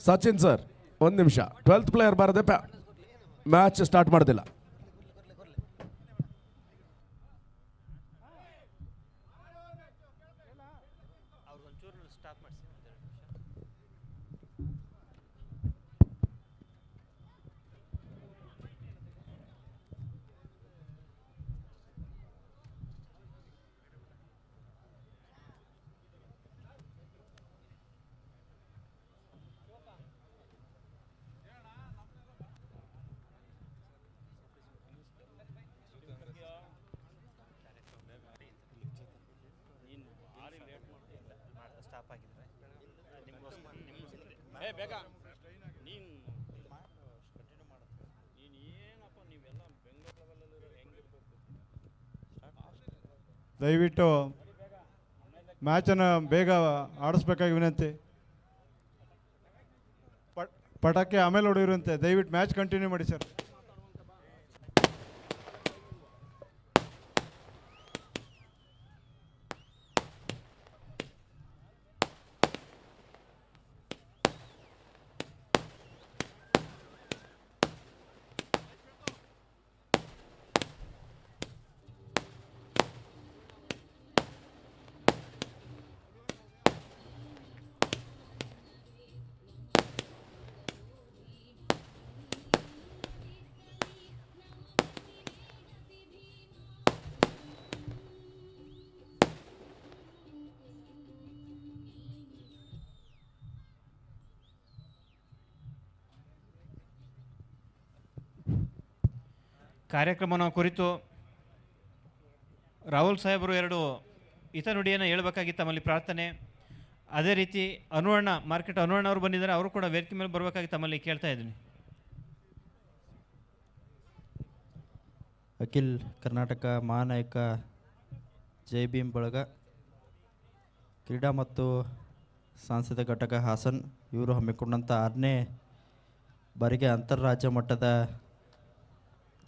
Sachin sir 1 ನಿಮಿಷ. 12th player ಬರದೆ match start ಮಾಡೋದಿಲ್ಲ. ದಯವಿಟ್ಟು ಮ್ಯಾಚನ್ನು ಬೇಗ ಆಡಿಸ್ಬೇಕಾಗಿ ವಿನಂತಿ. ಪಟಾಕಿ ಆಮೇಲೆ ಹೊಡೆಯಿರುವಂತೆ. ದಯವಿಟ್ಟು ಮ್ಯಾಚ್ ಕಂಟಿನ್ಯೂ ಮಾಡಿ ಸರ್. ಕಾರ್ಯಕ್ರಮನ ಕುರಿತು ರಾಹುಲ್ ಸಾಹೇಬರು 2 ಹಿತನುಡಿಯನ್ನು ಹೇಳಬೇಕಾಗಿ ತಮ್ಮಲ್ಲಿ ಪ್ರಾರ್ಥನೆ. ಅದೇ ರೀತಿ ಅನುವರ್ಣ ಮಾರ್ಕೆಟ್ ಅನುವರ್ಣ ಅವರು ಬಂದಿದ್ದಾರೆ, ಅವರು ಕೂಡ ವೇದಿಕೆ ಮೇಲೆ ಬರಬೇಕಾಗಿ ತಮ್ಮಲ್ಲಿ ಕೇಳ್ತಾ ಇದ್ದೀನಿ. ಅಖಿಲ್ ಕರ್ನಾಟಕ ಮಹಾನಾಯಕ ಜೈ ಭೀಮ್ ಬಳಗ ಕ್ರೀಡಾ ಮತ್ತು ಸಾಂಸ್ಕೃತಿಕ ಘಟಕ ಹಾಸನ್ ಇವರು ಹಮ್ಮಿಕೊಂಡಂಥ 6ನೇ ಬಾರಿಗೆ ಅಂತಾರಾಜ್ಯ ಮಟ್ಟದ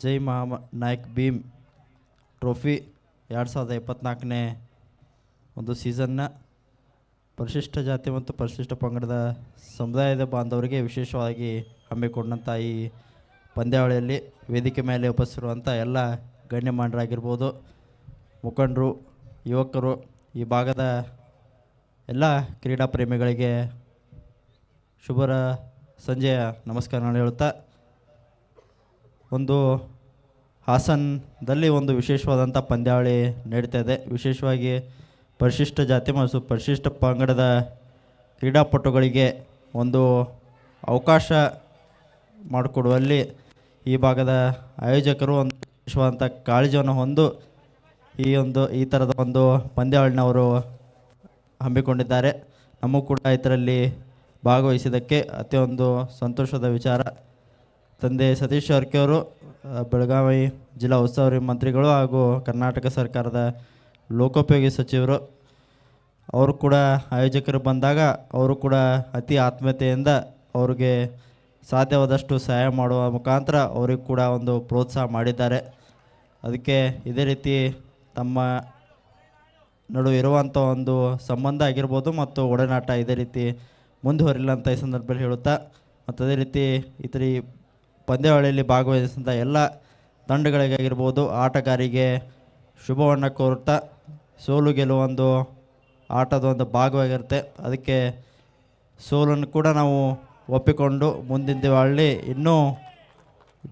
ಜೈ ನಾಯಕ್ ಭೀಮ್ ಟ್ರೋಫಿ 2024ನೇ ಒಂದು ಸೀಸನ್ನ ಪರಿಶಿಷ್ಟ ಜಾತಿ ಮತ್ತು ಪರಿಶಿಷ್ಟ ಪಂಗಡದ ಸಮುದಾಯದ ಬಾಂಧವರಿಗೆ ವಿಶೇಷವಾಗಿ ಹಮ್ಮಿಕೊಂಡಂಥ ಈ ಪಂದ್ಯಾವಳಿಯಲ್ಲಿ ವೇದಿಕೆ ಮೇಲೆ ಉಪಸ್ಥಿರುವಂಥ ಎಲ್ಲ ಗಣ್ಯಮಾನ್ಯರಾಗಿರ್ಬೋದು, ಮುಖಂಡರು, ಯುವಕರು, ಈ ಭಾಗದ ಎಲ್ಲ ಕ್ರೀಡಾ ಪ್ರೇಮಿಗಳಿಗೆ ಶುಭ ಸಂಜೆಯ ನಮಸ್ಕಾರಗಳನ್ನು ಹೇಳುತ್ತಾ, ಒಂದು ಹಾಸನದಲ್ಲಿ ಒಂದು ವಿಶೇಷವಾದಂಥ ಪಂದ್ಯಾವಳಿ ನಡೀತಾ ಇದೆ. ವಿಶೇಷವಾಗಿ ಪರಿಶಿಷ್ಟ ಜಾತಿ ಮತ್ತು ಪರಿಶಿಷ್ಟ ಪಂಗಡದ ಕ್ರೀಡಾಪಟುಗಳಿಗೆ ಒಂದು ಅವಕಾಶ ಮಾಡಿಕೊಡುವಲ್ಲಿ ಈ ಭಾಗದ ಆಯೋಜಕರು ಒಂದು ವಿಶೇಷವಾದಂಥ ಕಾಳಜಿಯನ್ನು ಹೊಂದು ಈ ಥರದ ಒಂದು ಪಂದ್ಯಾವಳಿನ ಅವರು ಹಮ್ಮಿಕೊಂಡಿದ್ದಾರೆ. ನಮಗೂ ಕೂಡ ಇದರಲ್ಲಿ ಭಾಗವಹಿಸಿದ್ದಕ್ಕೆ ಅತಿ ಒಂದು ಸಂತೋಷದ ವಿಚಾರ. ತಂದೆ ಸತೀಶ್ ಜಾರಕಿ ಅವರು ಬೆಳಗಾವಿ ಜಿಲ್ಲಾ ಉಸ್ತುವಾರಿ ಮಂತ್ರಿಗಳು ಹಾಗೂ ಕರ್ನಾಟಕ ಸರ್ಕಾರದ ಲೋಕೋಪಯೋಗಿ ಸಚಿವರು, ಅವರು ಕೂಡ ಆಯೋಜಕರು ಬಂದಾಗ ಅವರು ಕೂಡ ಅತಿ ಆತ್ಮೀಯತೆಯಿಂದ ಅವ್ರಿಗೆ ಸಾಧ್ಯವಾದಷ್ಟು ಸಹಾಯ ಮಾಡುವ ಮುಖಾಂತರ ಅವ್ರಿಗೆ ಕೂಡ ಒಂದು ಪ್ರೋತ್ಸಾಹ ಮಾಡಿದ್ದಾರೆ. ಅದಕ್ಕೆ ಇದೇ ರೀತಿ ತಮ್ಮ ನಡುವೆ ಇರುವಂಥ ಒಂದು ಸಂಬಂಧ ಆಗಿರ್ಬೋದು ಮತ್ತು ಒಡನಾಟ ಇದೇ ರೀತಿ ಮುಂದುವರಿಲ್ಲ ಅಂತ ಈ ಸಂದರ್ಭದಲ್ಲಿ ಹೇಳುತ್ತಾ, ಮತ್ತು ಅದೇ ರೀತಿ ಇತರ ಪಂದ್ಯಾವಳಿಯಲ್ಲಿ ಭಾಗವಹಿಸಿದಂಥ ಎಲ್ಲ ತಂಡಗಳಿಗಾಗಿರ್ಬೋದು, ಆಟಗಾರಿಗೆ ಶುಭವನ್ನು ಕೋರುತ್ತಾ, ಸೋಲು ಗೆಲುವೊಂದು ಆಟದ ಒಂದು ಭಾಗವಾಗಿರುತ್ತೆ. ಅದಕ್ಕೆ ಸೋಲನ್ನು ಕೂಡ ನಾವು ಒಪ್ಪಿಕೊಂಡು ಮುಂದಿನ ದಿವಾಳಿ ಇನ್ನೂ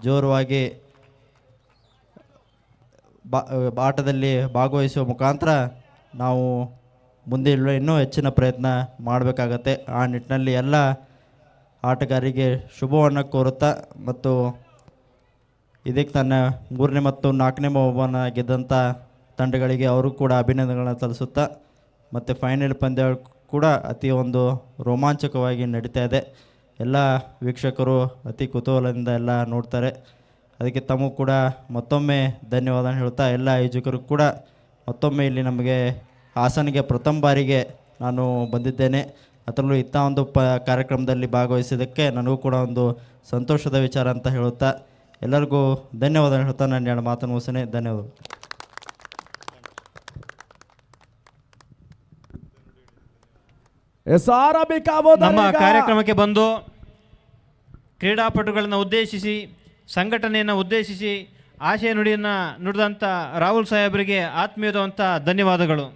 ಜೋರಾಗಿ ಆಟದಲ್ಲಿ ಭಾಗವಹಿಸುವ ಮುಖಾಂತರ ನಾವು ಮುಂದಿನ ಇನ್ನೂ ಹೆಚ್ಚಿನ ಪ್ರಯತ್ನ ಮಾಡಬೇಕಾಗತ್ತೆ. ಆ ನಿಟ್ಟಿನಲ್ಲಿ ಎಲ್ಲ ಆಟಗಾರರಿಗೆ ಶುಭವನ್ನು ಕೋರುತ್ತಾ, ಮತ್ತು ಇದಕ್ಕೆ ತನ್ನ 3ನೇ ಮತ್ತು 4ನೇ ಬಹುಮಾನ ಗೆದ್ದಂಥ ತಂಡಗಳಿಗೆ ಅವರು ಕೂಡ ಅಭಿನಂದನೆಗಳನ್ನು ಸಲ್ಲಿಸುತ್ತಾ, ಮತ್ತು ಫೈನಲ್ ಪಂದ್ಯ ಕೂಡ ಅತಿ ಒಂದು ರೋಮಾಂಚಕವಾಗಿ ನಡೀತಾ ಇದೆ. ಎಲ್ಲ ವೀಕ್ಷಕರು ಅತಿ ಕುತೂಹಲದಿಂದ ಎಲ್ಲ ನೋಡ್ತಾರೆ. ಅದಕ್ಕೆ ತಮಗೂ ಕೂಡ ಮತ್ತೊಮ್ಮೆ ಧನ್ಯವಾದ ಹೇಳುತ್ತಾ, ಎಲ್ಲ ಆಯೋಜಕರು ಕೂಡ ಮತ್ತೊಮ್ಮೆ ಇಲ್ಲಿ ನಮಗೆ ಹಾಸನಿಗೆ ಪ್ರಥಮ ಬಾರಿಗೆ ನಾನು ಬಂದಿದ್ದೇನೆ. ಅದರಲ್ಲೂ ಇಂಥ ಒಂದು ಕಾರ್ಯಕ್ರಮದಲ್ಲಿ ಭಾಗವಹಿಸಿದ್ದಕ್ಕೆ ನನಗೂ ಕೂಡ ಒಂದು ಸಂತೋಷದ ವಿಚಾರ ಅಂತ ಹೇಳುತ್ತಾ, ಎಲ್ಲರಿಗೂ ಧನ್ಯವಾದ ಹೇಳ್ತಾ ನಾನು 2 ಮಾತನ್ನು ಮುಗಿಸ್ತೇನೆ. ಧನ್ಯವಾದಗಳು. ಎಸ್ ಆರಂಭಿಕ ನಮ್ಮ ಕಾರ್ಯಕ್ರಮಕ್ಕೆ ಬಂದು ಕ್ರೀಡಾಪಟುಗಳನ್ನು ಉದ್ದೇಶಿಸಿ ಸಂಘಟನೆಯನ್ನು ಉದ್ದೇಶಿಸಿ ಆಶಯ ನುಡಿಯನ್ನು ನುಡಿದಂಥ ರಾಹುಲ್ ಸಾಹೇಬರಿಗೆ ಆತ್ಮೀಯವಾದಂಥ ಧನ್ಯವಾದಗಳು.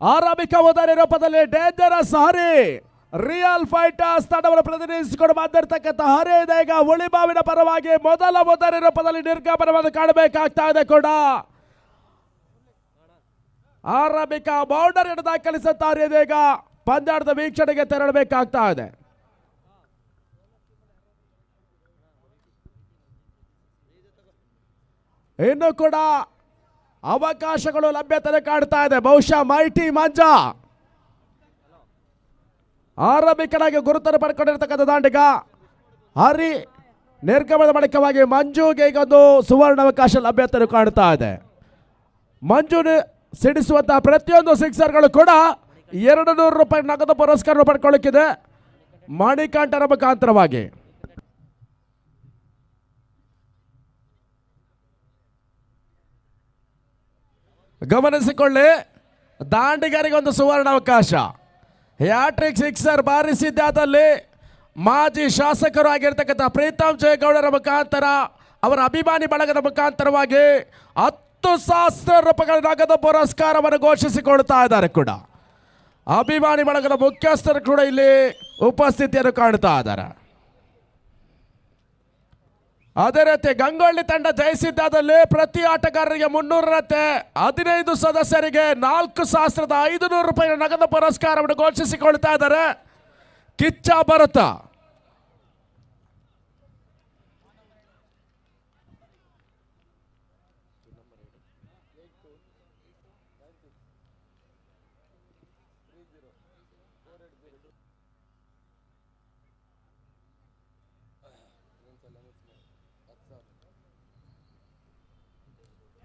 ಆರಂಭಿಕ ಮೊದಲ ರೂಪದಲ್ಲಿ ಡೇಂಜರಸ್ ಹರಿ ರಿಯಲ್ ಫೈಟರ್ಸ್ ತಂಡವನ್ನು ಪ್ರತಿನಿಧಿಸಿಕೊಂಡು ಬಂದಿರತಕ್ಕಂಥ ಹರಿ ಇದೆ. ಈಗ ಹುಳಿಮಾವಿನ ಪರವಾಗಿ ಮೊದಲ ರೂಪದಲ್ಲಿ ನಿರ್ಗಮನವನ್ನು ಕಾಣಬೇಕಾಗ್ತಾ ಇದೆ ಕೂಡ. ಆರಂಭಿಕ ಬೌಂಡರಿಯನ್ನು ದಾಖಲಿಸುತ್ತಾರೆ. ಇದೀಗ ಪಂದ್ಯಾಟದ ವೀಕ್ಷಣೆಗೆ ತೆರಳಬೇಕಾಗ್ತಾ ಇದೆ. ಇನ್ನು ಕೂಡ ಅವಕಾಶಗಳು ಲಭ್ಯತೆ ಕಾಡ್ತಾ ಇದೆ. ಬಹುಶಃ ಮೈಟಿ ಮಂಜಾ ಆರಂಭಿಕನಾಗಿ ಗುರುತನ್ನು ಪಡ್ಕೊಂಡಿರ್ತಕ್ಕಂಥ ದಾಂಡಿಗ ಹರಿ ನಿರ್ಗಮನದ ಬಳಿಕವಾಗಿ ಮಂಜುಗೆ ಈಗ ಒಂದು ಸುವರ್ಣಾವಕಾಶ ಲಭ್ಯತೆ ಕಾಣ್ತಾ ಇದೆ. ಮಂಜು ಸಿಡಿಸುವಂತಹ ಪ್ರತಿಯೊಂದು ಸಿಕ್ಸರ್ಗಳು ಕೂಡ 200 ರೂಪಾಯಿ ನಗದು ಪುರಸ್ಕಾರ ಪಡ್ಕೊಳ್ಳಿಕ್ಕಿದೆ ಮಣಿಕಂಠರ ಮುಖಾಂತರವಾಗಿ. ಗಮನಿಸಿಕೊಳ್ಳಿ, ದಾಂಡಿಗರಿಗೆ ಒಂದು ಸುವರ್ಣಾವಕಾಶ. ಹ್ಯಾಟ್ರಿಕ್ ಸಿಕ್ಸರ್ ಬಾರಿಸಿದ್ದಾದಲ್ಲಿ ಮಾಜಿ ಶಾಸಕರು ಆಗಿರ್ತಕ್ಕಂಥ ಪ್ರೀತಮ್ ಜಯಗೌಡರ ಮುಖಾಂತರ ಅವರ ಅಭಿಮಾನಿ ಬಳಗದ ಮುಖಾಂತರವಾಗಿ 10,000 ರೂಪಾಯಿಗಳ ನಗದು ಪುರಸ್ಕಾರವನ್ನು ಘೋಷಿಸಿಕೊಳ್ತಾ ಇದ್ದಾರೆ ಕೂಡ. ಅಭಿಮಾನಿ ಬಳಗದ ಮುಖ್ಯಸ್ಥರು ಕೂಡ ಇಲ್ಲಿ ಉಪಸ್ಥಿತಿಯನ್ನು ಕಾಣ್ತಾ ಇದ್ದಾರೆ. ಅದೇ ರೀತಿ ಗಂಗೊಳ್ಳಿ ತಂಡ ಜಯಿಸಿದ್ದಾದಲ್ಲಿ ಪ್ರತಿ ಆಟಗಾರರಿಗೆ 300ರಂತೆ 15 ಸದಸ್ಯರಿಗೆ 4,500 ರೂಪಾಯಿಗಳ ನಗದು ಪುರಸ್ಕಾರವನ್ನು ಘೋಷಿಸಿಕೊಳ್ತಾ ಇದ್ದಾರೆ. ಕಿಚ್ಚ ಭರತ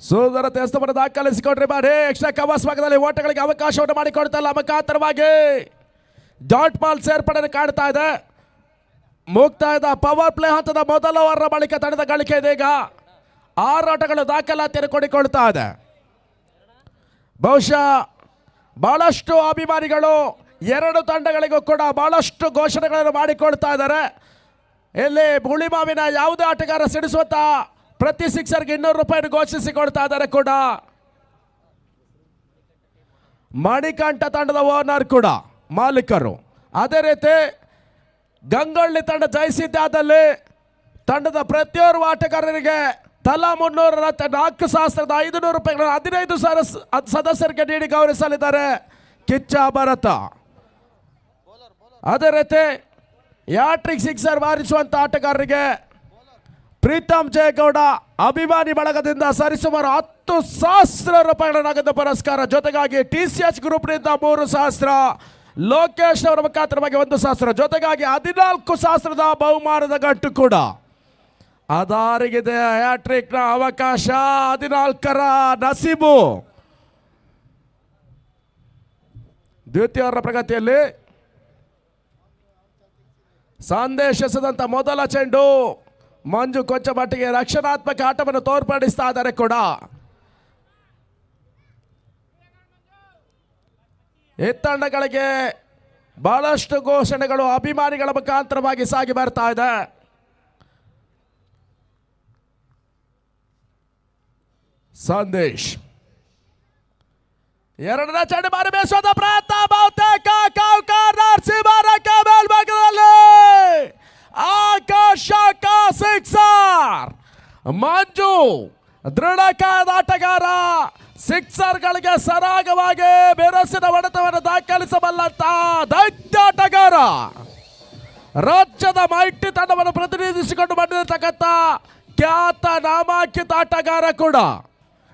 ಸುಂದರ ತೆಸ್ತವನ್ನು ದಾಖಲಿಸಿಕೊಂಡ್ರೆ ಬಾರಿ ಎಕ್ಸ್ಟ್ರಾ ಕವರ್ಸ್ ಭಾಗದಲ್ಲಿ ಓಟಗಳಿಗೆ ಅವಕಾಶವನ್ನು ಮಾಡಿಕೊಡ್ತಾ ಇಲ್ಲ ಮುಖಾಂತರವಾಗಿ ಡಾಟ್ ಬಾಲ್ ಸೇರ್ಪಡೆ ಕಾಣ್ತಾ ಇದೆ. ಮುಕ್ತಾಯದ ಪವರ್ ಪ್ಲೇ ಹಂತದ ಮೊದಲ ಓವರ್ ಬಳಿಕ ತಂಡದ ಗಳಿಕೆ ಇದೀಗ 6 ಆಟಗಳು ದಾಖಲಾತಿಯನ್ನು ಕೊಡಿಕೊಳ್ತಾ ಇದೆ. ಬಹುಶಃ ಬಹಳಷ್ಟು ಅಭಿಮಾನಿಗಳು 2 ತಂಡಗಳಿಗೂ ಕೂಡ ಬಹಳಷ್ಟು ಘೋಷಣೆಗಳನ್ನು ಮಾಡಿಕೊಳ್ತಾ ಇದ್ದಾರೆ. ಇಲ್ಲಿ ಹುಳಿಮಾವಿನ ಯಾವುದೇ ಆಟಗಾರ ಸಿಡಿಸುವಂತ ಪ್ರತಿ ಸಿಕ್ಸರ್ಗೆ 200 ರೂಪಾಯಿ ಘೋಷಿಸಿಕೊಳ್ತಾ ಇದ್ದಾರೆ ಕೂಡ. ಮಣಿಕಂಠ ತಂಡದ ಓನರ್ ಕೂಡ ಮಾಲೀಕರು. ಅದೇ ರೀತಿ ಗಂಗೊಳ್ಳಿ ತಂಡ ಜಯಿಸಿದ್ದಾದಲ್ಲಿ ತಂಡದ ಪ್ರತಿಯೊಬ್ಬರು ಆಟಗಾರರಿಗೆ ತಲಾ 300 4,500 ರೂಪಾಯಿಗಳನ್ನು 15 ಸದಸ್ಯರಿಗೆ ನೀಡಿ ಗೌರವಿಸಲಿದ್ದಾರೆ ಕಿಚ್ಚ ಭರತ. ಅದೇ ರೀತಿ ಹ್ಯಾಟ್ರಿಕ್ ಸಿಕ್ಸರ್ ಬಾರಿಸುವಂತ ಆಟಗಾರರಿಗೆ ಪ್ರೀತಮ್ ಜಯಗೌಡ ಅಭಿಮಾನಿ ಬಳಗದಿಂದ ಸರಿಸುಮಾರು 10,000 ರೂಪಾಯಿಗಳ ನಗದು ಪುರಸ್ಕಾರ, ಜೊತೆಗಾಗಿ TCH ಗ್ರೂಪ್ನಿಂದ 3,000, ಲೋಕೇಶ್ ಅವರ ಮುಖಾಂತರವಾಗಿ 1,000, ಜೊತೆಗಾಗಿ 14,000 ಬಹುಮಾನದ ಗಂಟು ಕೂಡ ಅದಾರಿಗಿದೆ. ಹ್ಯಾಟ್ರಿಕ್ನ ಅವಕಾಶ 14ರ ನಸೀಬು ದ್ವಿತೀಯವರ ಪ್ರಗತಿಯಲ್ಲಿ ಸಂದೇಶಿಸಿದಂಥ ಮೊದಲ ಚೆಂಡು ಮಂಜು ಕೊಂಚ ಮಟ್ಟಿಗೆ ರಕ್ಷಣಾತ್ಮಕ ಆಟವನ್ನು ತೋರ್ಪಡಿಸ್ತಾ ಇದ್ದಾರೆ ಕೂಡ. ಈ ತಂಡಗಳಿಗೆ ಬಹಳಷ್ಟು ಘೋಷಣೆಗಳು ಅಭಿಮಾನಿಗಳ ಮುಖಾಂತರವಾಗಿ ಸಾಗಿ ಬರ್ತಾ ಇದೆ. ಸಂದೇಶ್ ಎರಡನೇ ಚೆಂಡು ಬಾರಿ ಬೇಸೋದ ಪ್ರಯತ್ನ ಬಹುತೇಕ ಮೇಲ್ಭಾಗದಲ್ಲಿ ಆಕರ್ಷಕ ಸಿಕ್ಸರ್. ಮಂಜು ದೃಢಕಾಯದ ಆಟಗಾರ, ಸಿಕ್ಸರ್ಗಳಿಗೆ ಸರಾಗವಾಗಿ ಬೆರಸಿನ ಹೊಡೆತವನ್ನು ದಾಖಲಿಸಬಲ್ಲಂತ ದೈತ್ಯಾಟಗಾರ, ರಾಜ್ಯದ ಮೈಟಿ ತಂಡವನ್ನು ಪ್ರತಿನಿಧಿಸಿಕೊಂಡು ಬಂದಿರತಕ್ಕಂಥ ಖ್ಯಾತ ನಾಮಾಂಕಿತ ಆಟಗಾರ ಕೂಡ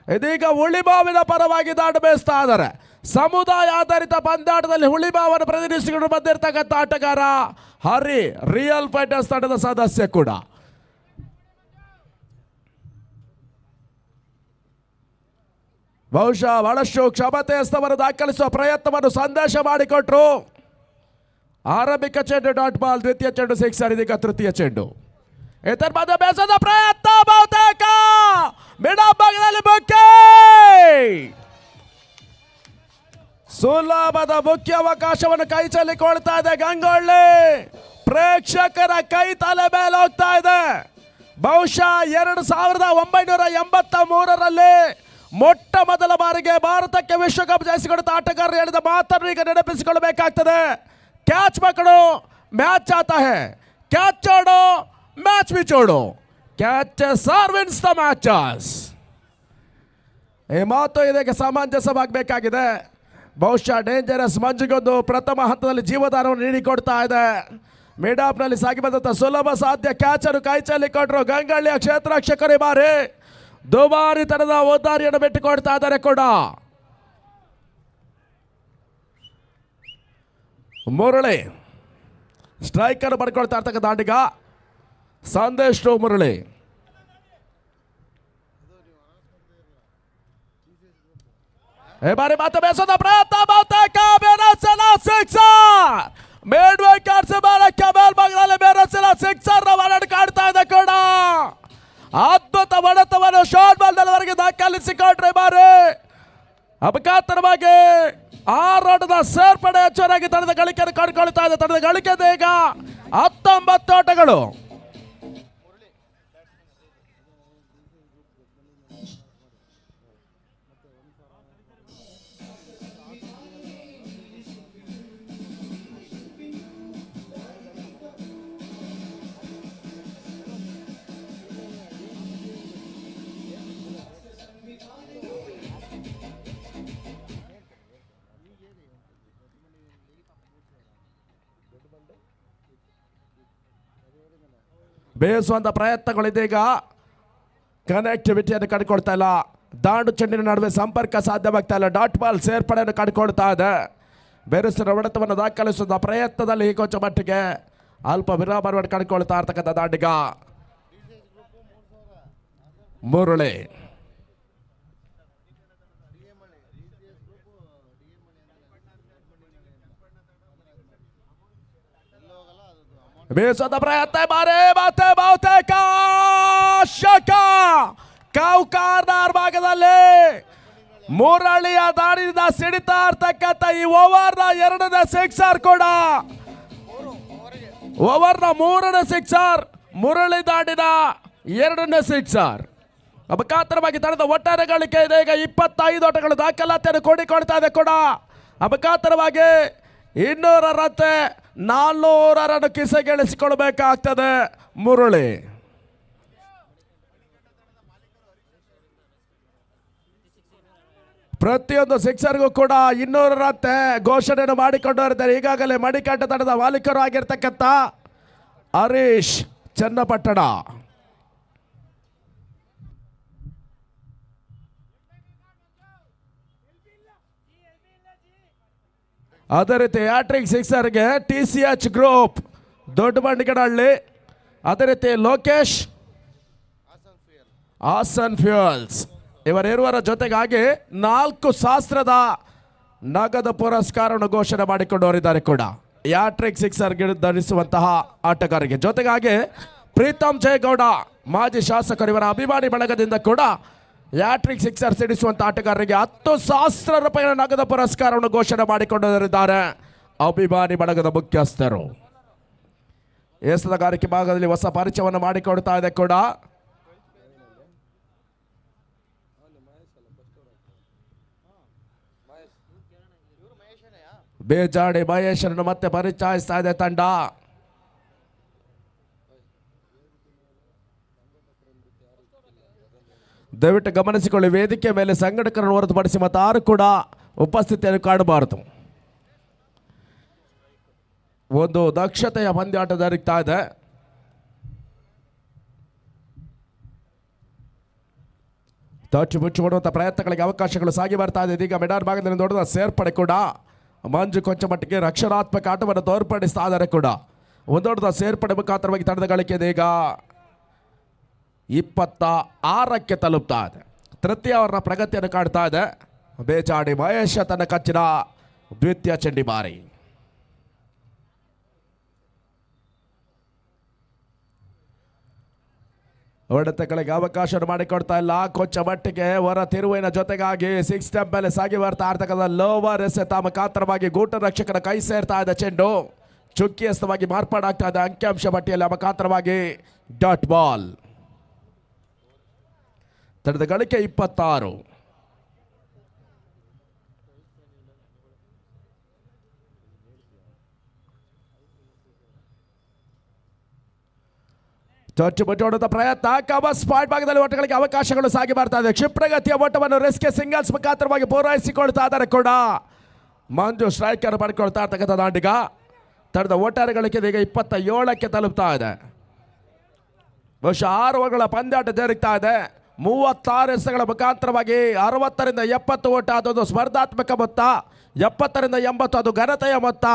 ಇದೀಗ ಹುಳಿಮಾವಿನ ಪರವಾಗಿ ದಾಂಡು ಬೇಯಿಸ್ತಾ ಇದ್ದಾರೆ. ಸಮುದಾಯ ಆಧಾರಿತ ಪಂದ್ಯಾಟದಲ್ಲಿ ಹುಳಿಮಾವನ್ನು ಪ್ರತಿನಿಧಿಸಿಕೊಂಡು ಬಂದಿರತಕ್ಕಂಥ ಆಟಗಾರ ಹರಿ, ರಿಯಲ್ ಫೈಟರ್ಸ್ ತಂಡದ ಸದಸ್ಯ ಕೂಡ. ಬಹುಶಃ ಬಹಳಷ್ಟು ಕ್ಷಮತೆಯಸ್ತವನ್ನು ದಾಖಲಿಸುವ ಪ್ರಯತ್ನವನ್ನು ಸಂದೇಶ ಮಾಡಿಕೊಟ್ರು. ಆರಂಭಿಕ ಚೆಂಡು ಡಾಟ್ ಬಾಲ್, ದ್ವಿತೀಯ ಚೆಂಡು ಸಿಕ್ಸರ್, ಇದೀಗ ತೃತೀಯ ಚೆಂಡು. ಇದರ ಮಧ್ಯೆ ಬೇಸದ ಪ್ರಯತ್ನ ಬಹುತೇಕ ಮಿಡ ಭಾಗದಲ್ಲಿ ಬುಕ್ಕಿ ಸುಲಭದ ಮುಖ್ಯ ಅವಕಾಶವನ್ನು ಕೈ ಚೆಲ್ಲಿಕೊಳ್ತಾ ಇದೆ ಗಂಗೊಳ್ಳಿ. ಪ್ರೇಕ್ಷಕರ ಕೈ ತಲೆ ಮೇಲೆ ಹೋಗ್ತಾ ಇದೆ. ಬಹುಶಃ 2983ರಲ್ಲಿ ಮೊಟ್ಟ ಮೊದಲ ಬಾರಿಗೆ ಭಾರತಕ್ಕೆ ವಿಶ್ವಕಪ್ ಜಯಿಸಿಕೊಡುತ್ತ ಆಟಗಾರರು ಹೇಳಿದ ಮಾತನ್ನು ಈಗ ನೆನಪಿಸಿಕೊಳ್ಳಬೇಕಾಗ್ತದೆ. ಕ್ಯಾಚ್ ಪಕಡು ಮ್ಯಾಚ್ ಆತಾ ಹೈ, ಕ್ಯಾಚ್ छोड़ो ಮ್ಯಾಚ್ भी छोड़ो, ಕ್ಯಾಚರ್ ವಿನ್ಸ್ ದ ಮ್ಯಾಚಸ್. ಈ ಮಾತು ಇದಕ್ಕೆ ಸಮಂಜಸವಾಗಬೇಕಾಗಿದೆ. ಬಹುಶಃ ಡೇಂಜರಸ್ ಮಂಜಿಗೊಂದು ಪ್ರಥಮ ಹಂತದಲ್ಲಿ ಜೀವದಾನವನ್ನು ನೀಡಿಕೊಡ್ತಾ ಇದೆ. ಮಿಡಾಪ್ನಲ್ಲಿ ಸಾಗಿ ಬಂದಂಥ ಸುಲಭ ಸಾಧ್ಯ ಕ್ಯಾಚರು ಕೈ ಚೆಲ್ಲಿಕೊಟ್ರು ಗಂಗಳ್ಳಿಯ ಕ್ಷೇತ್ರರಕ್ಷಕರು. ಬಾರಿ ದುಬಾರಿ ತನದ ಉದ್ದಾರಿಯನ್ನು ಬಿಟ್ಟುಕೊಡ್ತಾ ಇದ್ದಾರೆ ಕೂಡ. ಮುರಳಿ ಸ್ಟ್ರೈಕರ್ ಬರ್ಕೊಳ್ತಾ ಇರ್ತಕ್ಕಂಥ ಆಟಗ ಸಂದೇಶ್ ಮುರಳಿ. ಈ ಬಾರಿ ಮಾತು ಬೇಸದ ಪ್ರಯತ್ನ ಬಹುತೇಕ ಬೇರಸಲ ಸಿಕ್ಸರ್ ಮೇಲ್ವೈಕಾಡ್ಸಿ ಬಾಲಕ್ಕೆ ಮೇಲ್ಭಾಗದಲ್ಲಿ ಬೇರಸಲ ಸಿಕ್ಸರ್ ಹೊರಡು ಕಾಡ್ತಾ ಇದೆ ಕೂಡ. ಅದ್ಭುತ ಹೊಡೆತವನ್ನು ಶಾರ್ಟ್ ಬಾಲ್ವರೆಗೆ ದಾಖಲಿಸಿಕೊಂಡ್ರೆ ಬಾರಿ ಅಪಘಾತರವಾಗಿ ಆರೋಟದ ಸೇರ್ಪಡೆ ಹೆಚ್ಚುವರಾಗಿ ತಂಡದ ಗಳಿಕೆಯನ್ನು ಕಂಡುಕೊಳ್ತಾ ಇದೆ. ತಂಡದ ಗಳಿಕೆ ಈಗ 19 ಆಟಗಳು. ಬೇಯಿಸುವಂಥ ಪ್ರಯತ್ನಗಳಿದೀಗ ಕನೆಕ್ಟಿವಿಟಿಯನ್ನು ಕಂಡುಕೊಳ್ತಾ ಇಲ್ಲ. ದಾಂಡು ಚೆಂಡಿನ ನಡುವೆ ಸಂಪರ್ಕ ಸಾಧ್ಯವಾಗ್ತಾ ಇಲ್ಲ. ಡಾಟ್ ಬಾಲ್ ಸೇರ್ಪಡೆಯನ್ನು ಕಂಡುಕೊಳ್ತಾ ಇದೆ. ಬೇರೆಸಿನ ಹೊಡೆತವನ್ನು ದಾಖಲಿಸುವ ಪ್ರಯತ್ನದಲ್ಲಿ ಕೊಂಚ ಮಟ್ಟಿಗೆ ಅಲ್ಪ ವಿರಾಮವನ್ನು ಕಂಡುಕೊಳ್ತಾ ಇರ್ತಕ್ಕಂಥ ದಾಂಡಿಗ ಮುರಳಿ. ಬೇಸದ ಪ್ರಯತ್ನ ಬಾರೇ ಮತ್ತೆ ಬಹುತೇಕ ಶಕ ಕಾರ್ನರ್ ಭಾಗದಲ್ಲಿ ಮುರಳಿಯ ದಾಳಿಯಿಂದ ಸಿಡಿತಾ ಇರ್ತಕ್ಕಂಥ ಈ ಓವರ್ನ 2ನೇ ಸಿಕ್ಸರ್ ಕೂಡ. ಓವರ್ನ 3ನೇ ಸಿಕ್ಸರ್, ಮುರಳಿ ದಾಡಿನ 2ನೇ ಸಿಕ್ಸರ್. ಅಪಘಾತರವಾಗಿ ತಂಡದ ಒಟ್ಟಾರೆ ಗಳಿಕೆ ಇದೆ ಈಗ 25 ಆಟಗಳು ದಾಖಲಾತಿಯನ್ನು ಕೂಡಿಕೊಳ್ತಾ ಇದೆ ಕೂಡ. ಅಪಘಾತರವಾಗಿ 200 ರಂತೆ 400 ರನ್ ಕಿಸೆಗೆಳಿಸಿಕೊಳ್ಬೇಕಾಗ್ತದೆ ಮುರಳಿ. ಪ್ರತಿಯೊಂದು ಸಿಕ್ಸರ್ಗೂ ಕೂಡ 200 ರಂತೆ ಘೋಷಣೆಯನ್ನು ಮಾಡಿಕೊಂಡು ಇರ್ತಾರೆ. ಈಗಾಗಲೇ ಮಡಿಕಟ್ಟ ತಂಡದ ಮಾಲೀಕರು ಆಗಿರ್ತಕ್ಕಂಥ ಹರೀಶ್ ಚನ್ನಪಟ್ಟಣ. ಅದೇ ರೀತಿ ಹ್ಯಾಟ್ರಿಕ್ ಸಿಕ್ಸರ್ಗೆ TCH ಗ್ರೂಪ್ ದೊಡ್ಡ ಬಂಡಿಗನಹಳ್ಳಿ, ಅದೇ ರೀತಿ ಲೋಕೇಶ್ ಹಾಸನ್ ಫ್ಯೂಯಲ್ಸ್ ಇವರಿರುವರ ಜೊತೆಗಾಗಿ 4,000 ನಗದು ಪುರಸ್ಕಾರವನ್ನು ಘೋಷಣೆ ಮಾಡಿಕೊಂಡವರಿದ್ದಾರೆ ಕೂಡ. ಹ್ಯಾಟ್ರಿಕ್ ಸಿಕ್ಸರ್ ಧರಿಸುವಂತಹ ಆಟಗಾರರಿಗೆ ಜೊತೆಗಾಗಿ ಪ್ರೀತಮ್ ಜಯಗೌಡ ಮಾಜಿ ಶಾಸಕರು ಇವರ ಅಭಿಮಾನಿ ಬಳಗದಿಂದ ಕೂಡ ಹ್ಯಾಟ್ರಿಕ್ ಸಿಕ್ಸರ್ ಸಿಡಿಸುವಂಥ ಆಟಗಾರರಿಗೆ 10,000 ರೂಪಾಯಿಗಳ ನಗದು ಪುರಸ್ಕಾರವನ್ನು ಘೋಷಣೆ ಮಾಡಿಕೊಂಡಿದ್ದಾರೆ ಅಭಿಮಾನಿ ಬಳಗದ ಮುಖ್ಯಸ್ಥರು. ಎಸೆತಗಾರಿಕೆ ಭಾಗದಲ್ಲಿ ಹೊಸ ಪರಿಚಯವನ್ನು ಮಾಡಿಕೊಡ್ತಾ ಇದೆ ಕೂಡ. ಬೇಜಾಡಿ ಮಹೇಶರನ್ನು ಮತ್ತೆ ಪರಿಚಯಿಸ್ತಾ ಇದೆ ತಂಡ. ದಯವಿಟ್ಟು ಗಮನಿಸಿಕೊಳ್ಳಿ, ವೇದಿಕೆ ಮೇಲೆ ಸಂಘಟಕರನ್ನು ಹೊರತುಪಡಿಸಿ ಮತ್ತಾರು ಕೂಡ ಉಪಸ್ಥಿತಿಯನ್ನು ಕಾಣಬಾರದು. ಒಂದು ದಕ್ಷತೆಯ ಪಂದ್ಯಾಟ ಜರುಗ್ತಾ ಇದೆ. ತಚ್ಚು ಮುಚ್ಚು ಕೊಡುವಂಥ ಪ್ರಯತ್ನಗಳಿಗೆ ಅವಕಾಶಗಳು ಸಾಗಿ ಬರ್ತಾ ಇದೆ. ಇದೀಗ ಮೆಡಾರ್ ಭಾಗದಲ್ಲಿ ದೊಡ್ಡದ ಸೇರ್ಪಡೆ ಕೂಡ. ಮಂಜು ಕೊಂಚ ಮಟ್ಟಿಗೆ ರಕ್ಷಣಾತ್ಮಕ ಆಟವನ್ನು ತೋರ್ಪಡಿಸ್ತಾ ಇದ್ದಾರೆ ಕೂಡ. ಒಂದೊಡ್ಡ ಸೇರ್ಪಡೆ ಮುಖಾಂತರವಾಗಿ ತಂಡದ ಗಳಿಕೆ ಈಗ 26ಕ್ಕೆ ತಲುಪ್ತಾ ಇದೆ. ತೃತೀಯ ಅವರ ಪ್ರಗತಿಯನ್ನು ಕಾಡ್ತಾ ಇದೆ. ಬೇಜಾಡಿ ಮಹೇಶ ತನ್ನ ಕಚ್ಚಿನ ದ್ವಿತೀಯ ಚೆಂಡಿ ಬಾರಿ. ಹೊಡೆತಗಳಿಗೆ ಅವಕಾಶ ಮಾಡಿಕೊಡ್ತಾ ಇಲ್ಲ. ಕೊಂಚ ಮಟ್ಟಿಗೆ ಹೊರ ತಿರುವಿನ ಜೊತೆಗಾಗಿ 6 ಸ್ಟೆಪ್ ಮೇಲೆ ಸಾಗಿ ಬರ್ತಾ ಇರ್ತಕ್ಕಂಥ ಲೋವರ್ ಎಸೆತ ಮುಖಾಂತರವಾಗಿ ಗೂಟ ರಕ್ಷಕನ ಕೈ ಸೇರ್ತಾ ಇದೆ. ಚೆಂಡು ಚುಕ್ಕಿಯಸ್ತವಾಗಿ ಮಾರ್ಪಾಡಾಗ್ತಾ ಇದೆ ಅಂಕಿಅಂಶ ಪಟ್ಟಿಯಲ್ಲಿ ಮುಖಾಂತರವಾಗಿ ಡಾಟ್ ಬಾಲ್. ತಡೆದ ಗಳಿಕೆ 26. ಚೊಚ್ಚು ಮುಚ್ಚೋಡುತ್ತ ಪ್ರಯತ್ನ. ಕಬಸ್ ಪಾಯಿಂಟ್ ಭಾಗದಲ್ಲಿ ಓಟಗಳಿಗೆ ಅವಕಾಶಗಳು ಸಾಗಿ ಬರ್ತಾ ಇದೆ. ಕ್ಷಿಪ್ರಗತಿಯ ಓಟವನ್ನು ರೆಸ್ಕೆ ಸಿಂಗಲ್ಸ್ ಮುಖಾಂತರವಾಗಿ ಪೂರೈಸಿಕೊಳ್ತಾ ಇದ್ದಾರೆ ಕೂಡ ಮಂಜು ಸ್ಟ್ರೈಕರ್ ಪಡ್ಕೊಳ್ತಾ ಇರ್ತಕ್ಕಂಥ ದಾಂಡಿಗ. ತಡೆದ ಒಟ್ಟಾರೆಗಳಿಗೆ ಈಗ 27ಕ್ಕೆ ತಲುಪ್ತಾ ಇದೆ. ಬಹುಶಃ 6 ಓವರ್ಗಳ ಪಂದ್ಯಾಟ ಜರುಗ್ತಾ ಇದೆ. 36 ಎಸೆಗಳ ಮುಖಾಂತರವಾಗಿ 60ರಿಂದ 70 ಓಟ ಅದೊಂದು ಸ್ಪರ್ಧಾತ್ಮಕ ಮೊತ್ತ, 70ರಿಂದ 80 ಅದು ಘನತೆಯ ಮೊತ್ತ,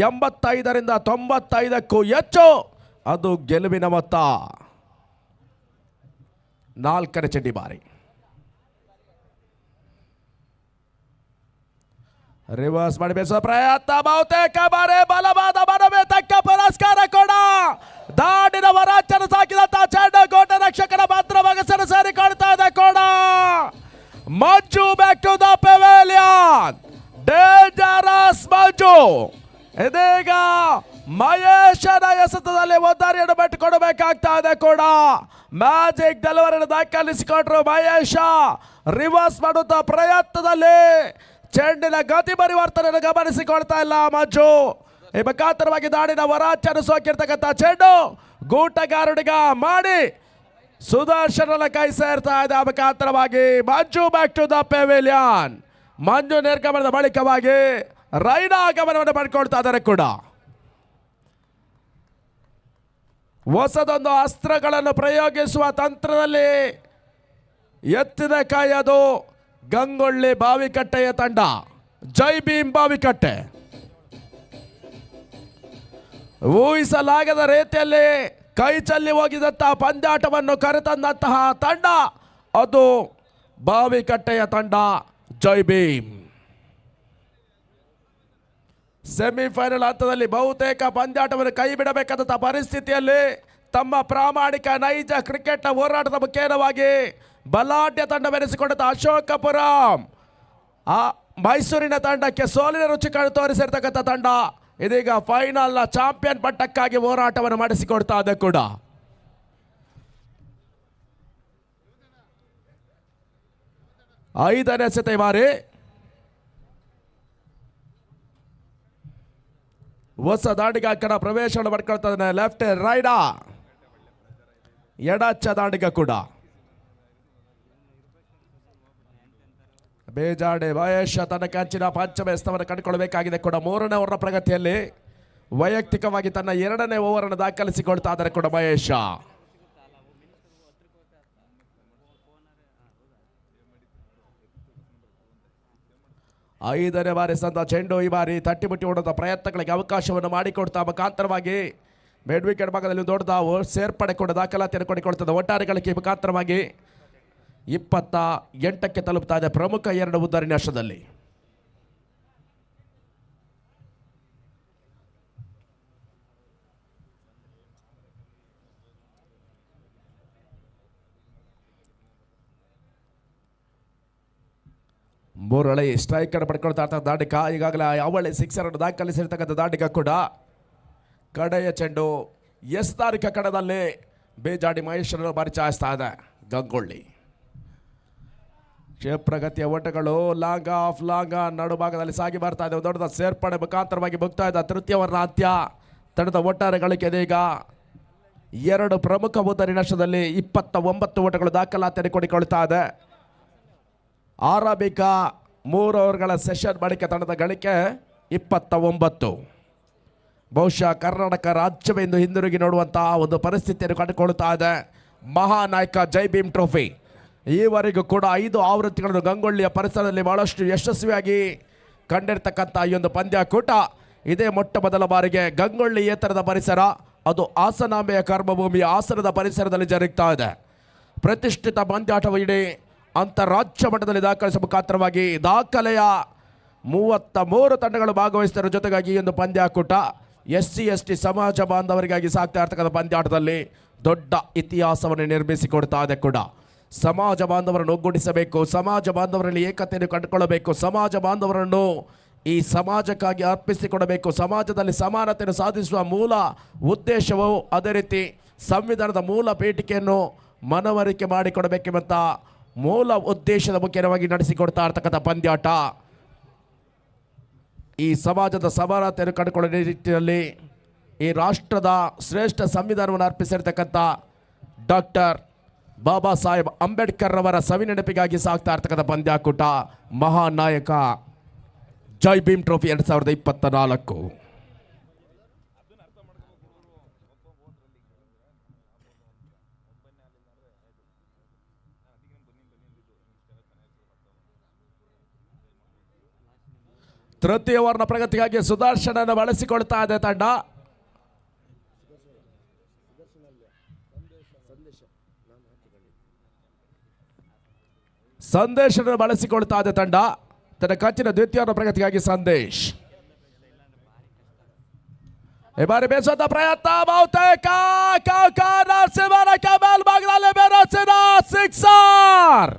85ರಿಂದ 95ಕ್ಕೂ ಹೆಚ್ಚು ಅದು ಗೆಲುವಿನ ಮೊತ್ತ. 4ನೇ ಚೆಂಡಿ ಬಾರಿ ರಿವರ್ಸ್ ಮಾಡಿ ಬೇಸುವ ಪ್ರಯತ್ನ. ಬಹುತೇಕ ಬಾರಿ ಬಲವಾದ ಮನವೇ ತಕ್ಕ ಪುರಸ್ಕಾರ ಕೂಡ. ದಾಡಿನ ವರಾಚನ ಸಾಕಿದಂತ ಚೆಂಡು ಗೋಟ ರಕ್ಷಕನ ಮಾತ್ರವಾಗಿ ಸೇರಿಕೊಳ್ತಾ ಇದೆ ಕೂಡ. Manju back to the pavilion. Dangerous Manju ಇದೀಗ ಮಹೇಶನ ಎಸೆತದಲ್ಲಿ ಒದ್ದಾರಿಯನ್ನು ಬಿಟ್ಟುಕೊಡಬೇಕಾಗ್ತಾ ಇದೆ ಕೂಡ. ಮ್ಯಾಜಿಕ್ ಡೆಲಿವರಿಯನ್ನು ದಾಖಲಿಸಿಕೊಂಡ್ರು ಮಹೇಶ. ರಿವರ್ಸ್ ಮಾಡುತ್ತಾ ಪ್ರಯತ್ನದಲ್ಲಿ ಚೆಂಡಿನ ಗತಿ ಪರಿವರ್ತನೆಯನ್ನು ಗಮನಿಸಿಕೊಳ್ತಾ ಇಲ್ಲ ಮಂಜು. ಈ ಮುಖಾಂತರವಾಗಿ ದಾಡಿನ ವರಾಚನ ಸೋಕಿರ್ತಕ್ಕಂಥ ಚೆಂಡು ಗೂಟಗಾರನಿಗ ಮಾಡಿ ಸುದರ್ಶನನ ಕೈ ಸೇರ್ತಾ ಇದೆ. ಆ ಮುಖಾಂತರವಾಗಿ ಮಂಜು ಬ್ಯಾಕ್ ಟು ದ ಪೆವಿಲಿಯನ್. ಮಂಜು ನಿರ್ಗಮನದ ಬಳಿಕವಾಗಿ ರೈನಾ ಆಗಮನವನ್ನು ಮಾಡಿಕೊಳ್ತಾ ಇದ್ದಾರೆ ಕೂಡ. ಹೊಸದೊಂದು ಅಸ್ತ್ರಗಳನ್ನು ಪ್ರಯೋಗಿಸುವ ತಂತ್ರದಲ್ಲಿ ಎತ್ತಿದ ಕೈ ಅದು ಗಂಗೊಳ್ಳಿ ಬಾವಿಕಟ್ಟೆಯ ತಂಡ. ಜೈ ಭೀಮ್ ಬಾವಿಕಟ್ಟೆ. ಊಹಿಸಲಾಗದ ರೀತಿಯಲ್ಲಿ ಕೈ ಚೆಲ್ಲಿ ಹೋಗಿದಂತಹ ಪಂದ್ಯಾಟವನ್ನು ಕರೆತಂದಂತಹ ತಂಡ ಅದು ಬಾವಿಕಟ್ಟೆಯ ತಂಡ ಜೈ ಭೀಮ್. ಸೆಮಿಫೈನಲ್ ಹಂತದಲ್ಲಿ ಬಹುತೇಕ ಪಂದ್ಯಾಟವನ್ನು ಕೈ ಬಿಡಬೇಕಾದಂಥ ಪರಿಸ್ಥಿತಿಯಲ್ಲಿ ತಮ್ಮ ಪ್ರಾಮಾಣಿಕ ನೈಜ ಕ್ರಿಕೆಟ್ನ ಹೋರಾಟದ ಮುಖೇನವಾಗಿ ಬಲಾಢ್ಯ ತಂಡವೆನಿಸಿಕೊಂಡಂಥ ಅಶೋಕಪುರಂ ಆ ಮೈಸೂರಿನ ತಂಡಕ್ಕೆ ಸೋಲಿನ ರುಚಿ ಕಣ್ಣು ತೋರಿಸಿರ್ತಕ್ಕಂಥ ತಂಡ ಇದೀಗ ಫೈನಲ್ನ ಚಾಂಪಿಯನ್ ಪಟ್ಟಕ್ಕಾಗಿ ಹೋರಾಟವನ್ನು ಮಾಡಿಸಿಕೊಡ್ತಾ ಇದೆ ಕೂಡ. ಐದನೇ ಎಸೆತ ಬಾರಿ ಹೊಸ ದಾಂಡಿಗ ಕಡ ಪ್ರವೇಶವನ್ನು ಮಾಡ್ಕೊಳ್ತಾ ಇದ್ದಾನೆ. ಲೆಫ್ಟ್ ರೈಡಾ ಎಡಚ್ಚ ದಾಂಡಿಗ ಕೂಡ. ಬೇಜಾಡೆ ಮಹೇಶ ತನ್ನ ಕಂಚಿನ ಪಂಚಮ ಎಸ್ತವನ್ನು ಕಂಡುಕೊಳ್ಬೇಕಾಗಿದೆ ಕೂಡ. 3ನೇ ಓವರ್ನ ಪ್ರಗತಿಯಲ್ಲಿ ವೈಯಕ್ತಿಕವಾಗಿ ತನ್ನ 2ನೇ ಓವರನ್ನು ದಾಖಲಿಸಿಕೊಳ್ತಾ ಇದ್ದಾರೆ ಕೂಡ ಮಹೇಶ. ಐದನೇ ಬಾರಿ ಸಂದ ಚೆಂಡು ಈ ಬಾರಿ ತಟ್ಟಿಮುಟ್ಟಿ ಓಡುವಂಥ ಪ್ರಯತ್ನಗಳಿಗೆ ಅವಕಾಶವನ್ನು ಮಾಡಿಕೊಡ್ತಾ ಮುಖಾಂತರವಾಗಿ ಮಿಡ್ ವಿಕೆಟ್ ಭಾಗದಲ್ಲಿ ದೊಡ್ಡ ಸೇರ್ಪಡೆ ಕೂಡ ದಾಖಲಾತಿಯನ್ನು ಕೊಡಿಕೊಳ್ತದೆ. ಒಟ್ಟಾರೆಗಳಿಗೆ ಮುಖಾಂತರವಾಗಿ 28ಕ್ಕೆ ತಲುಪ್ತಾ ಇದೆ ಪ್ರಮುಖ 2 ಉದ್ದರಿನ ನಷ್ಟದಲ್ಲಿ. ಮೂರಳೆ ಸ್ಟ್ರೈಕ್ ಅನ್ನು ಪಡ್ಕೊಳ್ತಾ ಇರ್ತಾರೆ ದಾಂಡಿಗ. ಈಗಾಗಲೇ ಅವಳೆ 6 ಅನ್ನು ದಾಖಲಿಸಿರ್ತಕ್ಕಂಥ ದಾಂಡಿಗ ಕೂಡ. ಕಡೆಯ ಚೆಂಡು ಎಸ್ ತಾರೀಖ ಕಣದಲ್ಲಿ ಬೇಜಾಡಿ ಮಹೇಶ್ವರನ್ನು ಪರಿಚಯಿಸ್ತಾ ಇದೆ ಗಂಗೊಳ್ಳಿ. ಕ್ಷೇಪ್ರಗತಿಯ ಓಟಗಳು ಲಾಂಗ್ ಆಫ್ ನಡುಭಾಗದಲ್ಲಿ ಸಾಗಿ ಬರ್ತಾ ಇದೆ. ದೊಡ್ಡದ ಸೇರ್ಪಡೆ ಮುಖಾಂತರವಾಗಿ ಮುಗ್ತಾ ಇದೆ ತೃತೀಯ ಓವರ್ನ ಅಂತ್ಯ. ತಡೆದ ಒಟ್ಟಾರೆ ಗಳಿಕೆ ಇದೀಗ 2 ಪ್ರಮುಖ ಉದ್ದರಿ ನಷ್ಟದಲ್ಲಿ 29 ಓಟಗಳು ದಾಖಲಾತಿಯನ್ನು ಕೊಡಿಕೊಳ್ತಾ ಇದೆ. ಆರಂಭಿಕ 3 ಓವರ್ಗಳ ಸೆಷನ್ ಬಳಿಕ ತಂಡದ ಗಳಿಕೆ 29. ಬಹುಶಃ ಕರ್ನಾಟಕ ರಾಜ್ಯವೆಂದು ಹಿಂದಿರುಗಿ ನೋಡುವಂತಹ ಒಂದು ಪರಿಸ್ಥಿತಿಯನ್ನು ಕಂಡುಕೊಳ್ತಾ ಇದೆ. ಮಹಾನಾಯಕ ಜೈ ಭೀಮ್ ಟ್ರೋಫಿ ಈವರೆಗೂ ಕೂಡ 5 ಆವೃತ್ತಿಗಳನ್ನು ಗಂಗೊಳ್ಳಿಯ ಪರಿಸರದಲ್ಲಿ ಬಹಳಷ್ಟು ಯಶಸ್ವಿಯಾಗಿ ಕಂಡಿರ್ತಕ್ಕಂಥ ಈ ಒಂದು ಪಂದ್ಯಾಕೂಟ ಇದೇ ಮೊಟ್ಟ ಮೊದಲ ಬಾರಿಗೆ ಗಂಗೊಳ್ಳಿ ಎತ್ತರದ ಪರಿಸರ, ಅದು ಹಾಸನಾಂಬೆಯ ಕರ್ಮಭೂಮಿಯ ಹಾಸನದ ಪರಿಸರದಲ್ಲಿ ಜರುಗ್ತಾ ಇದೆ. ಪ್ರತಿಷ್ಠಿತ ಪಂದ್ಯಾಟವು ಇಡೀ ಅಂತಾರಾಜ್ಯ ಮಟ್ಟದಲ್ಲಿ ದಾಖಲಿಸುವ ಮುಖಾಂತರವಾಗಿ ದಾಖಲೆಯ 33 ತಂಡಗಳು ಭಾಗವಹಿಸಿದರ ಜೊತೆಗಾಗಿ ಈ ಒಂದು ಪಂದ್ಯಾಕೂಟ SC ST ಸಮಾಜ ಬಾಂಧವರಿಗಾಗಿ ಸಾಗ್ತಾ ಇರ್ತಕ್ಕಂಥ ಪಂದ್ಯಾಟದಲ್ಲಿ ದೊಡ್ಡ ಇತಿಹಾಸವನ್ನು ನಿರ್ಮಿಸಿಕೊಡ್ತಾ ಇದೆ ಕೂಡ. ಸಮಾಜ ಬಾಂಧವರನ್ನು ಒಗ್ಗೂಡಿಸಬೇಕು, ಸಮಾಜ ಬಾಂಧವರಲ್ಲಿ ಏಕತೆಯನ್ನು ಕಂಡುಕೊಳ್ಳಬೇಕು, ಸಮಾಜ ಬಾಂಧವರನ್ನು ಈ ಸಮಾಜಕ್ಕಾಗಿ ಅರ್ಪಿಸಿಕೊಡಬೇಕು, ಸಮಾಜದಲ್ಲಿ ಸಮಾನತೆಯನ್ನು ಸಾಧಿಸುವ ಮೂಲ ಉದ್ದೇಶವು ಅದೇ ರೀತಿ ಸಂವಿಧಾನದ ಮೂಲ ಪೀಠಿಕೆಯನ್ನು ಮನವರಿಕೆ ಮಾಡಿಕೊಡಬೇಕೆಂಬಂಥ ಮೂಲ ಉದ್ದೇಶದ ಮುಖ್ಯವಾಗಿ ನಡೆಸಿಕೊಡ್ತಾ ಇರ್ತಕ್ಕಂಥ ಪಂದ್ಯಾಟ. ಈ ಸಮಾಜದ ಸಮಾನತೆಯನ್ನು ಕಂಡುಕೊಳ್ಳುವ ನಿಟ್ಟಿನಲ್ಲಿ ಈ ರಾಷ್ಟ್ರದ ಶ್ರೇಷ್ಠ ಸಂವಿಧಾನವನ್ನು ಅರ್ಪಿಸಿರ್ತಕ್ಕಂಥ ಡಾಕ್ಟರ್ ಬಾಬಾ ಸಾಹೇಬ್ ಅಂಬೇಡ್ಕರ್ ಅವರ ಸವಿನೆನಪಿಗಾಗಿ ಸಾಗ್ತಾ ಇರ್ತಕ್ಕಂಥ ಪಂದ್ಯಾಕೂಟ ಮಹಾನ್ ನಾಯಕ ಜೈ ಭೀಮ್ ಟ್ರೋಫಿ 2024. ತೃತೀಯ ಓವರ್ನ ಪ್ರಗತಿಗಾಗಿ ಸುದರ್ಶನನ್ನು ಬಳಸಿಕೊಳ್ತಾ ಇದೆ ತಂಡ. ಸಂದೇಶವನ್ನು ಬಳಸಿಕೊಳ್ತಾ ಇದೆ ತಂಡ. ತನ್ನ ಕಚ್ಚಿನ ದ್ವಿತೀಯ ಪ್ರಗತಿಗಾಗಿ ಸಂದೇಶ್ ಈ ಬಾರಿ ಬೇಸುವಂತ ಪ್ರಯತ್ನ ಬಹುತೇಕ ನರಸಿಂಹನ ಕೆಬಲ್ ಭಾಗದಲ್ಲಿ ಬೆರಸಿನ ಸಿಕ್ಸರ್.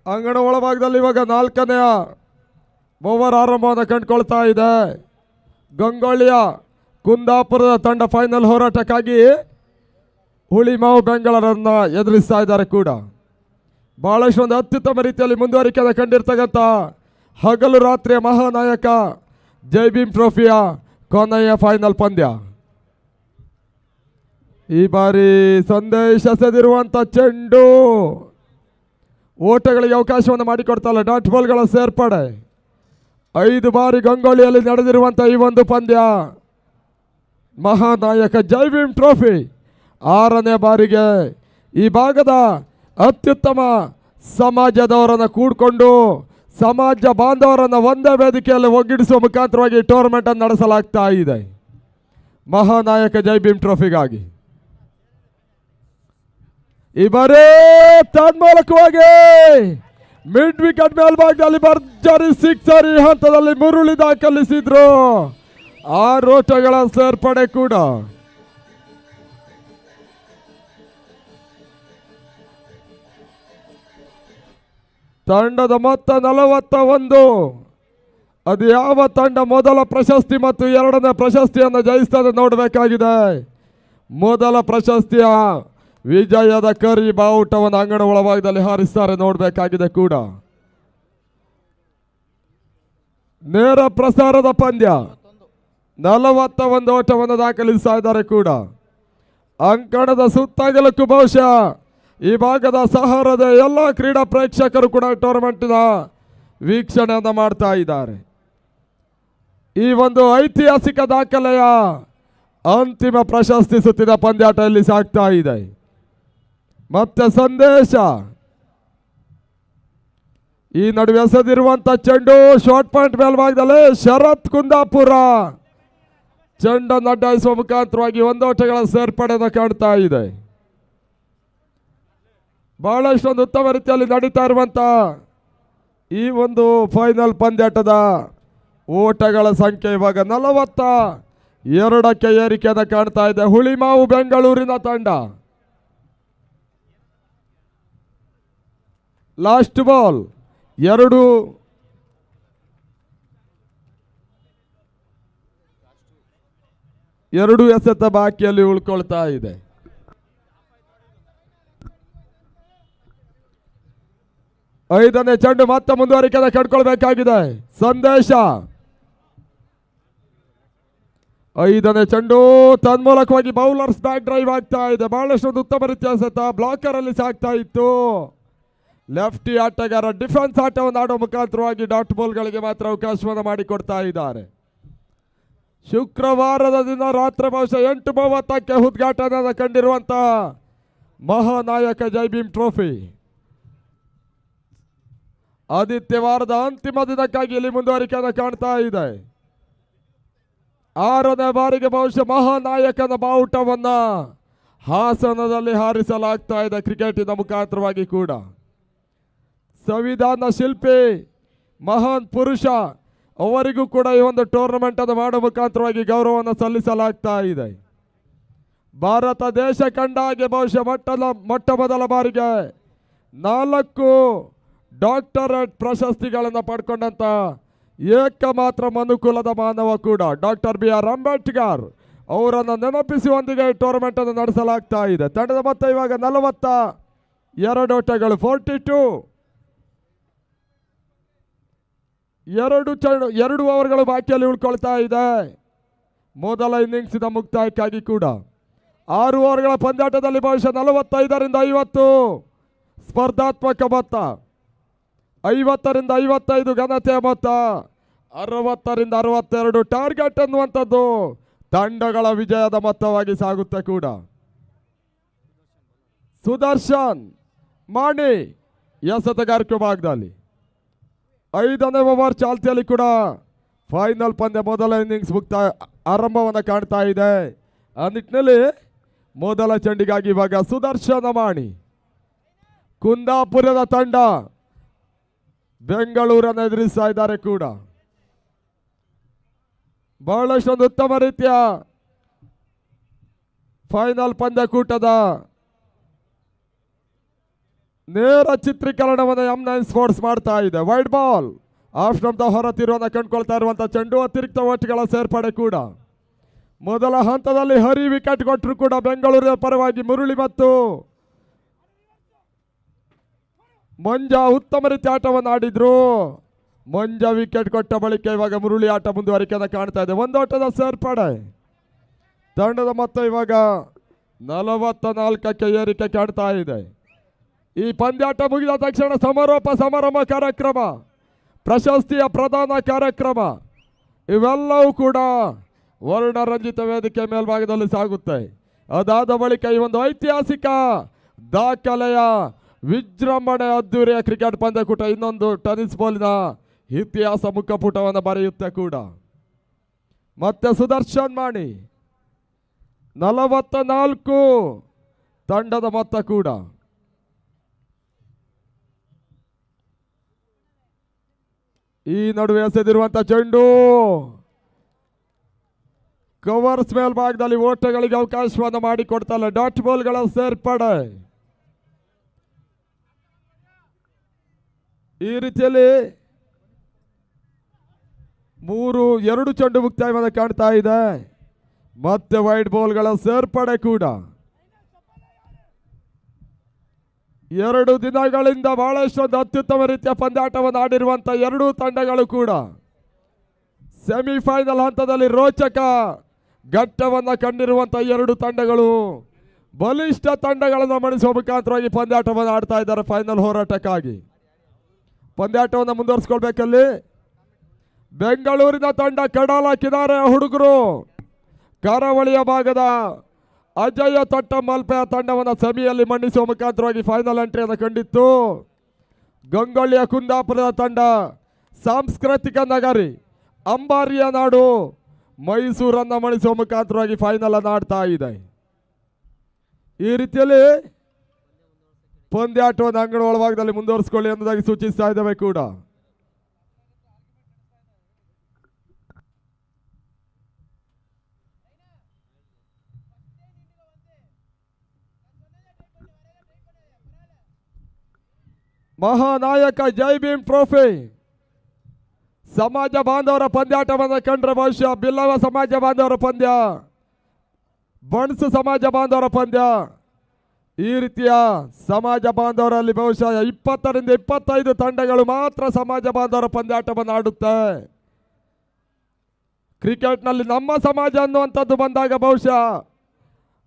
ಅಂಗಣ ಒಳಭಾಗದಲ್ಲಿ ಇವಾಗ 4ನೇ ಓವರ್ ಆರಂಭವನ್ನು ಕಂಡುಕೊಳ್ತಾ ಇದೆ. ಗಂಗೊಳ್ಳಿಯ ಕುಂದಾಪುರದ ತಂಡ ಫೈನಲ್ ಹೋರಾಟಕ್ಕಾಗಿ ಹುಳಿಮಾವು ಬೆಂಗಳೂರನ್ನು ಎದುರಿಸ್ತಾ ಇದ್ದಾರೆ ಕೂಡ. ಬಹಳಷ್ಟು ಒಂದು ಅತ್ಯುತ್ತಮ ರೀತಿಯಲ್ಲಿ ಮುಂದುವರಿಕೆಯನ್ನು ಕಂಡಿರ್ತಕ್ಕಂಥ ಹಗಲು ರಾತ್ರಿಯ ಮಹಾನಾಯಕ ಜೈ ಭೀಮ್ ಟ್ರೋಫಿಯ ಕೊನೆಯ ಫೈನಲ್ ಪಂದ್ಯ. ಈ ಬಾರಿ ಸಂದೇಶ ಎಸೆದಿರುವಂಥ ಚೆಂಡು ಓಟಗಳಿಗೆ ಅವಕಾಶವನ್ನು ಮಾಡಿಕೊಡ್ತಲ್ಲ. ಡಾಟ್ ಬಾಲ್ಗಳ ಸೇರ್ಪಡೆ 5 ಬಾರಿ ಗಂಗೊಳ್ಳಿಯಲ್ಲಿ ನಡೆದಿರುವಂಥ ಈ ಒಂದು ಪಂದ್ಯ ಮಹಾನಾಯಕ ಜೈ ಭೀಮ್ ಟ್ರೋಫಿ 6ನೇ ಬಾರಿಗೆ ಈ ಭಾಗದ ಅತ್ಯುತ್ತಮ ಸಮಾಜದವರನ್ನು ಕೂಡಿಕೊಂಡು ಸಮಾಜ ಬಾಂಧವರನ್ನು ಒಂದೇ ವೇದಿಕೆಯಲ್ಲಿ ಒಗ್ಗೂಡಿಸುವ ಮುಖಾಂತರವಾಗಿ ಟೂರ್ನಮೆಂಟನ್ನು ನಡೆಸಲಾಗ್ತಾ ಇದೆ ಮಹಾನಾಯಕ ಜೈ ಭೀಮ್ ಟ್ರೋಫಿಗಾಗಿ. ಈ ಬಾರಿ ತನ್ಮೂಲಕವಾಗಿ ಮಿಡ್ ವಿಕೆಟ್ ಮೇಲ್ಭಾಗದಲ್ಲಿ ಭರ್ಜರಿ ಸಿಕ್ಸರ್ ಈ ಹಂತದಲ್ಲಿ ಮುರುಳಿ ದಾಖಲಿಸಿದ್ರು. 6 ಓಟಗಳ ಸೇರ್ಪಡೆ ಕೂಡ. ತಂಡದ ಮೊತ್ತ 41. ಅದು ಯಾವ ತಂಡ ಮೊದಲ ಪ್ರಶಸ್ತಿ ಮತ್ತು 2ನೇ ಪ್ರಶಸ್ತಿಯನ್ನು ಜಯಿಸ್ತದೆ ನೋಡಬೇಕಾಗಿದೆ. ಮೊದಲ ಪ್ರಶಸ್ತಿಯ ವಿಜಯದ ಕರಿ ಬಾವುಟವನ್ನು ಅಂಗಣ ಒಳಭಾಗದಲ್ಲಿ ಹಾರಿಸ್ತಾರೆ ನೋಡಬೇಕಾಗಿದೆ ಕೂಡ. ನೇರ ಪ್ರಸಾರದ ಪಂದ್ಯ 41 ಓಟವನ್ನು ದಾಖಲಿಸ್ತಾ ಇದ್ದಾರೆ ಕೂಡ. ಅಂಕಣದ ಸುತ್ತಗಲಕ್ಕೂ ಬಹುಶಃ ಈ ಭಾಗದ ಸಹಾರದ ಎಲ್ಲ ಕ್ರೀಡಾ ಪ್ರೇಕ್ಷಕರು ಕೂಡ ಟೂರ್ನಮೆಂಟಿನ ವೀಕ್ಷಣೆಯನ್ನು ಮಾಡ್ತಾ ಇದ್ದಾರೆ. ಈ ಒಂದು ಐತಿಹಾಸಿಕ ದಾಖಲೆಯ ಅಂತಿಮ ಪ್ರಶಸ್ತಿ ಸುತ್ತಿನ ಪಂದ್ಯಾಟ ಇಲ್ಲಿ ಸಾಗ್ತಾ ಇದೆ. ಮತ್ತೆ ಸಂದೇಶ ಈ ನಡುವೆ ಎಸೆದಿರುವಂತ ಚೆಂಡು ಶಾರ್ಟ್ ಪಾಯಿಂಟ್ ಮೇಲ್ಭಾಗದಲ್ಲಿ ಶರತ್ ಕುಂದಾಪುರ ಚೆಂಡನ್ನು ಅಡ್ಡಾಯಿಸುವ ಮುಖಾಂತರವಾಗಿ 1 ಓಟಗಳ ಸೇರ್ಪಡೆಯನ್ನು ಕಾಣ್ತಾ ಇದೆ. ಬಹಳಷ್ಟೊಂದು ಉತ್ತಮ ರೀತಿಯಲ್ಲಿ ನಡೀತಾ ಇರುವಂತ ಈ ಒಂದು ಫೈನಲ್ ಪಂದ್ಯಾಟದ ಓಟಗಳ ಸಂಖ್ಯೆ ಇವಾಗ 42ಕ್ಕೆ ಏರಿಕೆಯನ್ನು ಕಾಣ್ತಾ ಇದೆ. ಹುಳಿಮಾವು ಬೆಂಗಳೂರಿನ ತಂಡ. ಲಾಸ್ಟ್ ಬಾಲ್ 2 ಎಸೆತ ಬಾಕಿಯಲ್ಲಿ ಉಳ್ಕೊಳ್ತಾ ಇದೆ. ಐದನೇ ಚೆಂಡು ಮತ್ತೆ ಮುಂದುವರಿಕೆ ಕಂಡುಕೊಳ್ಬೇಕಾಗಿದೆ. ಸಂದೇಶ 5ನೇ ಚೆಂಡು ತನ್ಮೂಲಕವಾಗಿ ಬೌಲರ್ಸ್ ಬ್ಯಾಕ್ ಡ್ರೈವ್ ಆಗ್ತಾ ಇದೆ. ಬಹಳಷ್ಟು ಉತ್ತಮ ರೀತಿಯ ಎಸೆತ ಬ್ಲಾಕರ್ ಅಲ್ಲಿ ಸಾಗ್ತಾ ಇತ್ತು. ಲೆಫ್ಟಿ ಆಟಗಾರ ಡಿಫೆನ್ಸ್ ಆಟವನ್ನು ಆಡುವ ಮುಖಾಂತರವಾಗಿ ಡಾಟ್ ಬಾಲ್ಗಳಿಗೆ ಮಾತ್ರ ಅವಕಾಶವನ್ನು ಮಾಡಿಕೊಡ್ತಾ ಇದ್ದಾರೆ. ಶುಕ್ರವಾರದ ದಿನ ರಾತ್ರಿ ಬಹುಶಃ 8:30ಕ್ಕೆ ಉದ್ಘಾಟನೆ ಕಂಡಿರುವಂತಹ ಮಹಾನಾಯಕ ಜೈ ಭೀಮ್ ಟ್ರೋಫಿ ಆದಿತ್ಯವಾರದ ಅಂತಿಮ ದಿನಕ್ಕಾಗಿ ಇಲ್ಲಿ ಮುಂದುವರಿಕೆಯನ್ನು ಕಾಣ್ತಾ ಇದೆ. 6ನೇ ಬಾರಿಗೆ ಬಹುಶಃ ಮಹಾನಾಯಕನ ಬಾವುಟವನ್ನ ಹಾಸನದಲ್ಲಿ ಹಾರಿಸಲಾಗ್ತಾ ಇದೆ ಕ್ರಿಕೆಟಿನ ಮುಖಾಂತರವಾಗಿ ಕೂಡ. ಸಂವಿಧಾನ ಶಿಲ್ಪಿ ಮಹಾನ್ ಪುರುಷ ಅವರಿಗೂ ಕೂಡ ಈ ಒಂದು ಟೂರ್ನಮೆಂಟ್ ಅನ್ನು ಮಾಡುವ ಮುಖಾಂತರವಾಗಿ ಗೌರವವನ್ನು ಸಲ್ಲಿಸಲಾಗ್ತಾ ಇದೆ. ಭಾರತ ದೇಶ ಕಂಡ ಹಾಗೆ ಬಹುಶಃ ಮೊಟ್ಟ ಮೊದಲ ಬಾರಿಗೆ 4 ಡಾಕ್ಟರೇಟ್ ಪ್ರಶಸ್ತಿಗಳನ್ನು ಪಡ್ಕೊಂಡಂತ ಏಕಮಾತ್ರ ಮನುಕುಲದ ಮಾನವ ಕೂಡ ಡಾಕ್ಟರ್ BR ಅಂಬೇಡ್ಕರ್ ಅವರನ್ನು ನೆನಪಿಸುವೊಂದಿಗೆ ಟೂರ್ನಮೆಂಟ್ ಅನ್ನು ನಡೆಸಲಾಗ್ತಾ ಇದೆ. ತಂಡದ ಮೊತ್ತ ಇವಾಗ 42 ಓಟಗಳು, 42. 2 ಓವರ್ಗಳು ಬಾಕಿಯಲ್ಲಿ ಉಳ್ಕೊಳ್ತಾ ಇದೆ. ಮೊದಲ ಇನ್ನಿಂಗ್ಸಿನ ಮುಕ್ತಾಯಕ್ಕಾಗಿ ಕೂಡ 6 ಓವರ್ಗಳ ಪಂದ್ಯಾಟದಲ್ಲಿ ಬಹುಶಃ 45ರಿಂದ 50 ಸ್ಪರ್ಧಾತ್ಮಕ ಮೊತ್ತ, 50ರಿಂದ 55 ಘನತೆಯ ಮೊತ್ತ, 60ರಿಂದ 62 ಟಾರ್ಗೆಟ್ ಅನ್ನುವಂಥದ್ದು ತಂಡಗಳ ವಿಜಯದ ಮೊತ್ತವಾಗಿ ಸಾಗುತ್ತೆ ಕೂಡ. ಸುದರ್ಶನ್ ಮಾಣಿ ಎಸೆತಗಾರಿಕೆ ಭಾಗದಲ್ಲಿ 5ನೇ ಓವರ್ ಚಾಲ್ತಿಯಲ್ಲಿ ಕೂಡ ಫೈನಲ್ ಪಂದ್ಯ ಮೊದಲ ಇನ್ನಿಂಗ್ಸ್ ಮುಕ್ತಾಯ ಆರಂಭವನ್ನು ಕಾಣ್ತಾ ಇದೆ. ಆ ನಿಟ್ಟಿನಲ್ಲಿ ಮೊದಲ ಚೆಂಡಿಗಾಗಿ ಇವಾಗ ಸುದರ್ಶನ ಮಾಣಿ. ಕುಂದಾಪುರದ ತಂಡ ಬೆಂಗಳೂರನ್ನು ಎದುರಿಸ್ತಾ ಇದ್ದಾರೆ ಕೂಡ. ಬಹಳಷ್ಟೊಂದು ಉತ್ತಮ ರೀತಿಯ ಫೈನಲ್ ಪಂದ್ಯಕೂಟದ ನೇರ ಚಿತ್ರೀಕರಣವನ್ನು M9 ಸ್ಪೋರ್ಟ್ಸ್ ಮಾಡ್ತಾ ಇದೆ. ವೈಡ್ ಬಾಲ್ ಆಫ್ ಸ್ಟಂಪ್ನ ಹೊರ ತಿರುವನ್ನು ಕಂಡುಕೊಳ್ತಾ ಇರುವಂತಹ ಚೆಂಡು, ಅತಿರಿಕ್ತ ಓಟ್ಗಳ ಸೇರ್ಪಡೆ ಕೂಡ. ಮೊದಲ ಹಂತದಲ್ಲಿ ಹರಿ ವಿಕೆಟ್ ಕೊಟ್ಟರು ಕೂಡ ಬೆಂಗಳೂರಿನ ಪರವಾಗಿ ಮುರಳಿ ಮತ್ತು ಮಂಜಾ ಉತ್ತಮ ರೀತಿ ಆಟವನ್ನು ಆಡಿದ್ರು. ಮಂಜಾ ವಿಕೆಟ್ ಕೊಟ್ಟ ಬಳಿಕ ಇವಾಗ ಮುರಳಿ ಆಟ ಮುಂದುವರಿಕೆಯನ್ನು ಕಾಣ್ತಾ ಇದೆ. 1 ಓಟದ ಸೇರ್ಪಡೆ. ತಂಡದ ಮೊತ್ತ ಇವಾಗ 44ಕ್ಕೆ ಏರಿಕೆ ಕಾಣ್ತಾ ಇದೆ. ಈ ಪಂದ್ಯಾಟ ಮುಗಿದ ತಕ್ಷಣ ಸಮಾರೋಪ ಸಮಾರಂಭ ಕಾರ್ಯಕ್ರಮ, ಪ್ರಶಸ್ತಿಯ ಪ್ರದಾನ ಕಾರ್ಯಕ್ರಮ ಇವೆಲ್ಲವೂ ಕೂಡ ವರ್ಣರಂಜಿತ ವೇದಿಕೆ ಮೇಲ್ಭಾಗದಲ್ಲಿ ಸಾಗುತ್ತೆ. ಅದಾದ ಬಳಿಕ ಈ ಒಂದು ಐತಿಹಾಸಿಕ ದಾಖಲೆಯ ವಿಜೃಂಭಣೆ ಅದ್ದೂರಿಯ ಕ್ರಿಕೆಟ್ ಪಂದ್ಯಕೂಟ ಇನ್ನೊಂದು ಟೆನ್ನಿಸ್ ಬಾಲಿನ ಇತಿಹಾಸ ಮುಖಪುಟವನ್ನು ಬರೆಯುತ್ತೆ ಕೂಡ. ಮತ್ತೆ ಸುದರ್ಶನ್ ಮಾಣಿ 44 ತಂಡದ ಮೊತ್ತ ಕೂಡ. ಈ ನಡುವೆ ಎಸೆದಿರುವಂತ ಚೆಂಡು ಕವರ್ಸ್ ಮೇಲ್ಭಾಗದಲ್ಲಿ ಓಟಗಳಿಗೆ ಅವಕಾಶವನ್ನು ಮಾಡಿಕೊಡ್ತಲ್ಲ. ಡಾಟ್ ಬಾಲ್ಗಳ ಸೇರ್ಪಡೆ. ಈ ರೀತಿಯಲ್ಲಿ 2 ಚೆಂಡು ಮುಕ್ತಾಯವನ್ನು ಕಾಣ್ತಾ ಇದೆ. ಮತ್ತೆ ವೈಡ್ ಬಾಲ್ಗಳ ಸೇರ್ಪಡೆ ಕೂಡ. 2 ದಿನಗಳಿಂದ ಬಹಳಷ್ಟೊಂದು ಅತ್ಯುತ್ತಮ ರೀತಿಯ ಪಂದ್ಯಾಟವನ್ನು ಆಡಿರುವಂಥ 2 ತಂಡಗಳು ಕೂಡ ಸೆಮಿಫೈನಲ್ ಹಂತದಲ್ಲಿ ರೋಚಕ ಘಟ್ಟವನ್ನು ಕಂಡಿರುವಂಥ 2 ತಂಡಗಳು ಬಲಿಷ್ಠ ತಂಡಗಳನ್ನು ಮಣಿಸುವ ಮುಖಾಂತರವಾಗಿ ಪಂದ್ಯಾಟವನ್ನು ಆಡ್ತಾ ಇದ್ದಾರೆ ಫೈನಲ್ ಹೋರಾಟಕ್ಕಾಗಿ. ಪಂದ್ಯಾಟವನ್ನು ಮುಂದುವರಿಸ್ಕೊಳ್ಬೇಕಲ್ಲಿ ಬೆಂಗಳೂರಿನ ತಂಡ ಕಡಲ ಕಿನಾರೆಯ ಹುಡುಗರು ಕರಾವಳಿಯ ಭಾಗದ ಅಜಯ ತೊಟ್ಟ ಮಲ್ಪೆಯ ತಂಡವನ್ನು ಸೆಮಿಯಲ್ಲಿ ಮಂಡಿಸುವ ಮುಖಾಂತರವಾಗಿ ಫೈನಲ್ ಎಂಟ್ರಿಯನ್ನು ಕಂಡಿತ್ತು. ಗಂಗೊಳ್ಳಿಯ ಕುಂದಾಪುರದ ತಂಡ ಸಾಂಸ್ಕೃತಿಕ ನಗರಿ ಅಂಬಾರಿಯ ನಾಡು ಮೈಸೂರನ್ನು ಮಣಿಸುವ ಮುಖಾಂತರವಾಗಿ ಫೈನಲ್ ಅನ್ನು ಆಡ್ತಾ ಇದೆ. ಈ ರೀತಿಯಲ್ಲಿ ಪಂದ್ಯಾಟವನ್ನು ಅಂಗಣ ಒಳಭಾಗದಲ್ಲಿ ಮುಂದುವರಿಸಿಕೊಳ್ಳಿ ಎಂಬುದಾಗಿ ಸೂಚಿಸ್ತಾ ಇದ್ದೇವೆ ಕೂಡ. ಮಹಾನಾಯಕ ಜೈ ಭೀಮ್ ಟ್ರೋಫಿ ಸಮಾಜ ಬಾಂಧವರ ಪಂದ್ಯಾಟವನ್ನು ಕಂಡ್ರೆ ಬಹುಶಃ ಬಿಲ್ಲವ ಸಮಾಜ ಬಾಂಧವರ ಪಂದ್ಯ, ಬಣಸು ಸಮಾಜ ಬಾಂಧವರ ಪಂದ್ಯ, ಈ ರೀತಿಯ ಸಮಾಜ ಬಾಂಧವರಲ್ಲಿ ಬಹುಶಃ 20ರಿಂದ 25 ತಂಡಗಳು ಮಾತ್ರ ಸಮಾಜ ಬಾಂಧವರ ಪಂದ್ಯಾಟವನ್ನು ಆಡುತ್ತೆ. ಕ್ರಿಕೆಟ್ನಲ್ಲಿ ನಮ್ಮ ಸಮಾಜ ಅನ್ನುವಂಥದ್ದು ಬಂದಾಗ ಬಹುಶಃ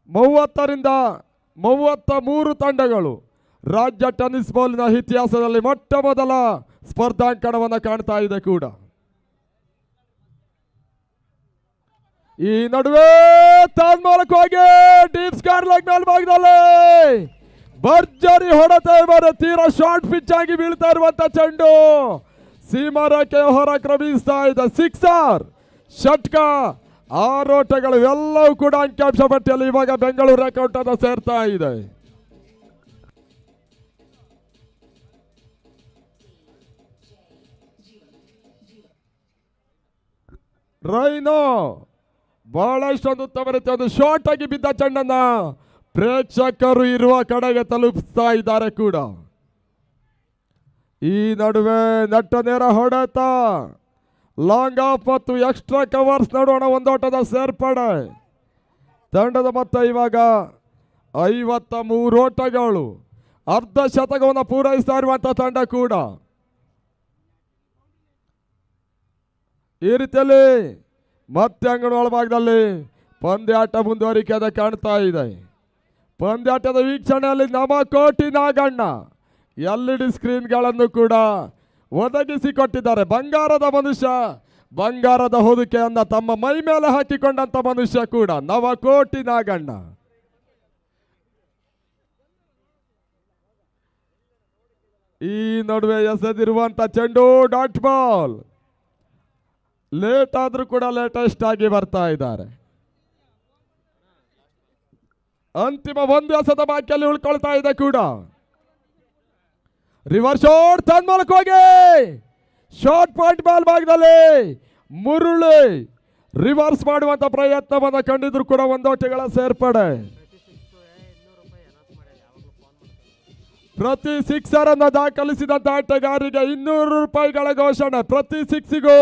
30ರಿಂದ 33 ತಂಡಗಳು ರಾಜ್ಯ ಟೆನ್ನಿಸ್ ಬಾಲಿನ ಇತಿಹಾಸದಲ್ಲಿ ಮೊಟ್ಟ ಮೊದಲ ಸ್ಪರ್ಧಾಂಕಣವನ್ನು ಕಾಣ್ತಾ ಇದೆ ಕೂಡ. ಈ ನಡುವೆ ತಾನ್ಮಾಲಕವಾಗಿ ಡೀಪ್ ಸ್ಕ್ವೇರ್ ಲೆಗ್ ಮೇಲ್ಭಾಗದಲ್ಲಿ ಭರ್ಜರಿ ಹೊಡೆತ ಇವರು ತೀರಾ ಶಾರ್ಟ್ ಪಿಚ್ ಆಗಿ ಬೀಳ್ತಾ ಇರುವಂತ ಚೆಂಡು ಸೀಮಾರೇಖೆ ಹೊರ ಕ್ರಮಿಸ್ತಾ ಇದೆ. ಸಿಕ್ಸರ್, ಷಟ್ಕ, ಆರೋಟಗಳು ಎಲ್ಲವೂ ಕೂಡ ಅಂಕಿಅಂಶ ಪಟ್ಟಿಯಲ್ಲಿ ಇವಾಗ ಬೆಂಗಳೂರು ಅಕೌಂಟ್ ಅನ್ನು ಸೇರ್ತಾ ಇದೆ. ರೈನೋ ಬಹಳಷ್ಟೊಂದು ಉತ್ತಮ ರೀತಿಯ ಒಂದು ಶಾರ್ಟ್ ಆಗಿ ಬಿದ್ದ ಚೆಂಡನ್ನ ಪ್ರೇಕ್ಷಕರು ಇರುವ ಕಡೆಗೆ ತಲುಪಿಸ್ತಾ ಇದ್ದಾರೆ ಕೂಡ. ಈ ನಡುವೆ ನಟ್ಟ ನೇರ ಹೊಡೆತ, ಲಾಂಗ್ ಆಫ್ ಮತ್ತು ಎಕ್ಸ್ಟ್ರಾ ಕವರ್ಸ್ ನೋಡೋಣ ಒಂದೋಟದ ಸೇರ್ಪಡೆ. ತಂಡದ ಮೊತ್ತ ಇವಾಗ 53 ಓಟಗಳು, ಅರ್ಧ ಶತಕವನ್ನು ಪೂರೈಸ್ತಾ ಇರುವಂತ ತಂಡ ಕೂಡ. ಈ ರೀತಿಯಲ್ಲಿ ಮತ್ತೆ ಅಂಗಣ ಒಳಭಾಗದಲ್ಲಿ ಪಂದ್ಯಾಟ ಮುಂದುವರಿಕೆಯಾದ ಕಾಣ್ತಾ ಇದೆ. ಪಂದ್ಯಾಟದ ವೀಕ್ಷಣೆಯಲ್ಲಿ ನವಕೋಟಿ ನಾಗಣ್ಣ LED ಸ್ಕ್ರೀನ್ಗಳನ್ನು ಕೂಡ ಒದಗಿಸಿಕೊಟ್ಟಿದ್ದಾರೆ. ಬಂಗಾರದ ಮನುಷ್ಯ, ಬಂಗಾರದ ಹೊದಿಕೆಯನ್ನ ತಮ್ಮ ಮೈ ಮೇಲೆ ಹಾಕಿಕೊಂಡಂತ ಮನುಷ್ಯ ಕೂಡ ನವಕೋಟಿ ನಾಗಣ್ಣ. ಈ ನಡುವೆ ಎಸೆದಿರುವಂತ ಚೆಂಡು ಡಾಟ್ ಬಾಲ್. ಲೇಟ್ ಆದ್ರೂ ಕೂಡ ಲೇಟೆಸ್ಟ್ ಆಗಿ ಬರ್ತಾ ಇದ್ದಾರೆ. ಅಂತಿಮ ಒಂದು ಎಸೆದ ಬಾಕಿಯಲ್ಲಿ ಉಳ್ಕೊಳ್ತಾ ಇದೆ ಕೂಡ. ರಿವರ್ಸ್ ಶಾಟ್ ತನ್ಮೂಲಕ ಹೋಗಿ ಶಾರ್ಟ್ ಪಾಯಿಂಟ್ ಬಾಲ್ ಭಾಗದಲ್ಲಿ ಮುರುಳಿ ರಿವರ್ಸ್ ಮಾಡುವಂತ ಪ್ರಯತ್ನವನ್ನು ಕಂಡಿದ್ರು ಕೂಡ ಒಂದೋಟಗಳ ಸೇರ್ಪಡೆ. ಪ್ರತಿ ಸಿಕ್ಸರ್ ಅನ್ನು ದಾಖಲಿಸಿದಂತ ಆಟಗಾರರಿಗೆ 200 ರೂಪಾಯಿಗಳ ಘೋಷಣೆ ಪ್ರತಿ ಸಿಕ್ಸಿಗೂ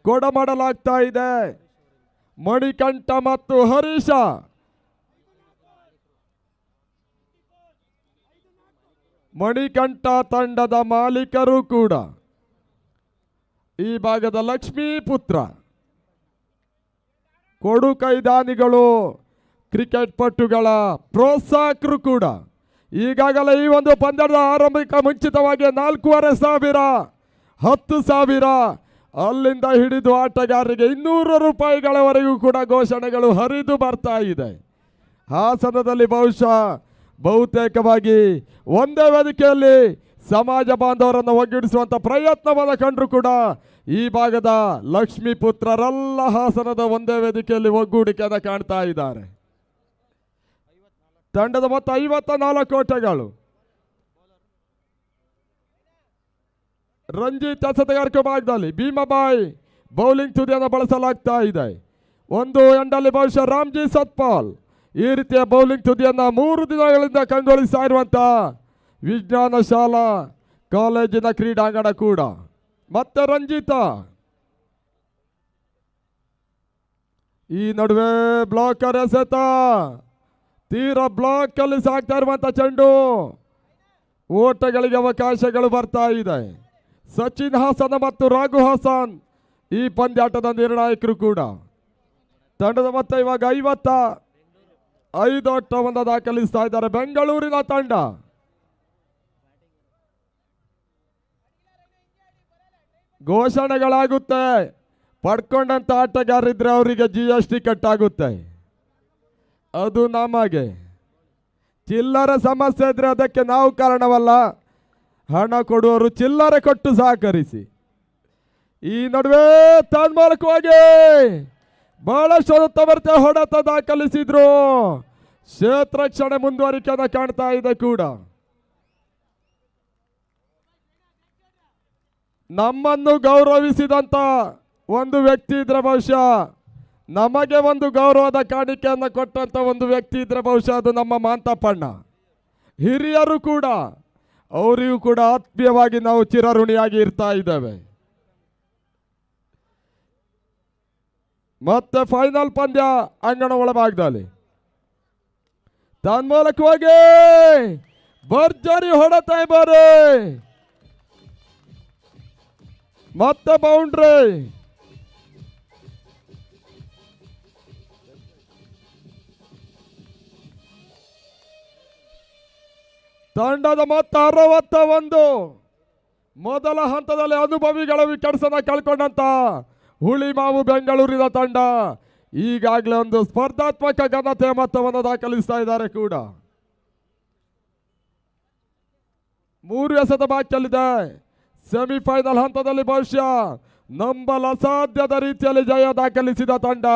ಕೊಡ ಮಾಡಲಾಗ್ತಾ ಇದೆ. ಮಣಿಕಂಠ ಮತ್ತು ಹರೀಶ ಮಣಿಕಂಠ ತಂಡದ ಮಾಲೀಕರು ಕೂಡ. ಈ ಭಾಗದ ಲಕ್ಷ್ಮೀ ಪುತ್ರ ಕೊಡು ಕೈದಾನಿಗಳು, ಕ್ರಿಕೆಟ್ ಪಟುಗಳ ಪ್ರೋತ್ಸಾಹಕರು ಕೂಡ. ಈಗಾಗಲೇ ಈ ಒಂದು ಪಂದ್ಯದ ಆರಂಭಿಕ ಮುಂಚಿತವಾಗಿ 4,500, 10,000 ಅಲ್ಲಿಂದ ಹಿಡಿದು ಆಟಗಾರರಿಗೆ 200 ರೂಪಾಯಿಗಳವರೆಗೂ ಕೂಡ ಘೋಷಣೆಗಳು ಹರಿದು ಬರ್ತಾ ಇದೆ. ಹಾಸನದಲ್ಲಿ ಬಹುತೇಕವಾಗಿ ಒಂದೇ ವೇದಿಕೆಯಲ್ಲಿ ಸಮಾಜ ಬಾಂಧವರನ್ನು ಒಗ್ಗೂಡಿಸುವಂತ ಪ್ರಯತ್ನವನ್ನು ಕಂಡ್ರು ಕೂಡ ಈ ಭಾಗದ ಲಕ್ಷ್ಮೀ ಪುತ್ರರೆಲ್ಲ ಹಾಸನದ ಒಂದೇ ವೇದಿಕೆಯಲ್ಲಿ ಒಗ್ಗೂಡಿಕೆಯನ್ನು ಕಾಣ್ತಾ ಇದ್ದಾರೆ. ತಂಡದ ಮೊತ್ತ 54 ಓಟಗಳು. ರಂಜಿತ್ ಎಸೆತಗಾರಿಕೆ ಭಾಗದಲ್ಲಿ ಭೀಮಾಬಾಯಿ ಬೌಲಿಂಗ್ ತುದಿಯನ್ನು ಬಳಸಲಾಗ್ತಾ ಇದೆ. ಒಂದು ಎಂಡಲ್ಲಿ ಬಹುಶಃ ರಾಮ್ಜಿ ಸತ್ಪಾಲ್ ಈ ರೀತಿಯ ಬೌಲಿಂಗ್ ತುದಿಯನ್ನು 3 ದಿನಗಳಿಂದ ಕಂಗೊಳಿಸ್ತಾ ಇರುವಂತ ವಿಜ್ಞಾನ ಶಾಲಾ ಕಾಲೇಜಿನ ಕ್ರೀಡಾಂಗಣ ಕೂಡ. ಮತ್ತೆ ರಂಜಿತ ಈ ನಡುವೆ ಬ್ಲಾಕರ್ ಎಸೆತ, ತೀರಾ ಬ್ಲಾಕ್ ಅಲ್ಲಿ ಸಾಕ್ತಾ ಇರುವಂತ ಚೆಂಡು, ಓಟಗಳಿಗೆ ಅವಕಾಶಗಳು ಬರ್ತಾ ಇದೆ. ಸಚಿನ್ ಹಾಸನ್ ಮತ್ತು ರಾಘು ಹಾಸನ್ ಈ ಪಂದ್ಯಾಟದ ನಿರ್ಣಾಯಕರು ಕೂಡ. ತಂಡದ ಮೊತ್ತ ಇವಾಗ 55 ಓಟವನ್ನು ದಾಖಲಿಸ್ತಾ ಇದ್ದಾರೆ ಬೆಂಗಳೂರಿನ ತಂಡ. ಘೋಷಣೆಗಳಾಗುತ್ತೆ, ಪಡ್ಕೊಂಡಂತ ಆಟಗಾರಿದ್ರೆ ಅವರಿಗೆ GST ಕಟ್ಟಾಗುತ್ತೆ. ಅದು ನಮಗೆ ಚಿಲ್ಲರೆ ಸಮಸ್ಯೆ ಇದ್ರೆ ಅದಕ್ಕೆ ನಾವು ಕಾರಣವಲ್ಲ, ಹಣ ಕೊಡುವವರು ಚಿಲ್ಲರೆ ಕೊಟ್ಟು ಸಹಕರಿಸಿ. ಈ ನಡುವೆ ತನ್ಮೂಲಕವಾಗಿ ಬಹಳಷ್ಟು ಉತ್ತಮ ಹೊಡೆತ ದಾಖಲಿಸಿದ್ರು. ಕ್ಷೇತ್ರ ರಕ್ಷಣೆ ಮುಂದುವರಿಕೆಯನ್ನು ಕಾಣ್ತಾ ಇದೆ ಕೂಡ. ನಮ್ಮನ್ನು ಗೌರವಿಸಿದಂತ ಒಂದು ವ್ಯಕ್ತಿ ಇದ್ರೆ ಬಹುಶಃ, ನಮಗೆ ಒಂದು ಗೌರವದ ಕಾಣಿಕೆಯನ್ನು ಕೊಟ್ಟಂತ ಒಂದು ವ್ಯಕ್ತಿ ಇದ್ರೆ ಬಹುಶಃ ಅದು ನಮ್ಮ ಮಾಂತಪ್ಪಣ್ಣ. ಹಿರಿಯರು ಕೂಡ, ಅವರಿಗೂ ಕೂಡ ಆತ್ಮೀಯವಾಗಿ ನಾವು ಚಿರಋಣಿಯಾಗಿ ಇರ್ತಾ ಇದ್ದೇವೆ. ಮತ್ತೆ ಫೈನಲ್ ಪಂದ್ಯ ಅಂಗಣ ಒಳಭಾಗದಲ್ಲಿ ತನ್ಮೂಲಕವಾಗಿ ಭರ್ಜರಿ ಹೊಡೆತ ಬಾರಿ, ಮತ್ತೆ ಬೌಂಡ್ರಿ. ತಂಡದ ಮೊತ್ತ 61. ಮೊದಲ ಹಂತದಲ್ಲಿ ಅನುಭವಿಗಳ ವಿಕೆಟ್ಸನ್ನ ಕಳ್ಕೊಂಡಂತ ಹುಳಿಮಾವು ಬೆಂಗಳೂರಿನ ತಂಡ ಈಗಾಗಲೇ ಒಂದು ಸ್ಪರ್ಧಾತ್ಮಕ ಘನತೆಯ ಮೊತ್ತವನ್ನು ದಾಖಲಿಸ್ತಾ ಇದ್ದಾರೆ ಕೂಡ. 3 ಎಸೆತ ಬಾಕಿಯಲ್ಲಿದೆ. ಸೆಮಿಫೈನಲ್ ಹಂತದಲ್ಲಿ ಬಹುಶಃ ನಂಬಲು ಅಸಾಧ್ಯದ ರೀತಿಯಲ್ಲಿ ಜಯ ದಾಖಲಿಸಿದ ತಂಡ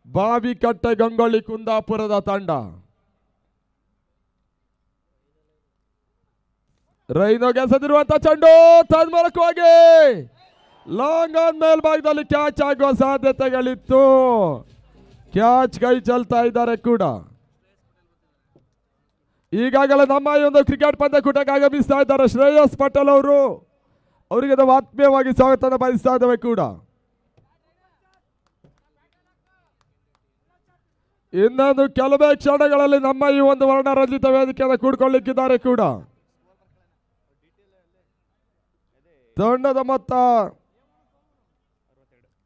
ಬಾವಿಕಟ್ಟೆ ಗಂಗೊಳ್ಳಿ ಕುಂದಾಪುರದ ತಂಡ. ರೈನೋಗೆ ಎಸೆದಿರುವಂತ ಚೆಂಡು ತನ್ಮೂಲಕವಾಗಿ ಲಾಂಗ್ ಆನ್ ಮೇಲ್ಭಾಗದಲ್ಲಿ ಕ್ಯಾಚ್ ಆಗುವ ಸಾಧ್ಯತೆಗಳಿತ್ತು. ಕ್ಯಾಚ್ ಕೈ ಚೆಲ್ತಾ ಇದ್ದಾರೆ ಕೂಡ. ಈಗಾಗಲೇ ನಮ್ಮ ಈ ಒಂದು ಕ್ರಿಕೆಟ್ ಪಂದ್ಯಕೂಟಕ್ಕೆ ಆಗಮಿಸ್ತಾ ಇದ್ದಾರೆ ಶ್ರೇಯಸ್ ಪಟೇಲ್ ಅವರು. ಅವರಿಗೆ ನಾವು ಆತ್ಮೀಯವಾಗಿ ಸ್ವಾಗತ ಬಯಸ್ತಾ ಇದ್ದೇವೆ ಕೂಡ. ಇನ್ನೊಂದು ಕೆಲವೇ ಕ್ಷಣಗಳಲ್ಲಿ ನಮ್ಮ ಈ ಒಂದು ವರ್ಣರಂಜಿತ ವೇದಿಕೆಯನ್ನು ಕೂಡ್ಕೊಳ್ಳಿಕ್ಕಿದ್ದಾರೆ ಕೂಡ. ತಂಡದ ಮೊತ್ತ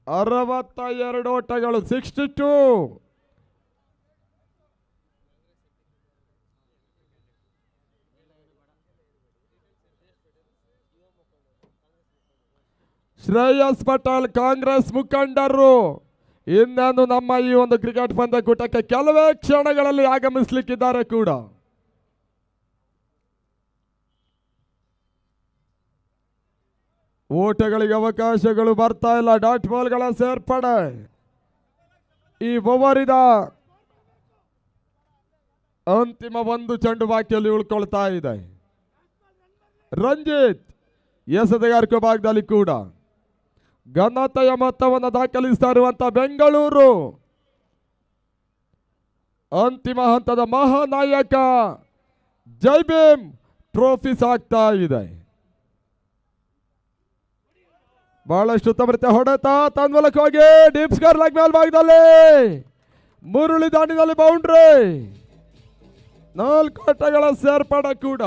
62 ಓಟಗಳು, 62. ಶ್ರೇಯಸ್ ಪಟೇಲ್ ಕಾಂಗ್ರೆಸ್ ಮುಖಂಡರು ಇನ್ನೊಂದು ನಮ್ಮ ಈ ಒಂದು ಕ್ರಿಕೆಟ್ ಪಂದ್ಯಕೂಟಕ್ಕೆ ಕೆಲವೇ ಕ್ಷಣಗಳಲ್ಲಿ ಆಗಮಿಸಲಿಕ್ಕಿದ್ದಾರೆ ಕೂಡ. ಓಟಗಳಿಗೆ ಅವಕಾಶಗಳು ಬರ್ತಾ ಇಲ್ಲ. ಡಾಟ್ ಬಾಲ್ಗಳ ಸೇರ್ಪಡೆ ಈ ಓವರಿನ ಅಂತಿಮ 1 ಚೆಂಡು ಬಾಕಿಯಲ್ಲಿ ಉಳ್ಕೊಳ್ತಾ ಇದೆ. ರಂಜಿತ್ ಎಸೆತಗಾರಿಕೆ ಭಾಗದಲ್ಲಿ ಕೂಡ ಘನತೆಯ ಮೊತ್ತವನ್ನು ದಾಖಲಿಸ್ತಾ ಇರುವಂತ ಬೆಂಗಳೂರು ಅಂತಿಮ ಹಂತದ ಮಹಾನಾಯಕ ಜೈ ಭೀಮ್ ಟ್ರೋಫಿ ಸಾಗ್ತಾ ಇದೆ. ಬಹಳಷ್ಟು ಉತ್ತಮ ರೀತಿಯ ಹೊಡೆತ ತನ್ಮೂಲಕವಾಗಿ ಡೀಪ್ ಸ್ಕೋರ್ ಲೆಗ್ ಮೇಲ್ಭಾಗದಲ್ಲಿ ಮುರುಳಿ ದಾಂಡಿನಲ್ಲಿ ಬೌಂಡ್ರಿ. 4 ಓಟಗಳ ಸೇರ್ಪಡೆ ಕೂಡ.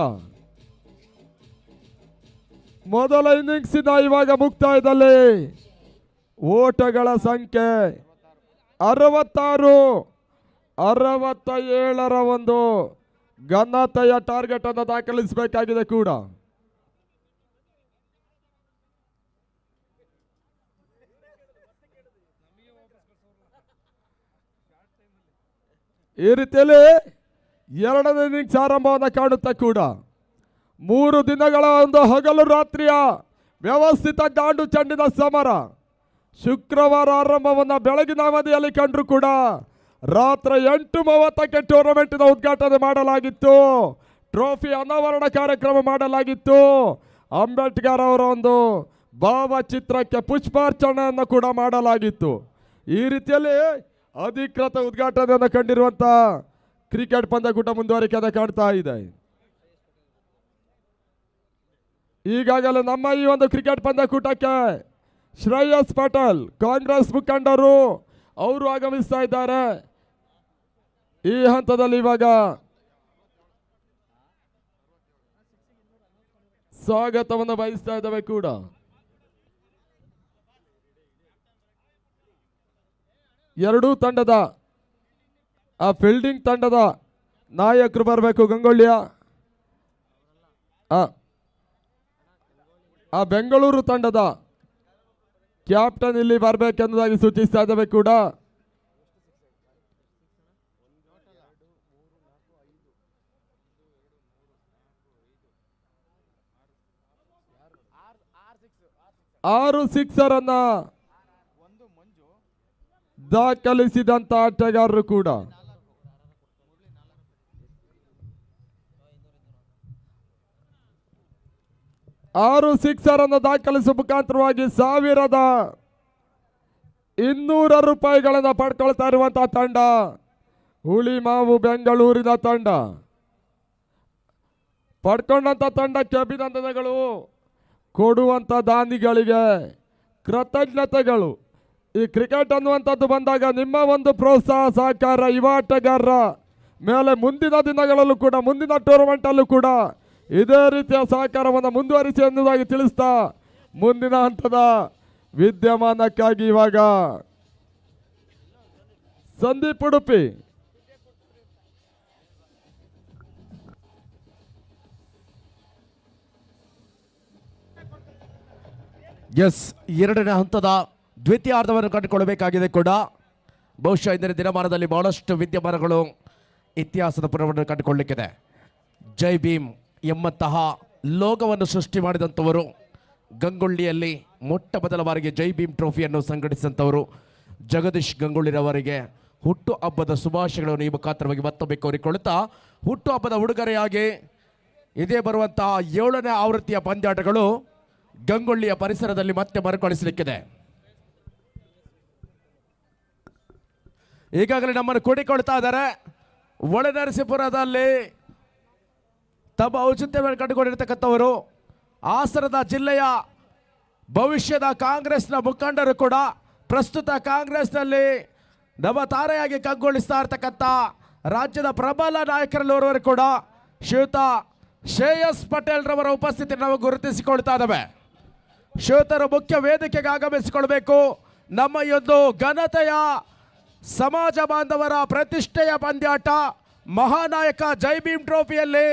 ಮೊದಲ ಇನ್ನಿಂಗ್ಸಿನ ಇವಾಗ ಮುಕ್ತಾಯದಲ್ಲಿ ಓಟಗಳ ಸಂಖ್ಯೆ 66. 67ರ ಒಂದು ಘನತೆಯ ಟಾರ್ಗೆಟ್ ಅನ್ನು ದಾಖಲಿಸಬೇಕಾಗಿದೆ ಕೂಡ. ಈ ರೀತಿಯಲ್ಲಿ 2ನೇ ಇನ್ನಿಂಗ್ಸ್ ಆರಂಭವನ್ನು ಕಾಣುತ್ತಾ ಕೂಡ 3 ದಿನಗಳ ಒಂದು ಹಗಲು ರಾತ್ರಿಯ ವ್ಯವಸ್ಥಿತ ದಾಂಡು ಚೆಂಡಿನ ಸಮರ ಶುಕ್ರವಾರ ಆರಂಭವನ್ನು ಬೆಳಗಿನ ಅವಧಿಯಲ್ಲಿ ಕಂಡ್ರು ಕೂಡ ರಾತ್ರಿ 8:30ಕ್ಕೆ ಟೂರ್ನಮೆಂಟಿನ ಉದ್ಘಾಟನೆ ಮಾಡಲಾಗಿತ್ತು. ಟ್ರೋಫಿ ಅನಾವರಣ ಕಾರ್ಯಕ್ರಮ ಮಾಡಲಾಗಿತ್ತು. ಅಂಬೇಡ್ಕರ್ ಅವರ ಒಂದು ಭಾವಚಿತ್ರಕ್ಕೆ ಪುಷ್ಪಾರ್ಚನೆಯನ್ನು ಕೂಡ ಮಾಡಲಾಗಿತ್ತು. ಈ ರೀತಿಯಲ್ಲಿ ಅಧಿಕೃತ ಉದ್ಘಾಟನೆಯನ್ನು ಕಂಡಿರುವಂತ ಕ್ರಿಕೆಟ್ ಪಂದ್ಯಕೂಟ ಮುಂದುವರಿಕೆ ಕಾಣ್ತಾ ಇದೆ. ಈಗಾಗಲೇ ನಮ್ಮ ಈ ಒಂದು ಕ್ರಿಕೆಟ್ ಪಂದ್ಯಕೂಟಕ್ಕೆ ಶ್ರೇಯಸ್ ಪಟೇಲ್ ಕಾಂಗ್ರೆಸ್ ಮುಖಂಡರು ಅವರು ಆಗಮಿಸ್ತಾ ಇದ್ದಾರೆ. ಈ ಹಂತದಲ್ಲಿ ಇವಾಗ ಸ್ವಾಗತವನ್ನು ಬಯಸ್ತಾ ಇದ್ದಾವೆ ಕೂಡ. ಎರಡೂ ತಂಡದ ಆ ಫೀಲ್ಡಿಂಗ್ ತಂಡದ ನಾಯಕರು ಬರಬೇಕು. ಗಂಗೊಳ್ಳಿಯ ಆ ಬೆಂಗಳೂರು ತಂಡದ ಕ್ಯಾಪ್ಟನ್ ಇಲ್ಲಿ ಬರಬೇಕೆಂಬುದಾಗಿ ಸೂಚಿಸ್ತಾ ಇದ್ದಾವೆ ಕೂಡ. ಆರು ಸಿಕ್ಸರ್ ಅನ್ನ ದಾಖಲಿಸಿದಂತ ಆಟಗಾರರು ಕೂಡ. ಆರು ಸಿಕ್ಸರ್ ಅನ್ನು ದಾಖಲಿಸುವ ಮುಖಾಂತರವಾಗಿ 1200 ರೂಪಾಯಿಗಳನ್ನು ಪಡ್ಕೊಳ್ತಾ ಇರುವಂತಹ ತಂಡ ಹುಳಿಮಾವು ಬೆಂಗಳೂರಿನ ತಂಡ. ಪಡ್ಕೊಂಡಂತ ತಂಡಕ್ಕೆ ಅಭಿನಂದನೆಗಳು. ಕೊಡುವಂತ ದಾನಿಗಳಿಗೆ ಕೃತಜ್ಞತೆಗಳು. ಈ ಕ್ರಿಕೆಟ್ ಅನ್ನುವಂಥದ್ದು ಬಂದಾಗ ನಿಮ್ಮ ಒಂದು ಪ್ರೋತ್ಸಾಹ ಸಹಕಾರ ಯುವ ಆಟಗಾರರ ಮೇಲೆ ಮುಂದಿನ ದಿನಗಳಲ್ಲೂ ಕೂಡ ಮುಂದಿನ ಟೂರ್ನಮೆಂಟ್ ಅಲ್ಲೂ ಕೂಡ ಇದೇ ರೀತಿಯ ಸಹಕಾರವನ್ನು ಮುಂದುವರಿಸಿ ಎನ್ನುವುದಾಗಿ ತಿಳಿಸ್ತಾ ಮುಂದಿನ ಹಂತದ ವಿದ್ಯಮಾನಕ್ಕಾಗಿ ಇವಾಗ ಸಂದೀಪ್ ಉಡುಪಿ ಎರಡನೇ ಹಂತದ ದ್ವಿತೀಯಾರ್ಧವನ್ನು ಕಂಡುಕೊಳ್ಳಬೇಕಾಗಿದೆ ಕೂಡ. ಬಹುಶಃ ಇಂದಿನ ದಿನಮಾನದಲ್ಲಿ ಬಹಳಷ್ಟು ವಿದ್ಯಮಾನಗಳು ಇತಿಹಾಸದ ಪುನವನ್ನು ಕಂಡುಕೊಳ್ಳಲಿಕ್ಕಿದೆ. ಜೈ ಭೀಮ್ ಎಂಬಂತಹ ಲೋಗವನ್ನು ಸೃಷ್ಟಿ ಮಾಡಿದಂಥವರು, ಗಂಗೊಳ್ಳಿಯಲ್ಲಿ ಮೊಟ್ಟ ಮೊದಲ ಬಾರಿಗೆ ಜೈ ಭೀಮ್ ಟ್ರೋಫಿಯನ್ನು ಸಂಘಟಿಸಿದಂಥವರು ಜಗದೀಶ್ ಗಂಗೊಳ್ಳಿರವರಿಗೆ ಹುಟ್ಟು ಹಬ್ಬದ ಶುಭಾಶಯಗಳನ್ನು ಈ ಮುಖಾಂತರವಾಗಿ ಮತ್ತೊಮ್ಮೆ ಕೋರಿಕೊಳ್ಳುತ್ತಾ, ಹುಟ್ಟು ಹಬ್ಬದ ಉಡುಗೊರೆಯಾಗಿ ಇದೇ ಬರುವಂತಹ 7ನೇ ಆವೃತ್ತಿಯ ಪಂದ್ಯಾಟಗಳು ಗಂಗೊಳ್ಳಿಯ ಪರಿಸರದಲ್ಲಿ ಮತ್ತೆ ಮರುಕಳಿಸಲಿಕ್ಕಿದೆ. ಈಗಾಗಲೇ ನಮ್ಮನ್ನು ಕೂಡಿಕೊಳ್ತಾ ಇದ್ದಾರೆ. ಒಳನರಸೀಪುರದಲ್ಲಿ ತಮ್ಮ ಔಚಿತ್ಯವನ್ನು ಕಂಡುಕೊಂಡಿರ್ತಕ್ಕಂಥವರು, ಹಾಸನದ ಜಿಲ್ಲೆಯ ಭವಿಷ್ಯದ ಕಾಂಗ್ರೆಸ್ನ ಮುಖಂಡರು ಕೂಡ, ಪ್ರಸ್ತುತ ಕಾಂಗ್ರೆಸ್ನಲ್ಲಿ ನಮ್ಮ ತಾರೆಯಾಗಿ ಕಂಗೊಳಿಸ್ತಾ ಇರ್ತಕ್ಕಂಥ ರಾಜ್ಯದ ಪ್ರಬಲ ನಾಯಕರಲ್ಲೋರ್ವರು ಕೂಡ ಶ್ರೀಯುತ ಶ್ರೇಯಸ್ ಪಟೇಲ್ ರವರ ಉಪಸ್ಥಿತಿ ನಾವು ಗುರುತಿಸಿಕೊಳ್ತಾ ಇದ್ದಾವೆ. ಶ್ರೀಯುತರು ಮುಖ್ಯ ವೇದಿಕೆಗೆ ಆಗಮಿಸಿಕೊಳ್ಬೇಕು. ನಮ್ಮ ಈ ಒಂದು ಘನತೆಯ ಸಮಾಜ ಬಾಂಧವರ ಪ್ರತಿಷ್ಠೆಯ ಪಂದ್ಯಾಟ ಮಹಾನಾಯಕ ಜೈ ಭೀಮ್ ಟ್ರೋಫಿಯಲ್ಲಿ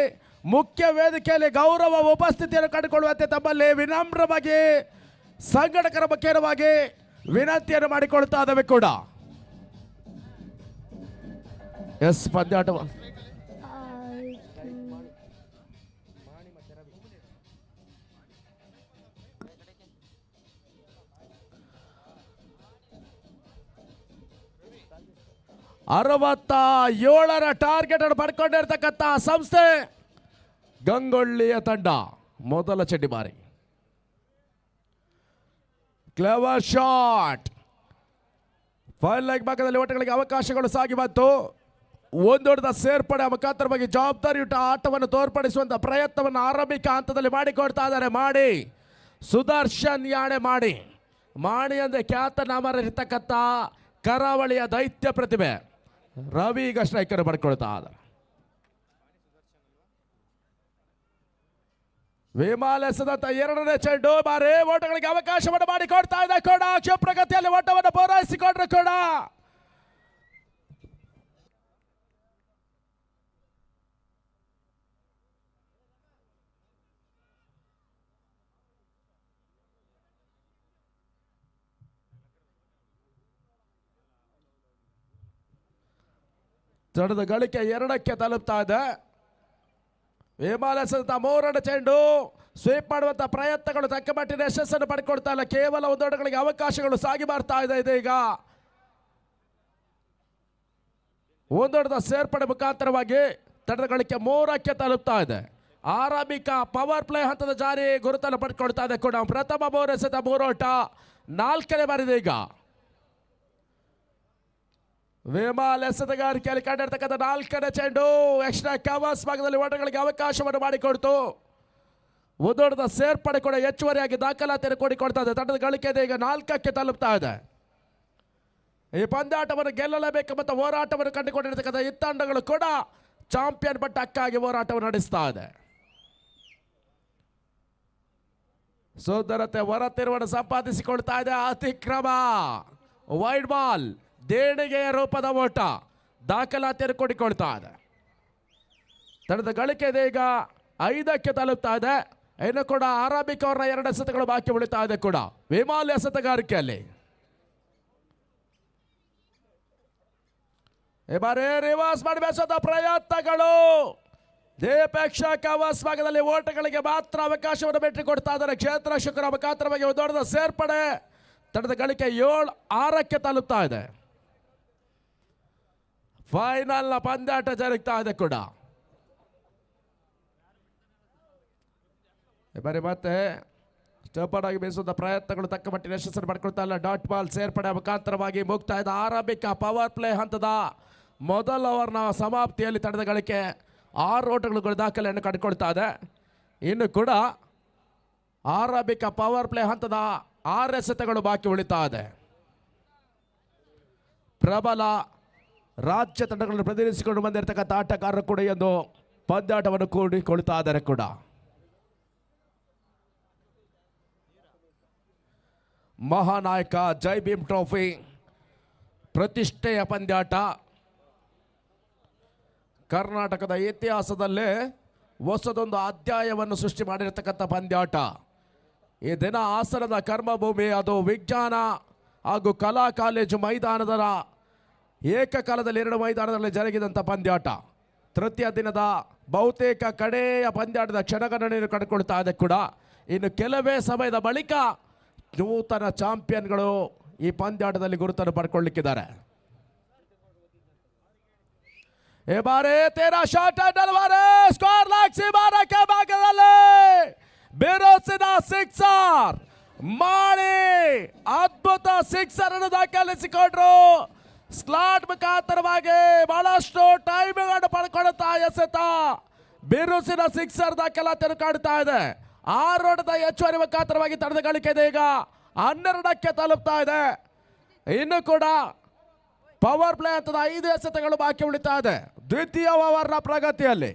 ಮುಖ್ಯ ವೇದಿಕೆಯಲ್ಲಿ ಗೌರವ ಉಪಸ್ಥಿತಿಯನ್ನು ಕಂಡುಕೊಳ್ಳುವಂತೆ ತಮ್ಮಲ್ಲಿ ವಿನಮ್ರವಾಗಿ ಸಂಘಟಕರ ಮುಖೇನವಾಗಿ ವಿನಂತಿಯನ್ನು ಮಾಡಿಕೊಳ್ತಾ ಇದ್ದಾವೆ ಕೂಡ. ಎಸ್, ಪಂದ್ಯಾಟ ಅರವತ್ತ 7ರ ಟಾರ್ಗೆಟ್ ಅನ್ನು ಪಡ್ಕೊಂಡಿರ್ತಕ್ಕಂಥ ಸಂಸ್ಥೆ ಗಂಗೊಳ್ಳಿಯ ತಂಡ. ಮೊದಲ ಚೆಂಡಿ ಬಾರಿ ಕ್ಲೇವರ್ ಶಾಟ್. ಫೈಲ್ ಲೈಕ್ ಭಾಗದಲ್ಲಿ ಓಟಗಳಿಗೆ ಅವಕಾಶಗಳು ಸಾಗಿ ಬಂತು. ಒಂದೊಡ್ಡ ಸೇರ್ಪಡೆ ಮುಖಾಂತರವಾಗಿ ಜವಾಬ್ದಾರಿಯುತ ಆಟವನ್ನು ತೋರ್ಪಡಿಸುವಂಥ ಪ್ರಯತ್ನವನ್ನು ಆರಂಭಿಕ ಹಂತದಲ್ಲಿ ಮಾಡಿಕೊಡ್ತಾ ಇದ್ದಾರೆ. ಮಾಡಿ ಸುದರ್ಶನ್ ಯಾಣೆ ಮಾಡಿ ಅಂದರೆ ಖ್ಯಾತನಾಮರಿರ್ತಕ್ಕಂಥ ಕರಾವಳಿಯ ದೈತ್ಯ ಪ್ರತಿಭೆ ರವಿ ಈಗ ಸ್ಟ್ರೈಕರ್ ಪಡ್ಕೊಳ್ತಾ ಇದ್ದಾರೆ. ವಿಮಾನ ಎಸೆದಂತ 2ನೇ ಚೆಂಡು ಬಾರಿ ಓಟಗಳಿಗೆ ಅವಕಾಶವನ್ನು ಮಾಡಿಕೊಡ್ತಾ ಇದೆ ಕೂಡ. ಕ್ಷಿಪ್ರಗತಿಯಲ್ಲಿ ಓಟವನ್ನು ಪೂರೈಸಿಕೊಂಡ್ರು ಕೂಡ. ತಡದ ಗಳಿಕೆ 2ಕ್ಕೆ ತಲುಪ್ತಾ ಇದೆ. ವಿಮಾನ 3ನೇ ಚೆಂಡು ಸ್ವೀಪ್ ಮಾಡುವಂಥ ಪ್ರಯತ್ನಗಳು ತಕ್ಕ ಮಟ್ಟಿನ ಯಶಸ್ಸನ್ನು ಪಡ್ಕೊಳ್ತಾ ಇಲ್ಲ. ಕೇವಲ 1 ಓಟಗಳಿಗೆ ಅವಕಾಶಗಳು ಸಾಗಿ ಬರ್ತಾ ಇದೆ. ಇದೀಗ 1 ಓಟದ ಸೇರ್ಪಡೆ ಮುಖಾಂತರವಾಗಿ ತಡದ ಗಳಿಕೆ 3ಕ್ಕೆ ತಲುಪ್ತಾ ಇದೆ. ಆರಂಭಿಕ ಪವರ್ ಪ್ಲೇ ಹಂತದ ಜಾರಿ ಗುರುತನ್ನು ಪಡ್ಕೊಳ್ತಾ ಇದೆ ಕೂಡ. ಪ್ರಥಮ 3 ಓಟ 4ನೇ ಬಾರಿದೆ ಈಗ. ವಿಮಾನ ಎಸೆತಗಾರಿಕೆಯಲ್ಲಿ ಕಂಡಿರ್ತಕ್ಕಂಥ 4ನೇ ಚೆಂಡು ಎಕ್ಸ್ಟ್ರಾ ಕವರ್ಸ್ ಭಾಗದಲ್ಲಿ ಓಟಗಳಿಗೆ ಅವಕಾಶವನ್ನು ಮಾಡಿಕೊಡ್ತು. ಉದೋಟದ ಸೇರ್ಪಡೆ ಕೂಡ ಹೆಚ್ಚುವರಿಯಾಗಿ ದಾಖಲಾತಿಯನ್ನು ಕೂಡಿಕೊಡ್ತಾ ಇದೆ. ತಂಡದ ಗಳಿಕೆ ಈಗ 4ಕ್ಕೆ ತಲುಪ್ತಾ ಇದೆ. ಈ ಪಂದ್ಯಾಟವನ್ನು ಗೆಲ್ಲಲೇಬೇಕು ಮತ್ತು ಹೋರಾಟವನ್ನು ಕಂಡುಕೊಂಡಿರ್ತಕ್ಕಂಥ ಈ ತಂಡಗಳು ಕೂಡ ಚಾಂಪಿಯನ್ ಪಟ್ಟಕ್ಕಾಗಿ ಹೋರಾಟವನ್ನು ನಡೆಸ್ತಾ ಇದೆ. ಸುಂದರತೆ ಹೊರತಿರುವನ್ನು ಸಂಪಾದಿಸಿಕೊಳ್ತಾ ಇದೆ. ಅತಿಕ್ರಮ ವೈಡ್ ಬಾಲ್ ದೇಣಿಗೆಯ ರೂಪದ ಓಟ ದಾಖಲಾತಿಯನ್ನು ಕೂಡಿಕೊಳ್ತಾ ಇದೆ. ತಂಡದ ಗಳಿಕೆ ಈಗ 5ಕ್ಕೆ ತಲುಪ್ತಾ ಇದೆ. ಇನ್ನು ಕೂಡ ಆರಂಭಿಕ ಅವರ 2 ಎಸೆತಗಳು ಬಾಕಿ ಉಳಿತಾ ಇದೆ ಕೂಡ. ವಿಮಾನ ಎಸೆತಗಾರಿಕೆಯಲ್ಲಿ ಈ ಬಾರಿ ರಿವರ್ಸ್ ಮಾಡಿ ಬೆಸದ ಪ್ರಯತ್ನಗಳು. ದೇಪೇಕ್ಷ ಕವರ್ಸ್ ಭಾಗದಲ್ಲಿ ಓಟಗಳಿಗೆ ಮಾತ್ರ ಅವಕಾಶವನ್ನು ಬಿಟ್ಟುಕೊಡ್ತಾ ಇದ್ದಾರೆ. ಕ್ಷೇತ್ರ ಶುಕ್ರ ಮುಖಾಂತರವಾಗಿ ದೊಡ್ಡ ಸೇರ್ಪಡೆ. ತಂಡದ ಗಳಿಕೆ 6ಕ್ಕೆ ತಲುಪ್ತಾ ಇದೆ. ಫೈನಲ್ನ ಪಂದ್ಯಾಟ ಜರುಗ್ತಾ ಇದೆ ಕೂಡ. ಬರೀ ಮತ್ತೆ ಸ್ಟೋಪರ್ ಆಗಿ ಬೀಸುವಂಥ ಪ್ರಯತ್ನಗಳು ತಕ್ಕ ಮಟ್ಟಿನ ಯಶಸ್ಸನ್ನು ಪಡ್ಕೊಳ್ತಾ ಇಲ್ಲ. ಡಾಟ್ ಬಾಲ್ ಸೇರ್ಪಡೆ ಮುಖಾಂತರವಾಗಿ ಮುಕ್ತಾಯದ ಆರಂಭಿಕ ಪವರ್ ಪ್ಲೇ ಹಂತದ ಮೊದಲ ಓವರ್ನ ಸಮಾಪ್ತಿಯಲ್ಲಿ ತಂಡದ ಗಳಿಕೆ 6 ಓಟಗಳು ದಾಖಲೆಯನ್ನು ಕಂಡುಕೊಳ್ತಾ ಇದೆ. ಇನ್ನು ಕೂಡ ಆರಂಭಿಕ ಪವರ್ ಪ್ಲೇ ಹಂತದ 6 ಎಸೆತಗಳು ಬಾಕಿ ಉಳಿತಾ ಇದೆ. ಪ್ರಬಲ ರಾಜ್ಯ ತಂಡಗಳನ್ನು ಪ್ರತಿನಿಧಿಸಿಕೊಂಡು ಬಂದಿರತಕ್ಕಂಥ ಆಟಗಾರರು ಕೂಡ ಎಂದು ಪಂದ್ಯಾಟವನ್ನು ಕೂಡಿಕೊಳ್ತಾ ಇದ್ದಾರೆ ಕೂಡ. ಮಹಾನಾಯಕ ಜೈ ಭೀಮ್ ಟ್ರೋಫಿ ಪ್ರತಿಷ್ಠೆಯ ಪಂದ್ಯಾಟ ಕರ್ನಾಟಕದ ಇತಿಹಾಸದಲ್ಲೇ ಹೊಸದೊಂದು ಅಧ್ಯಾಯವನ್ನು ಸೃಷ್ಟಿ ಮಾಡಿರತಕ್ಕಂಥ ಪಂದ್ಯಾಟ. ಈ ದಿನ ಹಾಸನದ ಕರ್ಮಭೂಮಿ ಅದು ವಿಜ್ಞಾನ ಹಾಗೂ ಕಲಾ ಕಾಲೇಜು ಮೈದಾನದ ಏಕಕಾಲದಲ್ಲಿ 2 ಮೈದಾನದಲ್ಲಿ ಜರುಗಿದಂಥ ಪಂದ್ಯಾಟ. ತೃತೀಯ ದಿನದ ಬಹುತೇಕ ಕಡೆಯ ಪಂದ್ಯಾಟದ ಕ್ಷಣಗಣನೆಯನ್ನು ಕಂಡುಕೊಳ್ತಾ ಇದೆ ಕೂಡ. ಇನ್ನು ಕೆಲವೇ ಸಮಯದ ಬಳಿಕ ನೂತನ ಚಾಂಪಿಯನ್ಗಳು ಈ ಪಂದ್ಯಾಟದಲ್ಲಿ ಗುರುತನ್ನು ಪಡ್ಕೊಳ್ಳಿಕ್ಕಿದ್ದಾರೆ. ಈ ಬಾರಿ 13 ಶಾಟ್ ಸ್ಕೋರ್ ಲಾಕ್ಸಿ ಬಾರಕ್ಕೆ ಭಾಗದಲ್ಲಿ ಬಿರುಸಿನ ಸಿಕ್ಸರ್ ಮಾಡಿ ಅದ್ಭುತ ಸಿಕ್ಸರ್ ಅನ್ನು ದಾಖಲಿಸಿಕೊಂಡ್ರು. ಸ್ಲಾಟ್ ಮುಖಾಂತರವಾಗಿ ಬಹಳಷ್ಟು ಟೈಮ್ಗಳನ್ನು ಪಡ್ಕೊಳ್ಳುತ್ತಾ ಎಸೆತ ಬಿರುಸಿನ ಸಿಕ್ಸರ್ ದಾಖಲಾತಿಯನ್ನು ಕಾಡುತ್ತಾ ಇದೆ. 6 ಓಟದ ಹೆಚ್ಚುವರಿ ಮುಖಾಂತರವಾಗಿ ತಡೆದ ಗಳಿಕೆ ಇದೆ. ಈಗ 12ಕ್ಕೆ ತಲುಪ್ತಾ ಇದೆ. ಇನ್ನು ಕೂಡ ಪವರ್ ಪ್ಲೇ ಹಂತದ 5 ಎಸೆತಗಳು ಬಾಕಿ ಉಳಿತಾ ಇದೆ ದ್ವಿತೀಯ ಓವರ್ನ ಪ್ರಗತಿಯಲ್ಲಿ.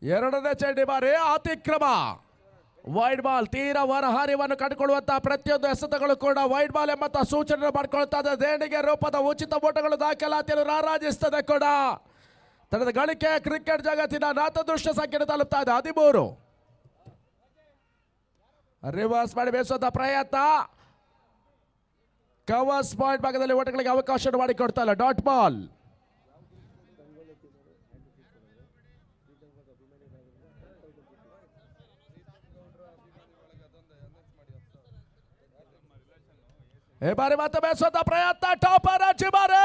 ಎರಡನೇ ಚೆಂಡಿ ಬಾರಿ ಅತಿಕ್ರಮ ವೈಡ್ ಬಾಲ್ ತೀರಾ ಹೊರಹರಿವನ್ನು ಕಂಡುಕೊಳ್ಳುವಂತಹ ಪ್ರತಿಯೊಂದು ಎಸೆತಗಳು ಕೂಡ ವೈಡ್ ಬಾಲ್ ಎಂಬಂತ ಸೂಚನೆ ಮಾಡಿಕೊಳ್ತಾ ಇದೆ. ದೇಣಿಗೆ ರೂಪದ ಉಚಿತ ಓಟಗಳು ದಾಖಲಾತಿಯನ್ನು ರಾರಾಜಿಸುತ್ತದೆ ಕೂಡ. ತನ್ನದ ಗಳಿಕೆ ಕ್ರಿಕೆಟ್ ಜಗತ್ತಿನ ನಾಥದೃಷ್ಟ ಸಂಖ್ಯೆ ತಲುಪ್ತಾ ಇದೆ 13. ರಿವರ್ಸ್ ಮಾಡಿ ಬೇಸುವಂತ ಪ್ರಯತ್ನ. ಕವರ್ಸ್ ಪಾಯಿಂಟ್ ಭಾಗದಲ್ಲಿ ಓಟಗಳಿಗೆ ಅವಕಾಶ ಮಾಡಿಕೊಡ್ತಾ ಇಲ್ಲ. Dot ball. ಈ ಬಾರಿ ಮತ್ತೆ ಬೇಸುವಂತ ಪ್ರಯತ್ನ. ಟಾಪರ್ ಬಾರಿ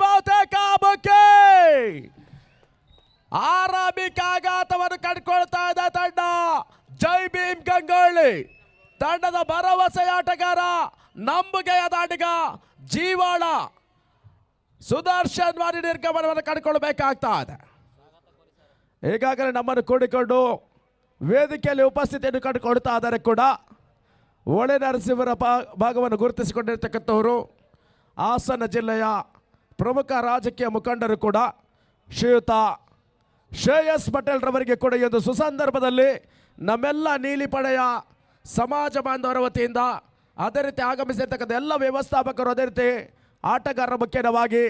ಬಹುತೇಕ ಬುಕ್ಕೆ ಆರಂಭಿಕ ಆಘಾತವನ್ನು ಕಂಡುಕೊಳ್ತಾ ಇದೆ ತಂಡ. ಜೈ ಭೀಮ್ ಗಂಗೊಳ್ಳಿ ತಂಡದ ಭರವಸೆಯ ಆಟಗಾರ, ನಂಬುಗೆಯ ದಾಟಿಗ ಜೀವಾಳ ಸುದರ್ಶನ್ ವಾರಿ ನಿರ್ಗಮನವನ್ನು ಕಂಡುಕೊಳ್ಳಬೇಕಾಗ್ತಾ ಇದೆ. ಈಗಾಗಲೇ ನಮ್ಮನ್ನು ಕೂಡಿಕೊಂಡು ವೇದಿಕೆಯಲ್ಲಿ ಉಪಸ್ಥಿತಿಯನ್ನು ಕಂಡುಕೊಳ್ತಾ ಇದ್ದಾರೆ ಕೂಡ. ಒಳೆ ನರಸಿಂಹರ ಭಾಗವನ್ನು ಗುರುತಿಸಿಕೊಂಡಿರ್ತಕ್ಕಂಥವರು ಹಾಸನ ಜಿಲ್ಲೆಯ ಪ್ರಮುಖ ರಾಜಕೀಯ ಮುಖಂಡರು ಕೂಡ ಶ್ರೀಯುತ ಶ್ರೇಯಸ್ ಪಟೇಲ್ ರವರಿಗೆ ಕೂಡ ಈ ಒಂದು ಸುಸಂದರ್ಭದಲ್ಲಿ ನಮ್ಮೆಲ್ಲ ನೀಲಿ ಪಡೆಯ ಸಮಾಜ ಬಾಂಧವರ ವತಿಯಿಂದ ಅದೇ ರೀತಿ ಆಗಮಿಸಿರ್ತಕ್ಕಂಥ ಎಲ್ಲ ವ್ಯವಸ್ಥಾಪಕರು ಅದೇ ರೀತಿ ಆಟಗಾರರ ಮುಖ್ಯವಾಗಿ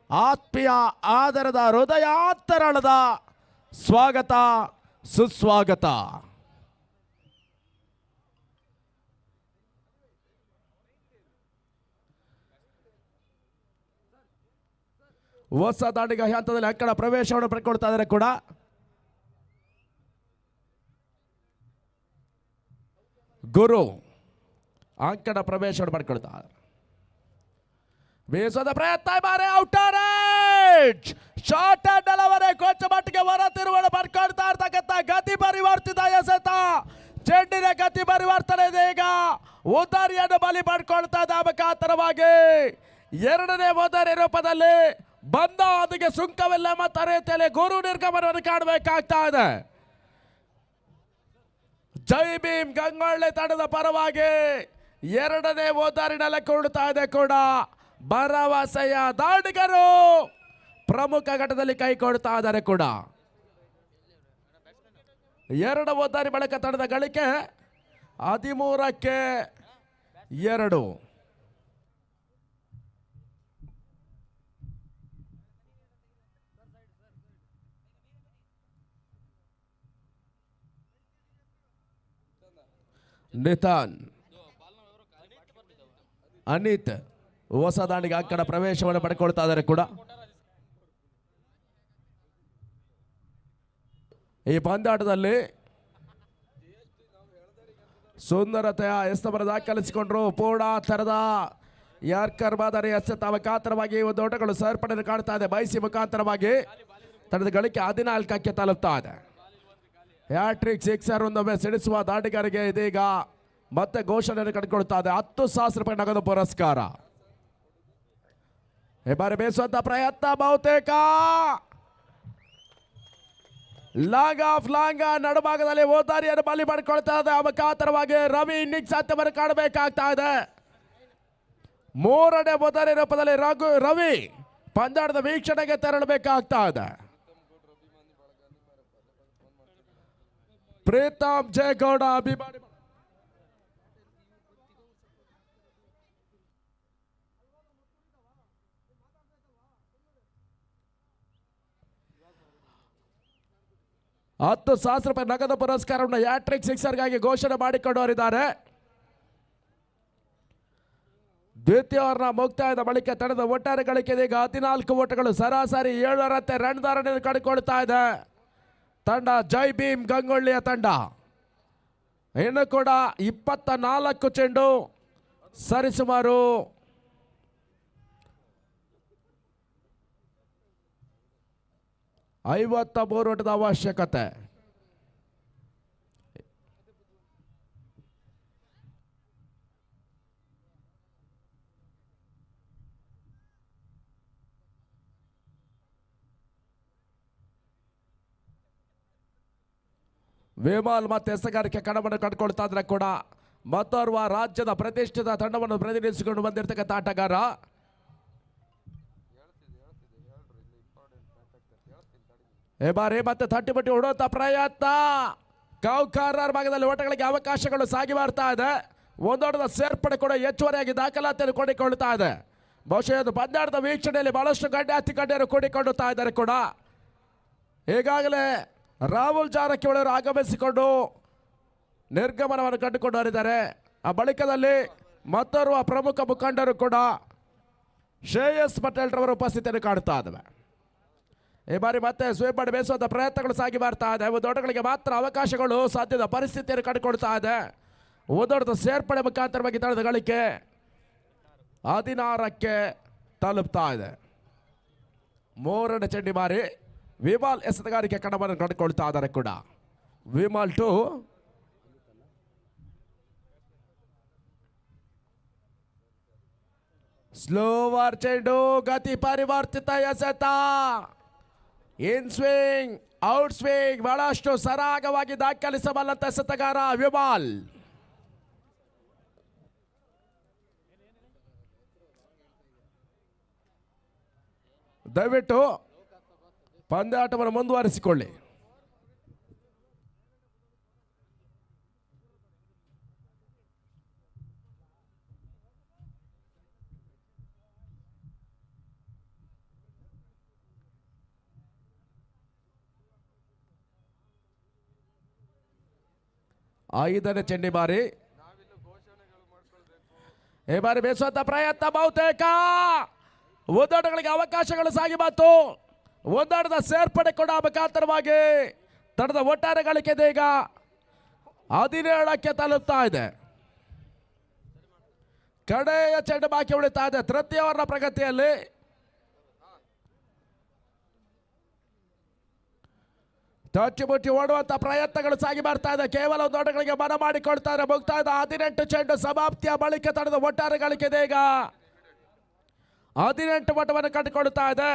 ಆತ್ಮೀಯ ಆದರದ ಹೃದಯಾಂತರಾಳದ ಸ್ವಾಗತ ಸುಸ್ವಾಗತ. ಹೊಸ ದಾಂಡಿಗ ಹಂತದಲ್ಲಿ ಅಂಕಣ ಪ್ರವೇಶವನ್ನು ಪಡ್ಕೊಳ್ತಾ ಇದ್ದಾರೆ ಕೂಡ. ಗುರು ಅಂಕಣ ಪ್ರವೇಶವನ್ನು ಪಡ್ಕೊಳ್ತಾರೆ. ಬೀಸೋದ ಪ್ರಯತ್ನ ಬಾರಿ outer age short and delivery ಕೊಂಚ ಮಟ್ಟಿಗೆ ಹೊರ ತಿರುವನ್ನು ಪಡ್ಕೊಳ್ತಾ ಇರ್ತಕ್ಕಂಥ ಗತಿ ಪರಿವರ್ತಿತ ಎಸೆತ. ಚೆಂಡಿನ ಗತಿ ಪರಿವರ್ತನೆ ಇದೆ. ಈಗ ಉದಾರಿಯನ್ನು ಬಲಿ ಪಡ್ಕೊಳ್ತಾ ಇದ್ದ ಮುಖಾಂತರವಾಗಿ ಎರಡನೇ ಉದಾರಿ ರೂಪದಲ್ಲಿ ಬಂದ ಅದಕ್ಕೆ ಸುಂಕವಿಲ್ಲ ಮತ್ತು ರೀತಿಯಲ್ಲಿ ಗುರು ನಿರ್ಗಮನವನ್ನು ಕಾಣಬೇಕಾಗ್ತಾ ಇದೆ. ಜೈ ಭೀಮ್ ಗಂಗೊಳ್ಳಿ ತಂಡದ ಪರವಾಗಿ ಎರಡನೇ ಓದಾರಿ ನೆಲಕ್ಕೆ ಉರುಳ್ತಾ ಇದೆ ಕೂಡ. ಭರವಸೆಯ ದಾಂಡಿಗರು ಪ್ರಮುಖ ಘಟ್ಟದಲ್ಲಿ ಕೈ ಕೊಡ್ತಾ ಇದ್ದಾರೆ ಕೂಡ. ಎರಡು ಓದಾರಿ ಬಳಿಕ ತಂಡದ ಗಳಿಕೆ 13ಕ್ಕೆ 2. ನಿತಾನ್ ಅನಿತ್ ಹೊಸ ದಾಂಡಿಗೆ ಅಂಕಣ ಪ್ರವೇಶವನ್ನು ಪಡ್ಕೊಳ್ತಾ ಇದ್ದಾರೆ ಕೂಡ. ಈ ಪಂದ್ಯಾಟದಲ್ಲಿ ಸುಂದರತೆಯ ಎಸ್ತವನ್ನು ದಾಖಲಿಸಿಕೊಂಡ್ರು. ಪೂರ್ಣ ಥರದ ಯಾರ್ಕರ್ ಮಾದರಿ ಎಸೆತ ಮುಖಾಂತರವಾಗಿ ಒಂದು ಓಟಗಳು ಸೇರ್ಪಡೆಯನ್ನು ಕಾಣ್ತಾ ಇದೆ. ಬೈಸಿ ಮುಖಾಂತರವಾಗಿ ತಂಡದ ಗಳಿಕೆ 14ಕ್ಕೆ ತಲುಪ್ತಾ ಇದೆ. ಹ್ಯಾಟ್ರಿಕ್ ಸಿಕ್ಸರ್ ಒಂದೊಮ್ಮೆ ಸಿಡಿಸುವ ದಾಂಡಿಗರಿಗೆ ಇದೀಗ ಮತ್ತೆ ಘೋಷಣೆಯನ್ನು ಕಂಡುಕೊಳ್ತಾ ಇದೆ. 10,000 ರೂಪಾಯಿ ನಗದು ಪುರಸ್ಕಾರ. ಈ ಬಾರಿ ಬೇಸುವಂತ ಪ್ರಯತ್ನ ಬಹುತೇಕ ಲಾಂಗ್ ಆಫ್ ಲಾಂಗ್ ನಡುಭಾಗದಲ್ಲಿ ಓದಾರಿಯನ್ನು ಬಲಿ ಮಾಡಿಕೊಳ್ತಾ ಇದೆ. ಆ ಮುಖಾಂತರವಾಗಿ ರವಿ ಇನ್ನಿಂಗ್ಸ್ ಅಂತ್ಯವನ್ನು ಕಾಣಬೇಕಾಗ್ತಾ ಇದೆ. 3ನೇ ಓದಾರಿ ರೂಪದಲ್ಲಿ ರವಿ ಪಂದ್ಯಾಟದ ವೀಕ್ಷಣೆಗೆ ತೆರಳಬೇಕಾಗ್ತಾ ಇದೆ. ಪ್ರೀತಮ್ ಜಯಗೌಡ ಅಭಿಮಾನಿ ₹10,000 ನಗದು ಪುರಸ್ಕಾರವನ್ನು ಹ್ಯಾಟ್ರಿಕ್ ಸಿಕ್ಸರ್ಗಾಗಿ ಘೋಷಣೆ ಮಾಡಿಕೊಂಡವರಿದ್ದಾರೆ. ದ್ವಿತೀಯ ಓವರ್ನ ಮುಕ್ತಾಯದ ಬಳಿಕ ತಂಡದ ಒಟ್ಟಾರೆ ಗಳಿಕೆ ಇದೀಗ 14 ಓಟಗಳು, ಸರಾಸರಿ 7 ರನ್ ಧಾರಣೆಯನ್ನು ಕಂಡುಕೊಳ್ತಾ ಇದೆ ತಂಡ ಜೈ ಭೀಮ್ ಗಂಗೊಳ್ಳಿಯ ತಂಡ. ಇನ್ನು ಕೂಡ 24 ಚೆಂಡು, ಸರಿಸುಮಾರು 53 ಓಟದ ಅವಶ್ಯಕತೆ. ವಿಮಾಲ್ ಮತ್ತೆ ಎಸಗಾರಿಕೆ ಕಣವನ್ನು ಕಂಡುಕೊಳ್ತಾ ಇದ್ರೆ ಕೂಡ ಮತ್ತೋರ್ವ ರಾಜ್ಯದ ಪ್ರತಿಷ್ಠಿತ ತಂಡವನ್ನು ಪ್ರತಿನಿಧಿಸಿಕೊಂಡು ಬಂದಿರತಕ್ಕಂಥ ಆಟಗಾರ ಈ ಬಾರಿ ಮತ್ತೆ ತಟ್ಟಿಬಟ್ಟಿ ಹೊಡುವಂತ ಪ್ರಯತ್ನ. ಕೌಕಾರರ ಭಾಗದಲ್ಲಿ ಓಟಗಳಿಗೆ ಅವಕಾಶಗಳು ಸಾಗಿ ಬರ್ತಾ ಇದೆ. ಒಂದೋಟದ ಸೇರ್ಪಡೆ ಕೂಡ ಹೆಚ್ಚುವರಿಯಾಗಿ ದಾಖಲಾತಿಯನ್ನು ಕೂಡಿಕೊಳ್ಳುತ್ತಾ ಇದೆ. ಬಹುಶಃ ಅದು ಪಂದ್ಯಾಟದ ವೀಕ್ಷಣೆಯಲ್ಲಿ ಬಹಳಷ್ಟು ಅತಿ ಗಣ್ಯರು ಕೂಡಿಕೊಳ್ಳುತ್ತಾ ಇದ್ದಾರೆ ಕೂಡ. ಈಗಾಗಲೇ ರಾಹುಲ್ ಜಾರಕಿಹೊಳಿ ಅವರು ಆಗಮಿಸಿಕೊಂಡು ನಿರ್ಗಮನವನ್ನು ಕಂಡುಕೊಂಡು ಹರಿದ್ದಾರೆ. ಆ ಬಳಿಕದಲ್ಲಿ ಮತ್ತೋರ್ವ ಪ್ರಮುಖ ಮುಖಂಡರು ಕೂಡ ಶ್ರೇಯಸ್ ಪಟೇಲ್ ರವರ ಉಪಸ್ಥಿತಿಯನ್ನು ಕಾಣುತ್ತಾ ಇದ್ದಾವೆ. ಈ ಬಾರಿ ಮತ್ತೆ ಸ್ವೀಪ್ ಮಾಡಿ ಬೇಯಿಸುವಂಥ ಪ್ರಯತ್ನಗಳು ಸಾಗಿ ಬರ್ತಾ ಇದೆ. ಒಂದೋಟಗಳಿಗೆ ಮಾತ್ರ ಅವಕಾಶಗಳು ಸಾಧ್ಯದ ಪರಿಸ್ಥಿತಿಯನ್ನು ಕಂಡುಕೊಳ್ತಾ ಇದೆ. ಒಂದೋಟದ ಸೇರ್ಪಡೆ ಮುಖಾಂತರವಾಗಿ ತಂಡದ ಗಳಿಕೆ 16ಕ್ಕೆ ತಲುಪ್ತಾ ಇದೆ. 3ನೇ ಚೆಂಡಿ ಬಾರಿ ವಿಮಾಲ್ ಎಸೆತಗಾರಿಕೆ ಕಣವನ್ನು ಕಂಡುಕೊಳ್ತಾ ಇದ್ದಾರೆ ಕೂಡ. ವಿಮಾಲ್ 2 ಸ್ಲೋವರ್ ಚೆಂಡು, ಗತಿ ಪರಿವರ್ತಿತ ಎಸೆತ, ಇನ್ ಸ್ವಿಂಗ್ ಔಟ್ ಸ್ವಿಂಗ್ ಬಹಳಷ್ಟು ಸರಾಗವಾಗಿ ದಾಖಲಿಸಬಲ್ಲಂತ ಎಸೆತಗಾರ ವಿಮಾಲ್. ದಯವಿಟ್ಟು ಪಂದ್ಯಾಟವನ್ನು ಮುಂದುವರಿಸಿಕೊಳ್ಳಿ. ಐದನೇ ಚೆಂಡಿ ಬಾರಿ ಈ ಬಾರಿ ಬೇಸುವಂತ ಪ್ರಯತ್ನ ಬಹುತೇಕ ಒಂದಾಟಗಳಿಗೆ ಅವಕಾಶಗಳು ಸಾಗಿ ಬಂತು. ಒಂದಾಟದ ಸೇರ್ಪಡೆ ಕೂಡ ಮುಖಾಂತರವಾಗಿ ತಂಡದ ಒಟ್ಟಾರೆ ಗಳಿಕೆ ಈಗ 17ಕ್ಕೆ ತಲುಪ್ತಾ ಇದೆ. ಕಡೆಯ ಚೆಂಡು ಬಾಕಿ ಉಳಿತಾ ಇದೆ ತೃತೀಯ ಓವರ್ನ ಪ್ರಗತಿಯಲ್ಲಿ. ತಚ್ಚಿಮುಚ್ಚಿ ಓಡುವಂತ ಪ್ರಯತ್ನಗಳು ಸಾಗಿ ಬರ್ತಾ ಇದೆ. ಕೇವಲ ಒಂದು ಓಟಗಳಿಗೆ ಮನ ಮಾಡಿಕೊಳ್ತಾ ಇದೆ. ಮುಕ್ತಾಯದ 18 ಚೆಂಡು ಸಮಾಪ್ತಿಯ ಬಳಿಕ ತಂಡದ ಒಟ್ಟಾರೆ ಗಳಿಕೆ ಈಗ 18 ಓಟವನ್ನು ಕಂಡುಕೊಳ್ಳುತ್ತಾ ಇದೆ.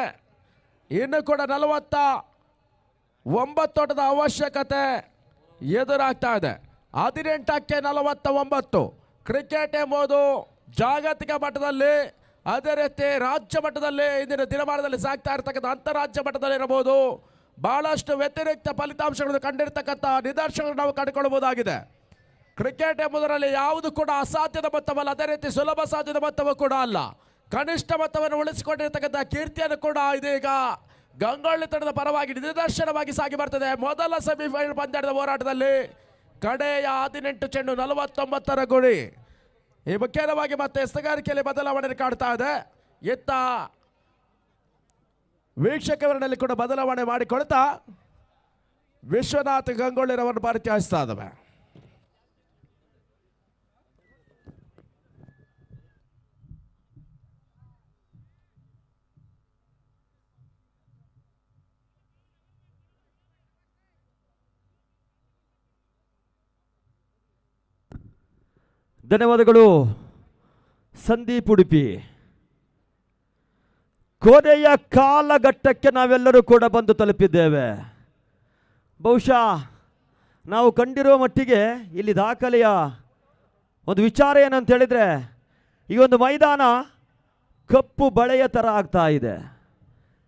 ಇನ್ನು ಕೂಡ 49 ಓಟದ ಅವಶ್ಯಕತೆ ಎದುರಾಗ್ತಾ ಇದೆ. 18ಕ್ಕೆ 49. ಕ್ರಿಕೆಟ್ ಎಂಬುದು ಜಾಗತಿಕ ಮಟ್ಟದಲ್ಲಿ ಅದೇ ರೀತಿ ರಾಜ್ಯ ಮಟ್ಟದಲ್ಲಿ ಇಂದಿನ ದಿನಮಾನದಲ್ಲಿ ಸಾಗ್ತಾ ಇರತಕ್ಕಂಥ ಅಂತಾರಾಜ್ಯ ಮಟ್ಟದಲ್ಲಿ ಇರಬಹುದು ಬಹಳಷ್ಟು ವ್ಯತಿರಿಕ್ತ ಫಲಿತಾಂಶಗಳನ್ನು ಕಂಡಿರ್ತಕ್ಕಂಥ ನಿದರ್ಶನಗಳನ್ನು ನಾವು ಕಂಡುಕೊಳ್ಳಬಹುದಾಗಿದೆ. ಕ್ರಿಕೆಟ್ ಎಂಬುದರಲ್ಲಿ ಯಾವುದು ಕೂಡ ಅಸಾಧ್ಯದ ಮೊತ್ತವಲ್ಲ, ಅದೇ ರೀತಿ ಸುಲಭ ಸಾಧ್ಯದ ಮೊತ್ತವೂ ಕೂಡ ಅಲ್ಲ. ಕನಿಷ್ಠ ಮೊತ್ತವನ್ನು ಉಳಿಸಿಕೊಂಡಿರ್ತಕ್ಕಂಥ ಕೀರ್ತಿಯನ್ನು ಕೂಡ ಇದೀಗ ಗಂಗೊಳ್ಳಿ ತಂಡದ ಪರವಾಗಿ ನಿದರ್ಶನವಾಗಿ ಸಾಗಿ ಬರ್ತದೆ. ಮೊದಲ ಸೆಮಿಫೈನಲ್ ಪಂದ್ಯದ ಹೋರಾಟದಲ್ಲಿ ಕಡೆಯ 18 ಚೆಂಡು 49ರ ಗುರಿ. ಈ ಮುಖ್ಯವಾಗಿ ಮತ್ತೆ ಎಸೆಗಾರಿಕೆಯಲ್ಲಿ ಬದಲಾವಣೆ ಕಾಡ್ತಾ ಇದೆ. ಇತ್ತ ವೀಕ್ಷಕವರಲ್ಲಿ ಕೂಡ ಬದಲಾವಣೆ ಮಾಡಿಕೊಳ್ತಾ ವಿಶ್ವನಾಥ್ ಗಂಗೊಳ್ಳಿರವನ್ನು ಪರಿಚಯಿಸ್ತಾ ಇದ್ದಾವೆ. ಧನ್ಯವಾದಗಳು ಸಂದೀಪ್ ಉಡುಪಿ. ಕೊನೆಯ ಕಾಲಘಟ್ಟಕ್ಕೆ ನಾವೆಲ್ಲರೂ ಕೂಡ ಬಂದು ತಲುಪಿದ್ದೇವೆ. ಬಹುಶಃ ನಾವು ಕಂಡಿರುವ ಮಟ್ಟಿಗೆ ಇಲ್ಲಿ ದಾಖಲೆಯ ಒಂದು ವಿಚಾರ ಏನಂತ ಹೇಳಿದರೆ, ಈ ಒಂದು ಮೈದಾನ ಕಪ್ಪು ಬಳೆಯ ಥರ ಆಗ್ತಾ ಇದೆ.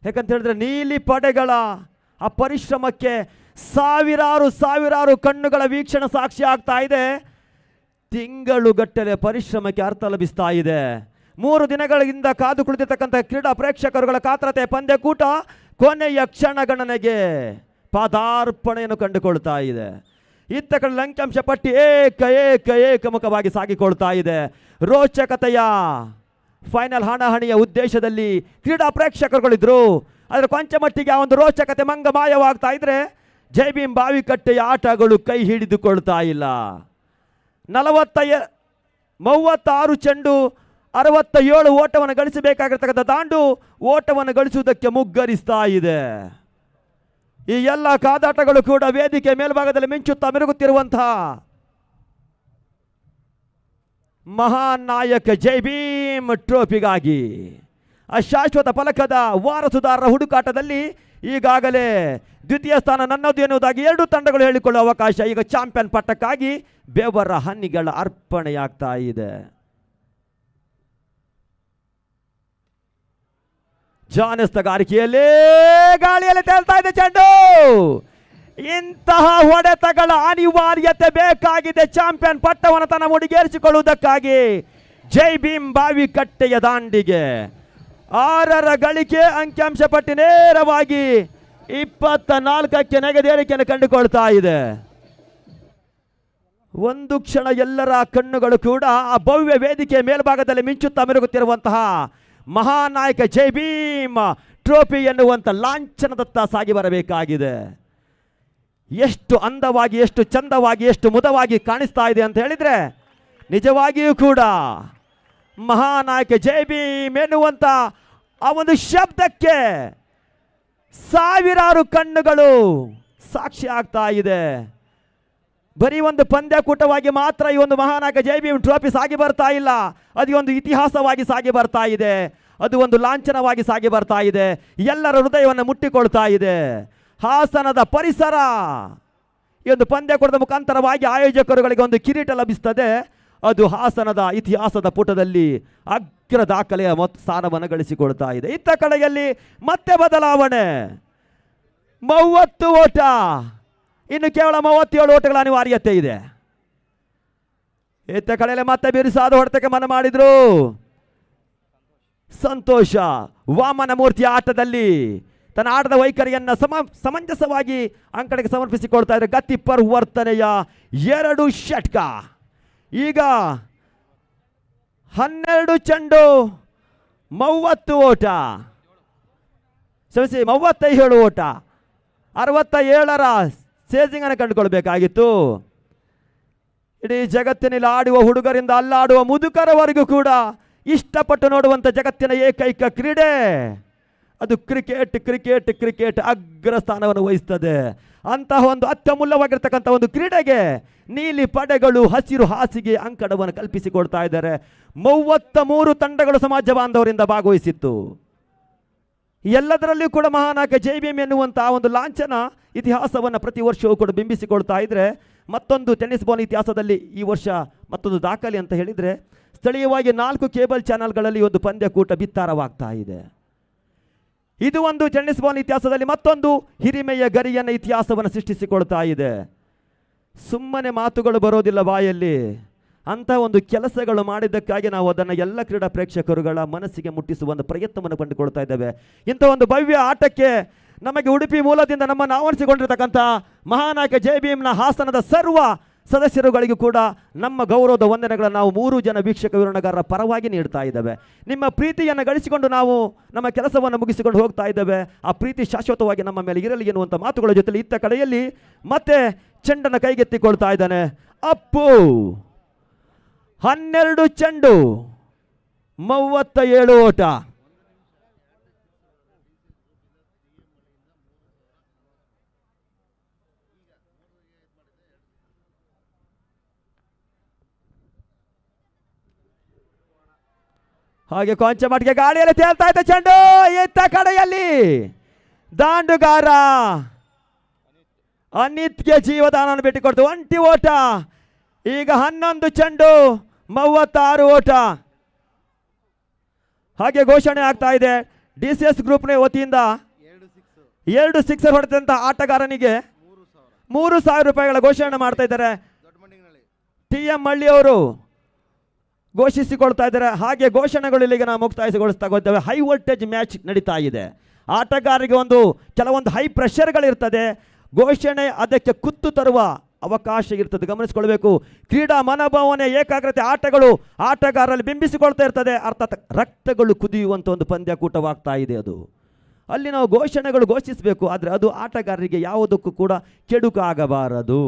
ಯಾಕಂತ ಹೇಳಿದ್ರೆ ನೀಲಿ ಪಡೆಗಳ ಆ ಪರಿಶ್ರಮಕ್ಕೆ ಸಾವಿರಾರು ಕಣ್ಣುಗಳ ವೀಕ್ಷಣ ಸಾಕ್ಷಿ ಆಗ್ತಾ ಇದೆ. ತಿಂಗಳುಗಟ್ಟಲೆ ಪರಿಶ್ರಮಕ್ಕೆ ಅರ್ಥ ಲಭಿಸ್ತಾ ಇದೆ. 3 ದಿನಗಳಿಂದ ಕಾದು ಕುಳಿತಿರ್ತಕ್ಕಂಥ ಕ್ರೀಡಾ ಪ್ರೇಕ್ಷಕರುಗಳ ಕಾತರತೆ ಪಂದ್ಯಕೂಟ ಕೊನೆಯ ಕ್ಷಣಗಣನೆಗೆ ಪಾದಾರ್ಪಣೆಯನ್ನು ಕಂಡುಕೊಳ್ತಾ ಇದೆ. ಇತ್ತ ಕಡೆ ಅಂಕಿಅಂಶ ಪಟ್ಟಿ ಏಕಮುಖವಾಗಿ ಸಾಗಿಕೊಳ್ತಾ ಇದೆ. ರೋಚಕತೆಯ ಫೈನಲ್ ಹಣಾಹಣಿಯ ಉದ್ದೇಶದಲ್ಲಿ ಕ್ರೀಡಾ ಪ್ರೇಕ್ಷಕರುಗಳಿದ್ರು. ಆದರೆ ಕೊಂಚ ಮಟ್ಟಿಗೆ ಆ ಒಂದು ರೋಚಕತೆ ಮಂಗಮಾಯವಾಗ್ತಾ ಇದ್ರೆ ಜೈ ಭೀಮ್ ಬಾವಿಕಟ್ಟೆಯ ಆಟಗಳು ಕೈ ಹಿಡಿದುಕೊಳ್ತಾ ಇಲ್ಲ. 36 ಚೆಂಡು 67 ಓಟವನ್ನು ಗಳಿಸಬೇಕಾಗಿರ್ತಕ್ಕಂಥ ದಾಂಡು ಓಟವನ್ನು ಗಳಿಸುವುದಕ್ಕೆ ಮುಗ್ಗರಿಸ್ತಾ ಇದೆ. ಈ ಎಲ್ಲ ಕಾದಾಟಗಳು ಕೂಡ ವೇದಿಕೆ ಮೇಲ್ಭಾಗದಲ್ಲಿ ಮಿಂಚುತ್ತಾ ಮಿರುಗುತ್ತಿರುವಂತಹ ಮಹಾನ್ ನಾಯಕ ಜೈ ಭೀಮ್ ಟ್ರೋಫಿಗಾಗಿ ಅಶಾಶ್ವತ ಫಲಕದ ವಾರಸುದಾರರ ಹುಡುಕಾಟದಲ್ಲಿ ಈಗಾಗಲೇ ದ್ವಿತೀಯ ಸ್ಥಾನ ನನ್ನದು ಎನ್ನುವುದಾಗಿ 2 ತಂಡಗಳು ಹೇಳಿಕೊಳ್ಳುವ ಅವಕಾಶ. ಈಗ ಚಾಂಪಿಯನ್ ಪಟ್ಟಕ್ಕಾಗಿ ಬೆವರ ಹನಿಗಳ ಅರ್ಪಣೆಯಾಗ್ತಾ ಇದೆ. ಜಾನಸ್ತಗಾರಿಕೆಯಲ್ಲಿ ಗಾಳಿಯಲ್ಲಿ ತೇಲ್ತಾ ಇದೆ ಚೆಂಡು. ಇಂತಹ ಹೊಡೆತಗಳ ಅನಿವಾರ್ಯತೆ ಬೇಕಾಗಿದೆ ಚಾಂಪಿಯನ್ ಪಟ್ಟವನ್ನು ತನ್ನ ಮುಡಿಗೇರಿಸಿಕೊಳ್ಳುವುದಕ್ಕಾಗಿ. ಜೈ ಭೀಮ್ ಬಾವಿಕಟ್ಟೆಯ ದಾಂಡಿಗೆ 6ರ ಗಳಿಕೆ ಅಂಕಿಅಂಶ ಪಟ್ಟಿ ನೇರವಾಗಿ 24ಕ್ಕೆ ನೆಗೆದೇರಿಕೆಯನ್ನು ಕಂಡುಕೊಳ್ತಾ ಇದೆ. ಒಂದು ಕ್ಷಣ ಎಲ್ಲರ ಕಣ್ಣುಗಳು ಕೂಡ ಆ ಭವ್ಯ ವೇದಿಕೆ ಮೇಲ್ಭಾಗದಲ್ಲಿ ಮಿಂಚುತ್ತಾ ಮಿರುಗುತ್ತಿರುವಂತಹ ಮಹಾನಾಯಕ ಜೈ ಭೀಮ್ ಟ್ರೋಫಿ ಎನ್ನುವಂಥ ಲಾಂಛನದತ್ತ ಸಾಗಿ ಬರಬೇಕಾಗಿದೆ. ಎಷ್ಟು ಅಂದವಾಗಿ, ಎಷ್ಟು ಚಂದವಾಗಿ, ಎಷ್ಟು ಮುದವಾಗಿ ಕಾಣಿಸ್ತಾ ಇದೆ ಅಂತ ಹೇಳಿದರೆ ನಿಜವಾಗಿಯೂ ಕೂಡ ಮಹಾನಾಯಕ ಜೈ ಭೀಮ್ ಎನ್ನುವಂಥ ಆ ಒಂದು ಶಬ್ದಕ್ಕೆ ಸಾವಿರಾರು ಕಣ್ಣುಗಳು ಸಾಕ್ಷಿ ಆಗ್ತಾ ಇದೆ. ಬರೀ ಒಂದು ಪಂದ್ಯಕೂಟವಾಗಿ ಮಾತ್ರ ಈ ಒಂದು ಮಹಾನಾಯಕ ಜೈ ಭೀಮ್ ಟ್ರೋಫಿ ಸಾಗಿ ಬರ್ತಾ ಇಲ್ಲ, ಅದು ಒಂದು ಇತಿಹಾಸವಾಗಿ ಸಾಗಿ ಬರ್ತಾ ಇದೆ, ಅದು ಒಂದು ಲಾಂಛನವಾಗಿ ಸಾಗಿ ಬರ್ತಾ ಇದೆ, ಎಲ್ಲರ ಹೃದಯವನ್ನು ಮುಟ್ಟಿಕೊಳ್ತಾ ಇದೆ. ಹಾಸನದ ಪರಿಸರ ಈ ಒಂದು ಪಂದ್ಯಕೂಟದ ಮುಖಾಂತರವಾಗಿ ಆಯೋಜಕರುಗಳಿಗೆ ಒಂದು ಕಿರೀಟ ಲಭಿಸ್ತದೆ. ಅದು ಹಾಸನದ ಇತಿಹಾಸದ ಪುಟದಲ್ಲಿ ಅಗ್ರ ದಾಖಲೆಯ ಸ್ಥಾನವನ್ನು ಗಳಿಸಿಕೊಳ್ತಾ ಇದೆ. ಇತ್ತ ಕಡೆಯಲ್ಲಿ ಮತ್ತೆ ಬದಲಾವಣೆ, 30 ಓಟ, ಇನ್ನು ಕೇವಲ 37 ಓಟಗಳ ಅನಿವಾರ್ಯತೆ ಇದೆ. ಇತ್ತ ಕಡೆಯಲ್ಲಿ ಮತ್ತೆ ಬಿರುಸಾದ ಹೊಡೆತಕ್ಕೆ ಮನ ಮಾಡಿದ್ರು ಸಂತೋಷ. ವಾಮನ ಮೂರ್ತಿಯ ಆಟದಲ್ಲಿ ತನ್ನ ಆಟದ ವೈಖರಿಯನ್ನು ಸಮಂಜಸವಾಗಿ ಅಂಕಣಕ್ಕೆ ಸಮರ್ಪಿಸಿಕೊಳ್ತಾ ಇದ್ದಾರೆ. ಗತಿ ಪರಿವರ್ತನೆಯ 2 ಷಟ್ಕ. ಈಗ 12 ಚೆಂಡು 30 ಓಟ, 37 ಓಟ, 67ರ ಸೇಜಿಂಗನ್ನು ಕಂಡುಕೊಳ್ಬೇಕಾಗಿತ್ತು. ಇಡೀ ಜಗತ್ತಿನಲ್ಲಿ ಆಡುವ ಹುಡುಗರಿಂದ ಅಲ್ಲಾಡುವ ಮುದುಕರವರೆಗೂ ಕೂಡ ಇಷ್ಟಪಟ್ಟು ನೋಡುವಂಥ ಜಗತ್ತಿನ ಏಕೈಕ ಕ್ರೀಡೆ ಅದು ಕ್ರಿಕೆಟ್. ಕ್ರಿಕೆಟ್ ಕ್ರಿಕೆಟ್ ಅಗ್ರ ಸ್ಥಾನವನ್ನು ವಹಿಸ್ತದೆ. ಅಂತಹ ಒಂದು ಅತ್ಯಮೂಲ್ಯವಾಗಿರ್ತಕ್ಕಂಥ ಒಂದು ಕ್ರೀಡೆಗೆ ನೀಲಿ ಪಡೆಗಳು ಹಸಿರು ಹಾಸಿಗೆ ಅಂಕಣವನ್ನು ಕಲ್ಪಿಸಿಕೊಡ್ತಾ ಇದ್ದಾರೆ. 33 ತಂಡಗಳು ಸಮಾಜ ಬಾಂಧವರಿಂದ ಭಾಗವಹಿಸಿತ್ತು. ಎಲ್ಲದರಲ್ಲಿಯೂ ಕೂಡ ಮಹಾನಾಯಕ ಜೈ ಭೀಮ್ ಎನ್ನುವಂಥ ಒಂದು ಲಾಂಛನ ಇತಿಹಾಸವನ್ನು ಪ್ರತಿ ವರ್ಷವೂ ಕೂಡ ಬಿಂಬಿಸಿಕೊಳ್ತಾ ಇದ್ರೆ, ಮತ್ತೊಂದು ಟೆನ್ನಿಸ್ ಬಾಲ್ ಇತಿಹಾಸದಲ್ಲಿ ಈ ವರ್ಷ ಮತ್ತೊಂದು ದಾಖಲೆ ಅಂತ ಹೇಳಿದರೆ, ಸ್ಥಳೀಯವಾಗಿ 4 ಕೇಬಲ್ ಚಾನಲ್ಗಳಲ್ಲಿ ಒಂದು ಪಂದ್ಯಕೂಟ ಬಿತ್ತಾರವಾಗ್ತಾ ಇದೆ. ಇದು ಒಂದು ಟೆನ್ನಿಸ್ ಬಾಲ್ ಇತಿಹಾಸದಲ್ಲಿ ಮತ್ತೊಂದು ಹಿರಿಮೆಯ ಗರಿಯನ್ನು ಇತಿಹಾಸವನ್ನು ಸೃಷ್ಟಿಸಿಕೊಳ್ತಾ ಇದೆ. ಸುಮ್ಮನೆ ಮಾತುಗಳು ಬರೋದಿಲ್ಲ ಬಾಯಲ್ಲಿ, ಅಂಥ ಒಂದು ಕೆಲಸಗಳು ಮಾಡಿದ್ದಕ್ಕಾಗಿ ನಾವು ಅದನ್ನು ಎಲ್ಲ ಕ್ರೀಡಾ ಪ್ರೇಕ್ಷಕರುಗಳ ಮನಸ್ಸಿಗೆ ಮುಟ್ಟಿಸುವ ಒಂದು ಪ್ರಯತ್ನವನ್ನು ಕಂಡುಕೊಳ್ತಾ ಇದ್ದೇವೆ. ಇಂಥ ಒಂದು ಭವ್ಯ ಆಟಕ್ಕೆ ನಮಗೆ ಉಡುಪಿ ಮೂಲದಿಂದ ನಮ್ಮನ್ನು ಆವರಿಸಿಕೊಂಡಿರ್ತಕ್ಕಂಥ ಮಹಾನಾಯಕ ಜೈ ಭೀಮ್ನ ಹಾಸನದ ಸರ್ವ ಸದಸ್ಯರುಗಳಿಗೂ ಕೂಡ ನಮ್ಮ ಗೌರವದ ವಂದನೆಗಳನ್ನು ನಾವು 3 ಜನ ವೀಕ್ಷಕ ವಿವರಣೆಗಾರರ ಪರವಾಗಿ ನೀಡ್ತಾ ಇದ್ದೇವೆ. ನಿಮ್ಮ ಪ್ರೀತಿಯನ್ನು ಗಳಿಸಿಕೊಂಡು ನಾವು ನಮ್ಮ ಕೆಲಸವನ್ನು ಮುಗಿಸಿಕೊಂಡು ಹೋಗ್ತಾ ಇದ್ದೇವೆ. ಆ ಪ್ರೀತಿ ಶಾಶ್ವತವಾಗಿ ನಮ್ಮ ಮೇಲೆ ಇರಲಿ ಎನ್ನುವಂಥ ಮಾತುಗಳ ಜೊತೆಲಿ ಇತ್ತ ಕಡೆಯಲ್ಲಿ ಮತ್ತೆ ಚೆಂಡನ್ನು ಕೈಗೆತ್ತಿಕೊಳ್ತಾ ಇದ್ದಾನೆ ಅಪ್ಪು. 12 ಚೆಂಡು 37 ಓಟ. ಹಾಗೆ ಕೊಂಚ ಮಟ್ಟಿಗೆ ಗಾಳಿಯಲ್ಲಿ ತೇಲ್ತಾ ಇದ್ದ ಚೆಂಡು ಇತ್ತ ಕಡೆಯಲ್ಲಿ ದಾಂಡುಗಾರ ಅನಿತ್ಗೆ ಜೀವದಾನವನ್ನು ಬಿಟ್ಟುಕೊಡ್ತು. 1 ಓಟ. ಈಗ 11 ಚೆಂಡು 36 ಓಟ. ಹಾಗೆ ಘೋಷಣೆ ಆಗ್ತಾ ಇದೆ DCS ಗ್ರೂಪ್ನ ವತಿಯಿಂದ 2 ಸಿಕ್ಸರ್ ಹೊಡೆದಂಥ ಆಟಗಾರನಿಗೆ 3,000 ರೂಪಾಯಿಗಳ ಘೋಷಣೆ ಮಾಡ್ತಾ ಇದ್ದಾರೆ. TM ಮಳ್ಳಿ ಅವರು ಘೋಷಿಸಿಕೊಳ್ತಾ ಇದ್ದಾರೆ. ಹಾಗೆ ಘೋಷಣೆಗಳು ಇಲ್ಲಿಗೆ ನಾವು ಮುಕ್ತಾಯಗೊಳಿಸ್ತಾ ಹೋಗ್ತೇವೆ. ಹೈ ವೋಲ್ಟೇಜ್ ಮ್ಯಾಚ್ ನಡೀತಾ ಇದೆ. ಆಟಗಾರರಿಗೆ ಕೆಲವೊಂದು ಹೈ ಪ್ರೆಷರ್ಗಳಿರ್ತದೆ. ಘೋಷಣೆ ಅದಕ್ಕೆ ಕುತ್ತು ತರುವ ಅವಕಾಶ ಇರ್ತದೆ. ಗಮನಿಸಿಕೊಳ್ಬೇಕು. ಕ್ರೀಡಾ ಮನೋಭಾವನೆ, ಏಕಾಗ್ರತೆ, ಆಟಗಳು ಆಟಗಾರರಲ್ಲಿ ಬಿಂಬಿಸಿಕೊಳ್ತಾ ಇರ್ತದೆ. ಅರ್ಥಾತ್ ರಕ್ತಗಳು ಕುದಿಯುವಂಥ ಒಂದು ಪಂದ್ಯಕೂಟವಾಗ್ತಾ ಇದೆ. ಅದು ಅಲ್ಲಿ ನಾವು ಘೋಷಣೆಗಳು ಘೋಷಿಸಬೇಕು, ಆದರೆ ಅದು ಆಟಗಾರರಿಗೆ ಯಾವುದಕ್ಕೂ ಕೂಡ ಕೆಡುಕಾಗಬಾರದು.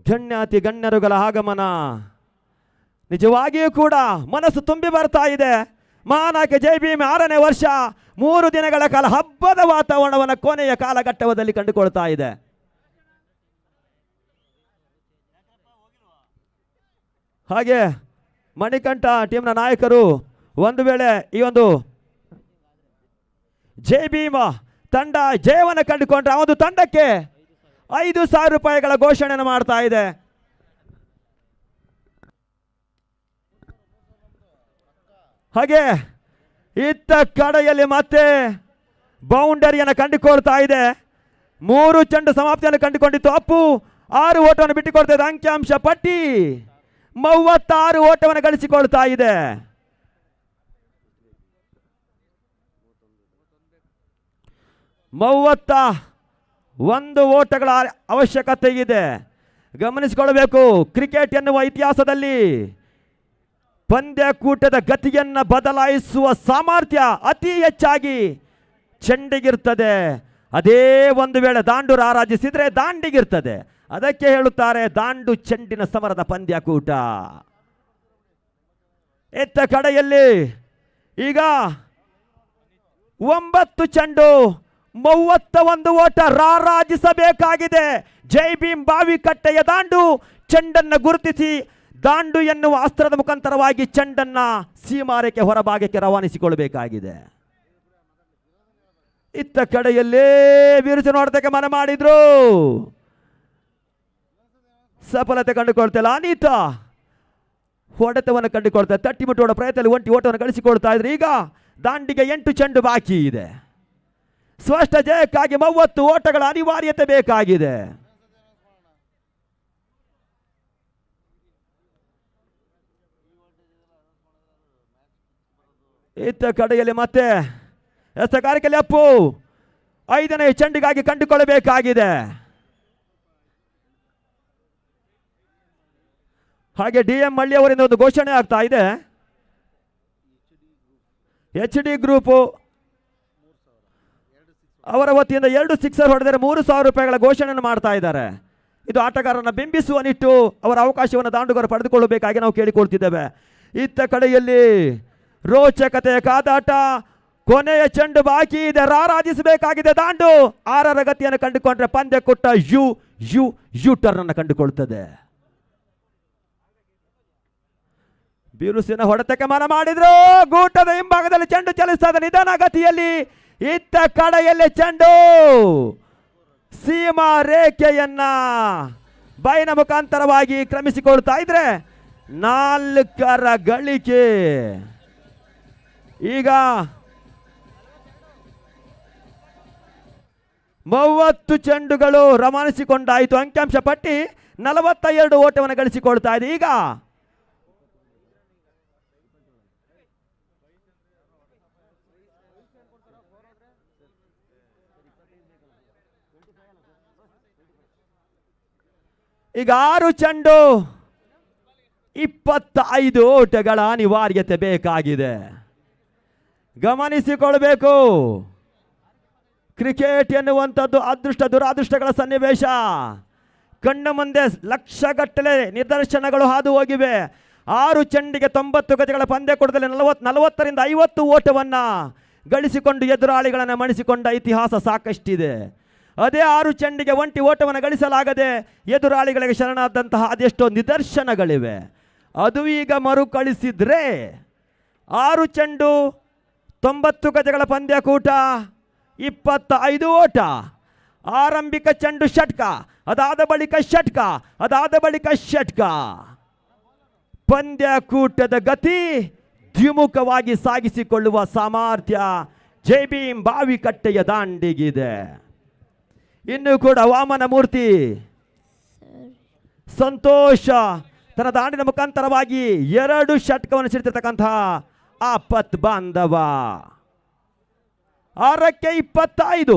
ಗಣ್ಯಾತಿ ಗಣ್ಯರುಗಳ ಆಗಮನ ನಿಜವಾಗಿಯೂ ಕೂಡ ಮನಸ್ಸು ತುಂಬಿ ಬರ್ತಾ ಇದೆ. ಮಹಾನಾಯಕ ಜೈ ಭೀಮ್ 6ನೇ ವರ್ಷ 3 ದಿನಗಳ ಕಾಲ ಹಬ್ಬದ ವಾತಾವರಣವನ್ನು ಕೊನೆಯ ಕಾಲಘಟ್ಟದಲ್ಲಿ ಕಂಡುಕೊಳ್ತಾ ಇದೆ. ಹಾಗೆ ಮಣಿಕಂಠ ಟೀಮ್ನ ನಾಯಕರು ಒಂದು ವೇಳೆ ಈ ಒಂದು ಜೈ ಭೀಮ ತಂಡ ಜಯವನ್ನು ಕಂಡುಕೊಂಡ್ರೆ ಆ ಒಂದು ತಂಡಕ್ಕೆ 5,000 ರೂಪಾಯಿಗಳ ಘೋಷಣೆಯನ್ನು ಮಾಡ್ತಾ ಇದೆ. ಹಾಗೆ ಇತ್ತ ಕಡೆಯಲ್ಲಿ ಮತ್ತೆ ಬೌಂಡರಿಯನ್ನು ಕಂಡುಕೊಳ್ತಾ ಇದೆ. 3 ಚೆಂಡು ಸಮಾಪ್ತಿಯನ್ನು ಕಂಡುಕೊಂಡಿತ್ತು. ಅಪ್ಪು 6 ಓಟವನ್ನು ಬಿಟ್ಟುಕೊಡ್ತಾ ಇದೆ. ಅಂಕಿಅಂಶ ಪಟ್ಟಿ 36 ಓಟವನ್ನು ಗಳಿಸಿಕೊಳ್ತಾ ಇದೆ. ಒಂದು ಓಟಗಳ ಅವಶ್ಯಕತೆ ಇದೆ. ಗಮನಿಸಿಕೊಳ್ಳಬೇಕು. ಕ್ರಿಕೆಟ್ ಎನ್ನುವ ಇತಿಹಾಸದಲ್ಲಿ ಪಂದ್ಯಕೂಟದ ಗತಿಯನ್ನು ಬದಲಾಯಿಸುವ ಸಾಮರ್ಥ್ಯ ಅತಿ ಹೆಚ್ಚಾಗಿ ಚೆಂಡಿಗಿರ್ತದೆ. ಅದೇ ಒಂದು ವೇಳೆ ದಾಂಡು ರಾರಾಜಿಸಿದ್ರೆ ದಾಂಡಿಗಿರ್ತದೆ. ಅದಕ್ಕೆ ಹೇಳುತ್ತಾರೆ ದಾಂಡು ಚೆಂಡಿನ ಸಮರದ ಪಂದ್ಯಕೂಟ. ಎತ್ತ ಕಡೆಯಲ್ಲಿ ಈಗ 9 ಚೆಂಡು 31 ಓಟ ರಾರಾಜಿಸಬೇಕಾಗಿದೆ. ಜೈ ಭೀಮ್ ಬಾವಿಕಟ್ಟೆಯ ದಾಂಡು ಚೆಂಡನ್ನು ಗುರುತಿಸಿ ದಾಂಡು ಎನ್ನುವ ಅಸ್ತ್ರದ ಮುಖಾಂತರವಾಗಿ ಚೆಂಡನ್ನ ಸೀಮಾರೇಖೆ ಹೊರಭಾಗಕ್ಕೆ ರವಾನಿಸಿಕೊಳ್ಳಬೇಕಾಗಿದೆ. ಇತ್ತ ಕಡೆಯಲ್ಲೇ ಬಿರುಸು ನೋಡತಕ್ಕೆ ಮನ ಮಾಡಿದ್ರು, ಸಫಲತೆ ಕಂಡುಕೊಳ್ತಿಲ್ಲ. ಅನಿತಾ ಹೊಡೆತವನ್ನು ಕಂಡುಕೊಳ್ತಾರೆ. ತಟ್ಟಿ ಮುಟ್ಟುವ ಪ್ರಯತ್ನದಲ್ಲಿ ಒಂಟಿ ಓಟವನ್ನು ಗಳಿಸಿಕೊಳ್ತಾ ಇದ್ರೆ ಈಗ ದಾಂಡಿಗೆ 8 ಚೆಂಡು ಬಾಕಿ ಇದೆ. ಸ್ಪಷ್ಟ ಜಯಕ್ಕಾಗಿ 30 ಓಟಗಳ ಅನಿವಾರ್ಯತೆ ಬೇಕಾಗಿದೆ. ಇತ್ತ ಕಡೆಯಲ್ಲಿ ಮತ್ತೆ ಕಾರ್ಯಕ್ರಮ ಅಪ್ಪು 5ನೇ ಚೆಂಡಿಗಾಗಿ ಕಂಡುಕೊಳ್ಳಬೇಕಾಗಿದೆ. ಹಾಗೆ DM ಮಳ್ಳಿ ಅವರಿಂದ ಒಂದು ಘೋಷಣೆ ಆಗ್ತಾ ಇದೆ. HD ಗ್ರೂಪ್ ಅವರ ವತಿಯಿಂದ 2 ಸಿಕ್ಸರ್ ಹೊಡೆದರೆ 3,000 ರೂಪಾಯಿಗಳ ಘೋಷಣೆಯನ್ನು ಮಾಡ್ತಾ ಇದ್ದಾರೆ. ಇದು ಆಟಗಾರರನ್ನ ಬಿಂಬಿಸುವ ನಿಟ್ಟು ಅವರ ಅವಕಾಶವನ್ನು ದಾಂಡುಗಾರ ಪಡೆದುಕೊಳ್ಳಬೇಕಾಗಿ ನಾವು ಕೇಳಿಕೊಳ್ತಿದ್ದೇವೆ. ಇತ್ತ ಕಡೆಯಲ್ಲಿ ರೋಚಕತೆಯ ಕಾದಾಟ. ಕೊನೆಯ ಚೆಂಡು ಬಾಕಿ ಇದೆ. ರಾರಾಜಿಸಬೇಕಾಗಿದೆ ದಾಂಡು. 6ರ ಗತಿಯನ್ನು ಕಂಡುಕೊಂಡ್ರೆ ಪಂದ್ಯ ಕೊಟ್ಟ ಯು ಟರ್ನ್ ಅನ್ನು ಕಂಡುಕೊಳ್ತದೆ. ಬಿರುಸಿನ ಹೊಡೆತಕ್ಕೆ ಮನ ಮಾಡಿದ್ರು. ಗೂಟದ ಹಿಂಭಾಗದಲ್ಲಿ ಚೆಂಡು ಚಲಿಸ್ತಾ ಇದೆ ನಿಧಾನ ಗತಿಯಲ್ಲಿ. ಇತ್ತ ಕಡೆಯಲ್ಲಿ ಚೆಂಡು ಸೀಮಾ ರೇಖೆಯನ್ನ ಬೈನ ಮುಖಾಂತರವಾಗಿ ಕ್ರಮಿಸಿಕೊಳ್ತಾ ಇದ್ರೆ 4ರ ಗಳಿಕೆ. ಈಗ 30 ಚೆಂಡುಗಳು ರವಾನಿಸಿಕೊಂಡಾಯಿತು. ಅಂಕಿಅಂಶ ಪಟ್ಟಿ 42 ಓಟವನ್ನು ಗಳಿಸಿಕೊಳ್ತಾ ಇದೆ. ಈಗ 6 ಚೆಂಡು 25 ಓಟಗಳ ಅನಿವಾರ್ಯತೆ ಬೇಕಾಗಿದೆ. ಗಮನಿಸಿಕೊಳ್ಬೇಕು. ಕ್ರಿಕೆಟ್ ಎನ್ನುವಂಥದ್ದು ಅದೃಷ್ಟ ದುರಾದೃಷ್ಟಗಳ ಸನ್ನಿವೇಶ. ಕಣ್ಣ ಮುಂದೆ ಲಕ್ಷಗಟ್ಟಲೆ ನಿದರ್ಶನಗಳು ಹಾದು ಹೋಗಿವೆ. 6 ಚೆಂಡಿಗೆ 90 ಗಜಗಳ ಪಂದ್ಯಕೂಟದಲ್ಲಿ 40ರಿಂದ 50 ಓಟವನ್ನು ಗಳಿಸಿಕೊಂಡು ಎದುರಾಳಿಗಳನ್ನು ಮಣಿಸಿಕೊಂಡ ಇತಿಹಾಸ ಸಾಕಷ್ಟಿದೆ. ಅದೇ 6 ಚೆಂಡಿಗೆ ಒಂಟಿ ಓಟವನ್ನು ಗಳಿಸಲಾಗದೆ ಎದುರಾಳಿಗಳಿಗೆ ಶರಣಾದಂತಹ ಅದೆಷ್ಟೋ ನಿದರ್ಶನಗಳಿವೆ. ಅದು ಈಗ ಮರುಕಳಿಸಿದ್ರೆ 6 ಚೆಂಡು 90 ಗಜಗಳ ಪಂದ್ಯಕೂಟ 25 ಓಟ. ಆರಂಭಿಕ ಚೆಂಡು ಷಟ್ಕ, ಅದಾದ ಬಳಿಕ ಷಟ್ಕ, ಅದಾದ ಬಳಿಕ ಷಟ್ಕ. ಪಂದ್ಯಕೂಟದ ಗತಿ ದ್ವಿಮುಖವಾಗಿ ಸಾಗಿಸಿಕೊಳ್ಳುವ ಸಾಮರ್ಥ್ಯ ಜೈ ಭೀಮ್ ಬಾವಿಕಟ್ಟೆಯ ದಾಂಡಿಗಿದೆ. ಇನ್ನು ಕೂಡ ವಾಮನ ಮೂರ್ತಿ ಸಂತೋಷ ತನ್ನ ದಾಂಡಿನ ಮುಖಾಂತರವಾಗಿ 2 ಷಟ್ಕವನ್ನು ಸಿಡ್ತಿರ್ತಕ್ಕಂತಹ ಆಪತ್ ಬಾಂಧವ. 6ಕ್ಕೆ 25.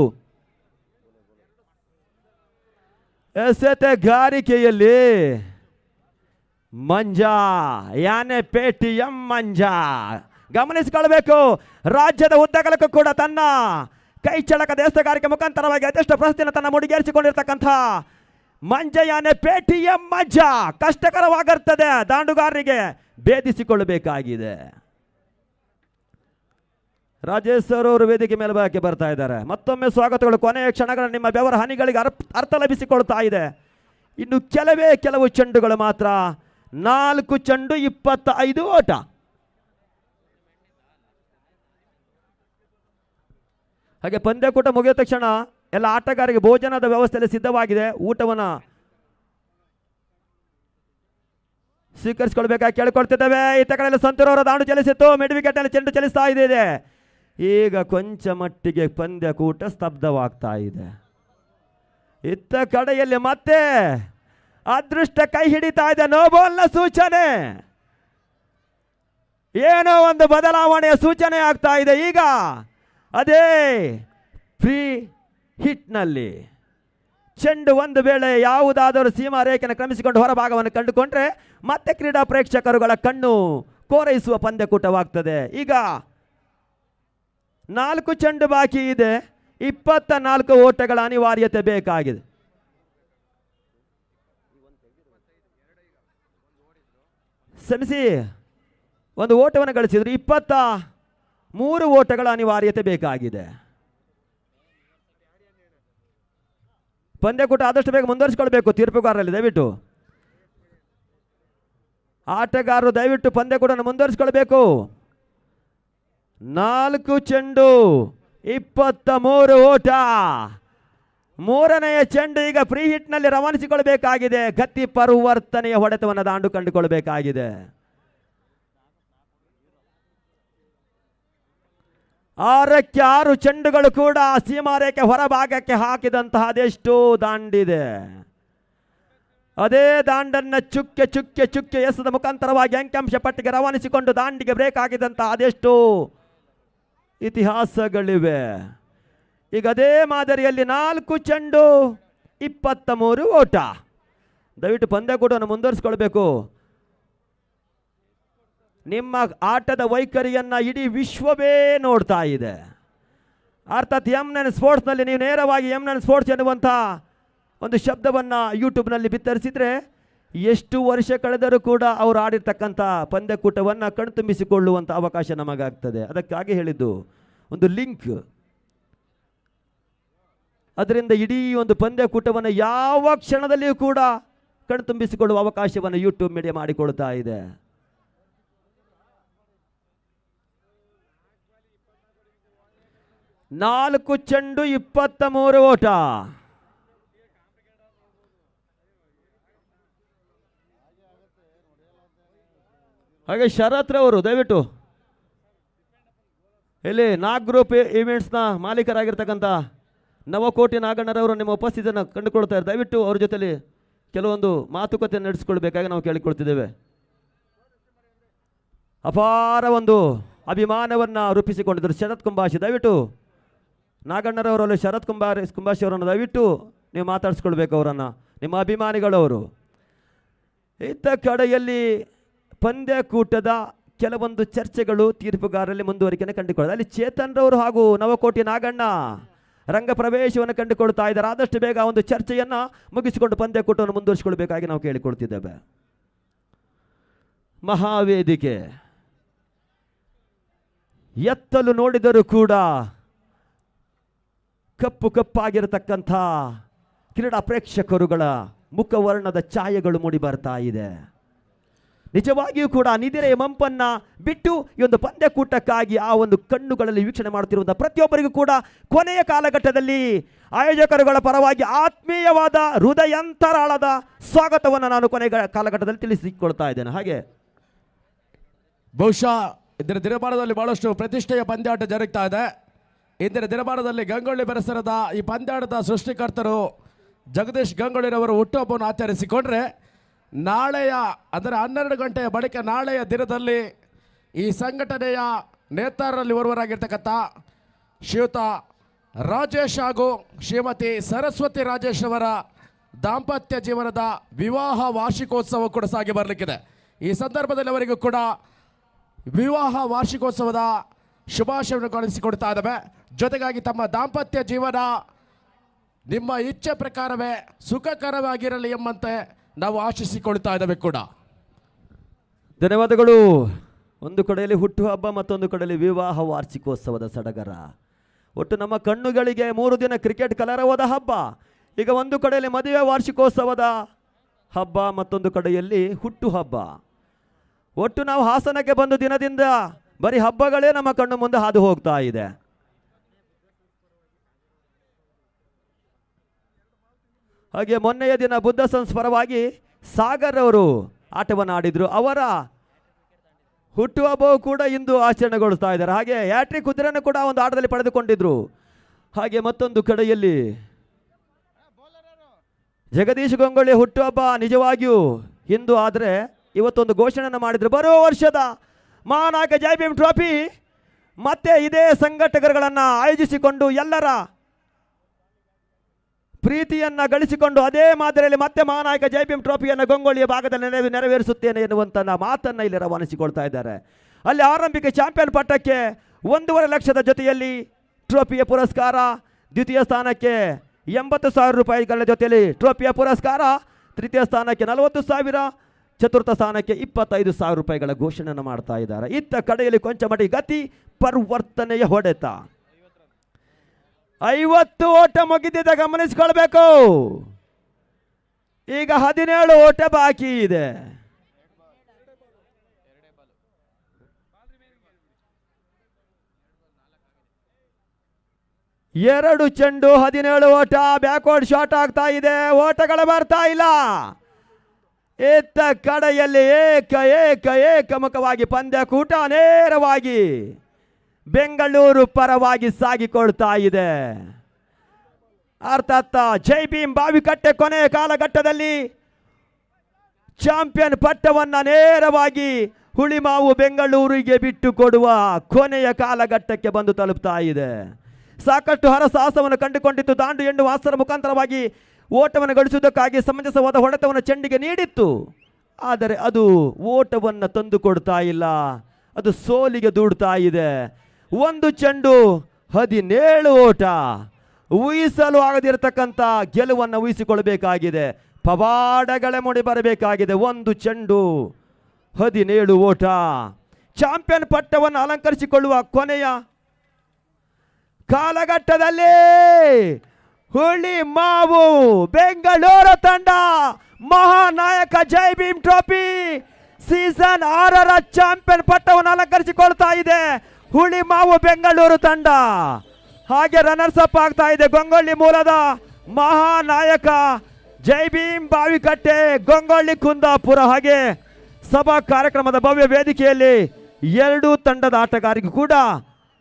ಎಸೆತಗಾರಿಕೆಯಲ್ಲಿ ಮಂಜಾ ಯಾನೆ ಪೇಟಿಎಂ ಮಂಜಾ ಗಮನಿಸಿಕೊಳ್ಬೇಕು. ರಾಜ್ಯದ ಉದ್ದಗಲಕ್ಕೂ ಕೂಡ ತನ್ನ ಕೈ ಚಳಕದ ಎಸೆತಗಾರಿಕೆ ಮುಖಾಂತರವಾಗಿ ಅದೆಷ್ಟು ಪ್ರಶಸ್ತಿಯನ್ನು ತನ್ನ ಮುಡಿಗೇರಿಸಿಕೊಂಡಿರ್ತಕ್ಕಂಥ ಮಂಜಯಾನೆ ಪೇಟಿಎಂ ಮಂಜಾ ಕಷ್ಟಕರವಾಗಿರ್ತದೆ, ದಾಂಡುಗಾರರಿಗೆ ಭೇದಿಸಿಕೊಳ್ಳಬೇಕಾಗಿದೆ. ರಾಜೇಶ್ ಅವರು ವೇದಿಕೆ ಮೇಲೆ ಬಾಕಿ ಬರ್ತಾ ಇದ್ದಾರೆ. ಮತ್ತೊಮ್ಮೆ ಸ್ವಾಗತಗಳು. ಕೊನೆಯ ಕ್ಷಣಗಳ ನಿಮ್ಮ ಬೆವರ ಹನಿಗಳಿಗೆ ಅರ್ಥ ಲಭಿಸಿಕೊಳ್ತಾ ಇದೆ. ಇನ್ನು ಕೆಲವು ಚೆಂಡುಗಳು ಮಾತ್ರ. 4 ಚೆಂಡು 25 ಓಟ. ಹಾಗೆ ಪಂದ್ಯಕೂಟ ಮುಗಿದ ತಕ್ಷಣ ಎಲ್ಲ ಆಟಗಾರರಿಗೆ ಭೋಜನದ ವ್ಯವಸ್ಥೆಯಲ್ಲಿ ಸಿದ್ಧವಾಗಿದೆ. ಊಟವನ್ನು ಸ್ವೀಕರಿಸಿಕೊಳ್ಬೇಕಾಗಿ ಕೇಳಿಕೊಳ್ತಿದ್ದೇವೆ. ಇತ್ತ ಕಡೆಯಲ್ಲಿ ಸಂತೂರವರ ದಾಂಡು ಚಲಿಸಿತ್ತು, ಮಿಡ್ ವಿಕೆಟ್ನಲ್ಲಿ ಚೆಂಡು ಚಲಿಸ್ತಾ ಇದೆ. ಈಗ ಕೊಂಚ ಮಟ್ಟಿಗೆ ಪಂದ್ಯಕೂಟ ಸ್ತಬ್ಧವಾಗ್ತಾ ಇದೆ. ಇತ್ತ ಕಡೆಯಲ್ಲಿ ಮತ್ತೆ ಅದೃಷ್ಟ ಕೈ ಹಿಡಿತಾ ಇದೆ. ನೋ ಬಾಲ್ನ ಸೂಚನೆ, ಏನೋ ಒಂದು ಬದಲಾವಣೆಯ ಸೂಚನೆ ಆಗ್ತಾ ಇದೆ. ಈಗ ಅದೇ ಫ್ರೀ ಹಿಟ್ನಲ್ಲಿ ಚೆಂಡು ಒಂದು ವೇಳೆ ಯಾವುದಾದರೂ ಸೀಮಾ ರೇಖೆಯನ್ನು ಕ್ರಮಿಸಿಕೊಂಡು ಹೊರಭಾಗವನ್ನು ಕಂಡುಕೊಂಡ್ರೆ ಮತ್ತೆ ಕ್ರೀಡಾ ಪ್ರೇಕ್ಷಕರುಗಳ ಕಣ್ಣು ಕೋರೈಸುವ ಪಂದ್ಯಕೂಟವಾಗ್ತದೆ. ಈಗ 4 ಚೆಂಡು ಬಾಕಿ ಇದೆ. 24 ಓಟಗಳ ಅನಿವಾರ್ಯತೆ ಬೇಕಾಗಿದೆ. ಶ್ರಮಿಸಿ, ಒಂದು ಓಟವನ್ನು ಗಳಿಸಿದ್ರು. 23 ಓಟಗಳ ಅನಿವಾರ್ಯತೆ ಬೇಕಾಗಿದೆ. ಪಂದ್ಯಕೂಟ ಆದಷ್ಟು ಬೇಗ ಮುಂದುವರಿಸಿಕೊಳ್ಬೇಕು. ತೀರ್ಪುಗಾರರಲ್ಲಿ ದಯವಿಟ್ಟು ಆಟಗಾರರು ದಯವಿಟ್ಟು ಪಂದ್ಯಕೂಟವನ್ನು ಮುಂದುವರಿಸಿಕೊಳ್ಬೇಕು. 4 ಚೆಂಡು 23 ಓಟ. 3ನೆಯ ಚೆಂಡು ಈಗ ಫ್ರೀ ಹಿಟ್ನಲ್ಲಿ ರವಾನಿಸಿಕೊಳ್ಬೇಕಾಗಿದೆ. ಗತಿ ಪರಿವರ್ತನೆಯ ಹೊಡೆತವನ್ನು ದಾಂಡು ಕಂಡುಕೊಳ್ಬೇಕಾಗಿದೆ. 6ಕ್ಕೆ 6 ಚೆಂಡುಗಳು ಕೂಡ ಸೀಮಾರೇಖೆ ಹೊರಭಾಗಕ್ಕೆ ಹಾಕಿದಂತಹ ಅದೆಷ್ಟು ದಾಂಡಿದೆ. ಅದೇ ದಾಂಡನ್ನು ಚುಕ್ಕೆ ಎಸೆದ ಮುಖಾಂತರವಾಗಿ ಅಂಕಿಅಂಶ ಪಟ್ಟಿಗೆ ರವಾನಿಸಿಕೊಂಡು ದಾಂಡಿಗೆ ಬ್ರೇಕ್ ಆಗಿದಂತಹ ಅದೆಷ್ಟು ಇತಿಹಾಸಗಳಿವೆ. ಈಗ ಅದೇ ಮಾದರಿಯಲ್ಲಿ 4 ಚೆಂಡು 23 ಓಟ. ದಯವಿಟ್ಟು ಪಂದ್ಯಕೂಟವನ್ನು ಮುಂದುವರಿಸಿಕೊಳ್ಬೇಕು. ನಿಮ್ಮ ಆಟದ ವೈಖರಿಯನ್ನು ಇಡೀ ವಿಶ್ವವೇ ನೋಡ್ತಾ ಇದೆ. ಅರ್ಥಾತ್ M9 ಸ್ಪೋರ್ಟ್ಸ್ನಲ್ಲಿ ನೀವು ನೇರವಾಗಿ M9 ಸ್ಪೋರ್ಟ್ಸ್ ಎನ್ನುವಂಥ ಒಂದು ಶಬ್ದವನ್ನು ಯೂಟ್ಯೂಬ್ನಲ್ಲಿ ಬಿತ್ತರಿಸಿದರೆ ಎಷ್ಟು ವರ್ಷ ಕಳೆದರೂ ಕೂಡ ಅವರು ಆಡಿರ್ತಕ್ಕಂಥ ಪಂದ್ಯಕೂಟವನ್ನು ಕಣ್ತುಂಬಿಸಿಕೊಳ್ಳುವಂಥ ಅವಕಾಶ ನಮಗಾಗ್ತದೆ. ಅದಕ್ಕಾಗಿ ಹೇಳಿದ್ದು ಒಂದು ಲಿಂಕ್. ಅದರಿಂದ ಇಡೀ ಒಂದು ಪಂದ್ಯಕೂಟವನ್ನು ಯಾವ ಕ್ಷಣದಲ್ಲಿಯೂ ಕೂಡ ಕಣ್ತುಂಬಿಸಿಕೊಳ್ಳುವ ಅವಕಾಶವನ್ನು ಯೂಟ್ಯೂಬ್ ಮೀಡಿಯಾ ಮಾಡಿಕೊಳ್ತಾ ಇದೆ. ನಾಲ್ಕು ಚೆಂಡು 23 ಓಟ. ಹಾಗೆ ಶರತ್ರವರು ದಯವಿಟ್ಟು ಇಲ್ಲಿ ನಾಗ್ ಗ್ರೂಪ್ ಈವೆಂಟ್ಸ್ನ ಮಾಲೀಕರಾಗಿರ್ತಕ್ಕಂಥ ನವಕೋಟಿ ನಾಗಣ್ಣರವರು ನಿಮ್ಮ ಉಪಸ್ಥಿತಿಯನ್ನು ಕಂಡುಕೊಳ್ತಾರೆ. ದಯವಿಟ್ಟು ಅವ್ರ ಜೊತೆಲಿ ಕೆಲವೊಂದು ಮಾತುಕತೆ ನಡೆಸಿಕೊಳ್ಬೇಕಾಗಿ ನಾವು ಕೇಳಿಕೊಳ್ತಿದ್ದೇವೆ. ಅಪಾರ ಒಂದು ಅಭಿಮಾನವನ್ನು ರೂಪಿಸಿಕೊಂಡಿದ್ದರು ಶರತ್ ಕುಂಬಾಶಿ. ದಯವಿಟ್ಟು ನಾಗಣ್ಣರವರಲ್ಲಿ ಶರತ್ ಕುಂಬಾಶಿ ಅವರನ್ನು ದಯವಿಟ್ಟು ನೀವು ಮಾತಾಡಿಸ್ಕೊಳ್ಬೇಕು. ಅವರನ್ನು ನಿಮ್ಮ ಅಭಿಮಾನಿಗಳವರು. ಇತ್ತ ಕಡೆಯಲ್ಲಿ ಪಂದ್ಯಕೂಟದ ಕೆಲವೊಂದು ಚರ್ಚೆಗಳು ತೀರ್ಪುಗಾರರಲ್ಲಿ ಮುಂದುವರಿಕೆಯನ್ನು ಕಂಡುಕೊಳ್ಳೋದು. ಅಲ್ಲಿ ಚೇತನ್ ರವರು ಹಾಗೂ ನವಕೋಟಿ ನಾಗಣ್ಣ ರಂಗ ಪ್ರವೇಶವನ್ನು ಕಂಡುಕೊಳ್ತಾ ಇದ್ದಾರೆ. ಆದಷ್ಟು ಬೇಗ ಒಂದು ಚರ್ಚೆಯನ್ನು ಮುಗಿಸಿಕೊಂಡು ಪಂದ್ಯಕೂಟವನ್ನು ಮುಂದುವರಿಸಿಕೊಳ್ಬೇಕಾಗಿ ನಾವು ಕೇಳಿಕೊಳ್ತಿದ್ದೇವೆ. ಮಹಾವೇದಿಕೆ ಎತ್ತಲು ನೋಡಿದರೂ ಕೂಡ ಕಪ್ಪು ಕಪ್ಪಾಗಿರತಕ್ಕಂಥ ಕ್ರೀಡಾ ಪ್ರೇಕ್ಷಕರುಗಳ ಮುಖವರ್ಣದ ಛಾಯೆಗಳು ಮೂಡಿ ಬರ್ತಾ ಇದೆ. ನಿಜವಾಗಿಯೂ ಕೂಡ ನಿದಿರೆಯ ಮಂಪನ್ನ ಬಿಟ್ಟು ಈ ಒಂದು ಪಂದ್ಯಕೂಟಕ್ಕಾಗಿ ಆ ಒಂದು ಕಣ್ಣುಗಳಲ್ಲಿ ವೀಕ್ಷಣೆ ಮಾಡುತ್ತಿರುವಂಥ ಪ್ರತಿಯೊಬ್ಬರಿಗೂ ಕೂಡ ಕೊನೆಯ ಕಾಲಘಟ್ಟದಲ್ಲಿ ಆಯೋಜಕರುಗಳ ಪರವಾಗಿ ಆತ್ಮೀಯವಾದ ಹೃದಯಂತರಾಳದ ಸ್ವಾಗತವನ್ನು ನಾನು ಕೊನೆಯ ಕಾಲಘಟ್ಟದಲ್ಲಿ ತಿಳಿಸಿಕೊಳ್ತಾ ಇದ್ದೇನೆ. ಹಾಗೆ ಬಹುಶಃ ಇದರ ದಿನಮಾನದಲ್ಲಿ ಬಹಳಷ್ಟು ಪ್ರತಿಷ್ಠೆಯ ಪಂದ್ಯಾಟ ಜರುಗ್ತಾ ಇದೆ. ಇಂದಿನ ದಿನಮಾನದಲ್ಲಿ ಗಂಗೊಳ್ಳಿ ಪರಿಸರದ ಈ ಪಂದ್ಯಾಟದ ಸೃಷ್ಟಿಕರ್ತರು ಜಗದೀಶ್ ಗಂಗೊಳ್ಳಿರವರು ಹುಟ್ಟುಹಬ್ಬವನ್ನು ಆಚರಿಸಿಕೊಂಡ್ರೆ ನಾಳೆಯ ಅಂದರೆ 12 ಗಂಟೆಯ ಬಳಿಕ ನಾಳೆಯ ದಿನದಲ್ಲಿ ಈ ಸಂಘಟನೆಯ ನೇತಾರರಲ್ಲಿ ಓರ್ವರಾಗಿರ್ತಕ್ಕಂಥ ಶ್ರೀಯುತ ರಾಜೇಶ್ ಹಾಗೂ ಶ್ರೀಮತಿ ಸರಸ್ವತಿ ರಾಜೇಶ್ ಅವರ ದಾಂಪತ್ಯ ಜೀವನದ ವಿವಾಹ ವಾರ್ಷಿಕೋತ್ಸವ ಕೂಡ ಸಾಗಿ ಬರಲಿಕ್ಕಿದೆ. ಈ ಸಂದರ್ಭದಲ್ಲಿ ಅವರಿಗೂ ಕೂಡ ವಿವಾಹ ವಾರ್ಷಿಕೋತ್ಸವದ ಶುಭಾಶಯವನ್ನು ಕಳಿಸಿಕೊಡ್ತಾ ಇದ್ದಾವೆ. ಜೊತೆಗಾಗಿ ತಮ್ಮ ದಾಂಪತ್ಯ ಜೀವನ ನಿಮ್ಮ ಇಚ್ಛೆ ಪ್ರಕಾರವೇ ಸುಖಕರವಾಗಿರಲಿ ಎಂಬಂತೆ ನಾವು ಆಶಿಸಿಕೊಳ್ತಾ ಇದ್ದೇವೆ ಕೂಡ. ಧನ್ಯವಾದಗಳು. ಒಂದು ಕಡೆಯಲ್ಲಿ ಹುಟ್ಟುಹಬ್ಬ, ಮತ್ತೊಂದು ಕಡೆಯಲ್ಲಿ ವಿವಾಹ ವಾರ್ಷಿಕೋತ್ಸವದ ಸಡಗರ. ಒಟ್ಟು ನಮ್ಮ ಕಣ್ಣುಗಳಿಗೆ 3 ದಿನ ಕ್ರಿಕೆಟ್ ಕಲರವಾದ ಹಬ್ಬ. ಈಗ ಒಂದು ಕಡೆಯಲ್ಲಿ ಮದುವೆ ವಾರ್ಷಿಕೋತ್ಸವದ ಹಬ್ಬ, ಮತ್ತೊಂದು ಕಡೆಯಲ್ಲಿ ಹುಟ್ಟುಹಬ್ಬ. ಒಟ್ಟು ನಾವು ಹಾಸನಕ್ಕೆ ಬಂದು ದಿನದಿಂದ ಬರೀ ಹಬ್ಬಗಳೇ ನಮ್ಮ ಕಣ್ಣು ಮುಂದೆ ಹಾದು ಹೋಗ್ತಾ ಇದೆ. ಹಾಗೆ ಮೊನ್ನೆಯ ದಿನ ಬುದ್ಧ ಸಂಸ್ಪರವಾಗಿ ಸಾಗರ್ ಅವರು ಆಟವನ್ನು ಆಡಿದ್ರು. ಅವರ ಹುಟ್ಟುಹಬ್ಬವು ಕೂಡ ಇಂದು ಆಚರಣೆಗೊಳಿಸ್ತಾ ಇದ್ದಾರೆ. ಹಾಗೆ ಹ್ಯಾಟ್ರಿಕ್ ಕುದುರೆಯನ್ನು ಕೂಡ ಒಂದು ಆಟದಲ್ಲಿ ಪಡೆದುಕೊಂಡಿದ್ರು. ಹಾಗೆ ಮತ್ತೊಂದು ಕಡೆಯಲ್ಲಿ ಜಗದೀಶ್ ಗಂಗೊಳ್ಳಿ ಹುಟ್ಟುಹಬ್ಬ ನಿಜವಾಗಿಯೂ ಇಂದು. ಆದರೆ ಇವತ್ತೊಂದು ಘೋಷಣೆಯನ್ನು ಮಾಡಿದ್ರು, ಬರುವ ವರ್ಷದ ಮಹಾನಾಯಕ ಜೈ ಭೀಮ್ ಟ್ರೋಫಿ ಮತ್ತೆ ಇದೇ ಸಂಘಟಕರುಗಳನ್ನು ಆಯೋಜಿಸಿಕೊಂಡು ಎಲ್ಲರ ಪ್ರೀತಿಯನ್ನು ಗಳಿಸಿಕೊಂಡು ಅದೇ ಮಾದರಿಯಲ್ಲಿ ಮತ್ತೆ ಮಹಾನಾಯಕ ಜೈ ಭೀಮ್ ಟ್ರೋಫಿಯನ್ನು ಗಂಗೊಳ್ಳಿಯ ಭಾಗದಲ್ಲಿ ನೆರವೇರಿಸುತ್ತೇನೆ ಎನ್ನುವಂಥ ಮಾತನ್ನು ಇಲ್ಲಿ ರವಾನಿಸಿಕೊಳ್ತಾ ಇದ್ದಾರೆ. ಅಲ್ಲಿ ಆರಂಭಿಕ ಚಾಂಪಿಯನ್ ಪಟ್ಟಕ್ಕೆ 1.5 ಲಕ್ಷದ ಜೊತೆಯಲ್ಲಿ ಟ್ರೋಫಿಯ ಪುರಸ್ಕಾರ, ದ್ವಿತೀಯ ಸ್ಥಾನಕ್ಕೆ 80,000 ರೂಪಾಯಿಗಳ ಜೊತೆಯಲ್ಲಿ ಟ್ರೋಫಿಯ ಪುರಸ್ಕಾರ, ತೃತೀಯ ಸ್ಥಾನಕ್ಕೆ 40,000, ಚತುರ್ಥ ಸ್ಥಾನಕ್ಕೆ 25,000 ರೂಪಾಯಿಗಳ ಘೋಷಣೆಯನ್ನು ಮಾಡ್ತಾ ಇದ್ದಾರೆ. ಇತ್ತ ಕಡೆಯಲ್ಲಿ ಕೊಂಚ ಮಟ್ಟಿಗೆ ಗತಿ ಪರಿವರ್ತನೆಯ ಹೊಡೆತ. 50 ಓಟ ಮುಗಿದಿದ್ದ ಗಮನಿಸಿಕೊಳ್ಬೇಕು. ಈಗ 17 ಓಟ ಬಾಕಿ ಇದೆ. ಎರಡು ಚೆಂಡು, 17 ಓಟ. ಬ್ಯಾಕ್ವರ್ಡ್ ಶಾಟ್ ಆಗ್ತಾ ಇದೆ, ಓಟಗಳು ಬರ್ತಾ ಇಲ್ಲ. ಇತ್ತ ಕಡೆಯಲ್ಲಿ ಏಕಮುಖವಾಗಿ ಪಂದ್ಯಕೂಟ ನೇರವಾಗಿ ಬೆಂಗಳೂರು ಪರವಾಗಿ ಸಾಗಿಕೊಳ್ತಾ ಇದೆ. ಅರ್ಥಾತ್ ಜೈ ಭೀಮ್ ಬಾವಿಕಟ್ಟೆ ಕೊನೆಯ ಕಾಲಘಟ್ಟದಲ್ಲಿ ಚಾಂಪಿಯನ್ ಪಟ್ಟವನ್ನು ನೇರವಾಗಿ ಹುಳಿಮಾವು ಬೆಂಗಳೂರಿಗೆ ಬಿಟ್ಟು ಕೊಡುವ ಕೊನೆಯ ಕಾಲಘಟ್ಟಕ್ಕೆ ಬಂದು ತಲುಪ್ತಾ ಇದೆ. ಸಾಕಷ್ಟು ಹರಸಾಹಸವನ್ನು ಕಂಡುಕೊಂಡಿತ್ತು. ದಾಂಡು ಎಂಡು ವಾಸರ ಮುಖಾಂತರವಾಗಿ ಓಟವನ್ನು ಗಳಿಸುವುದಕ್ಕಾಗಿ ಸಮಂಜಸವಾದ ಹೊಡೆತವನ್ನು ಚೆಂಡಿಗೆ ನೀಡಿತ್ತು. ಆದರೆ ಅದು ಓಟವನ್ನು ತಂದು ಕೊಡ್ತಾ ಇಲ್ಲ, ಅದು ಸೋಲಿಗೆ ದೂಡ್ತಾ ಇದೆ. ಒಂದು ಚೆಂಡು 17 ಓಟ. ಊಹಿಸಲು ಆಗದಿರತಕ್ಕಂಥ ಗೆಲುವನ್ನು ಊಹಿಸಿಕೊಳ್ಳಬೇಕಾಗಿದೆ. ಪವಾಡಗಳೇ ಮೂಡಿ ಬರಬೇಕಾಗಿದೆ. ಒಂದು ಚೆಂಡು 17 ಓಟ. ಚಾಂಪಿಯನ್ ಪಟ್ಟವನ್ನು ಅಲಂಕರಿಸಿಕೊಳ್ಳುವ ಕೊನೆಯ ಕಾಲಘಟ್ಟದಲ್ಲಿ ಹುಳಿ ಮಾವು ಬೆಂಗಳೂರು ತಂಡ ಮಹಾನಾಯಕ ಜೈ ಭೀಮ್ ಟ್ರೋಫಿ ಸೀಸನ್ 6ರ ಚಾಂಪಿಯನ್ ಪಟ್ಟವನ್ನು ಅಲಂಕರಿಸಿಕೊಳ್ತಾ ಇದೆ ಹುಳಿ ಮಾವು ಬೆಂಗಳೂರು ತಂಡ. ಹಾಗೆ ರನ್ನರ್ಸ್ ಅಪ್ ಆಗ್ತಾ ಇದೆ ಗಂಗೊಳ್ಳಿ ಮೂಲದ ಮಹಾನಾಯಕ ಜೈ ಭೀಮ್ ಬಾವಿಕಟ್ಟೆ ಗಂಗೊಳ್ಳಿ ಕುಂದಾಪುರ. ಹಾಗೆ ಸಭಾ ಕಾರ್ಯಕ್ರಮದ ಭವ್ಯ ವೇದಿಕೆಯಲ್ಲಿ ಎರಡೂ ತಂಡದ ಆಟಗಾರರಿಗೂ ಕೂಡ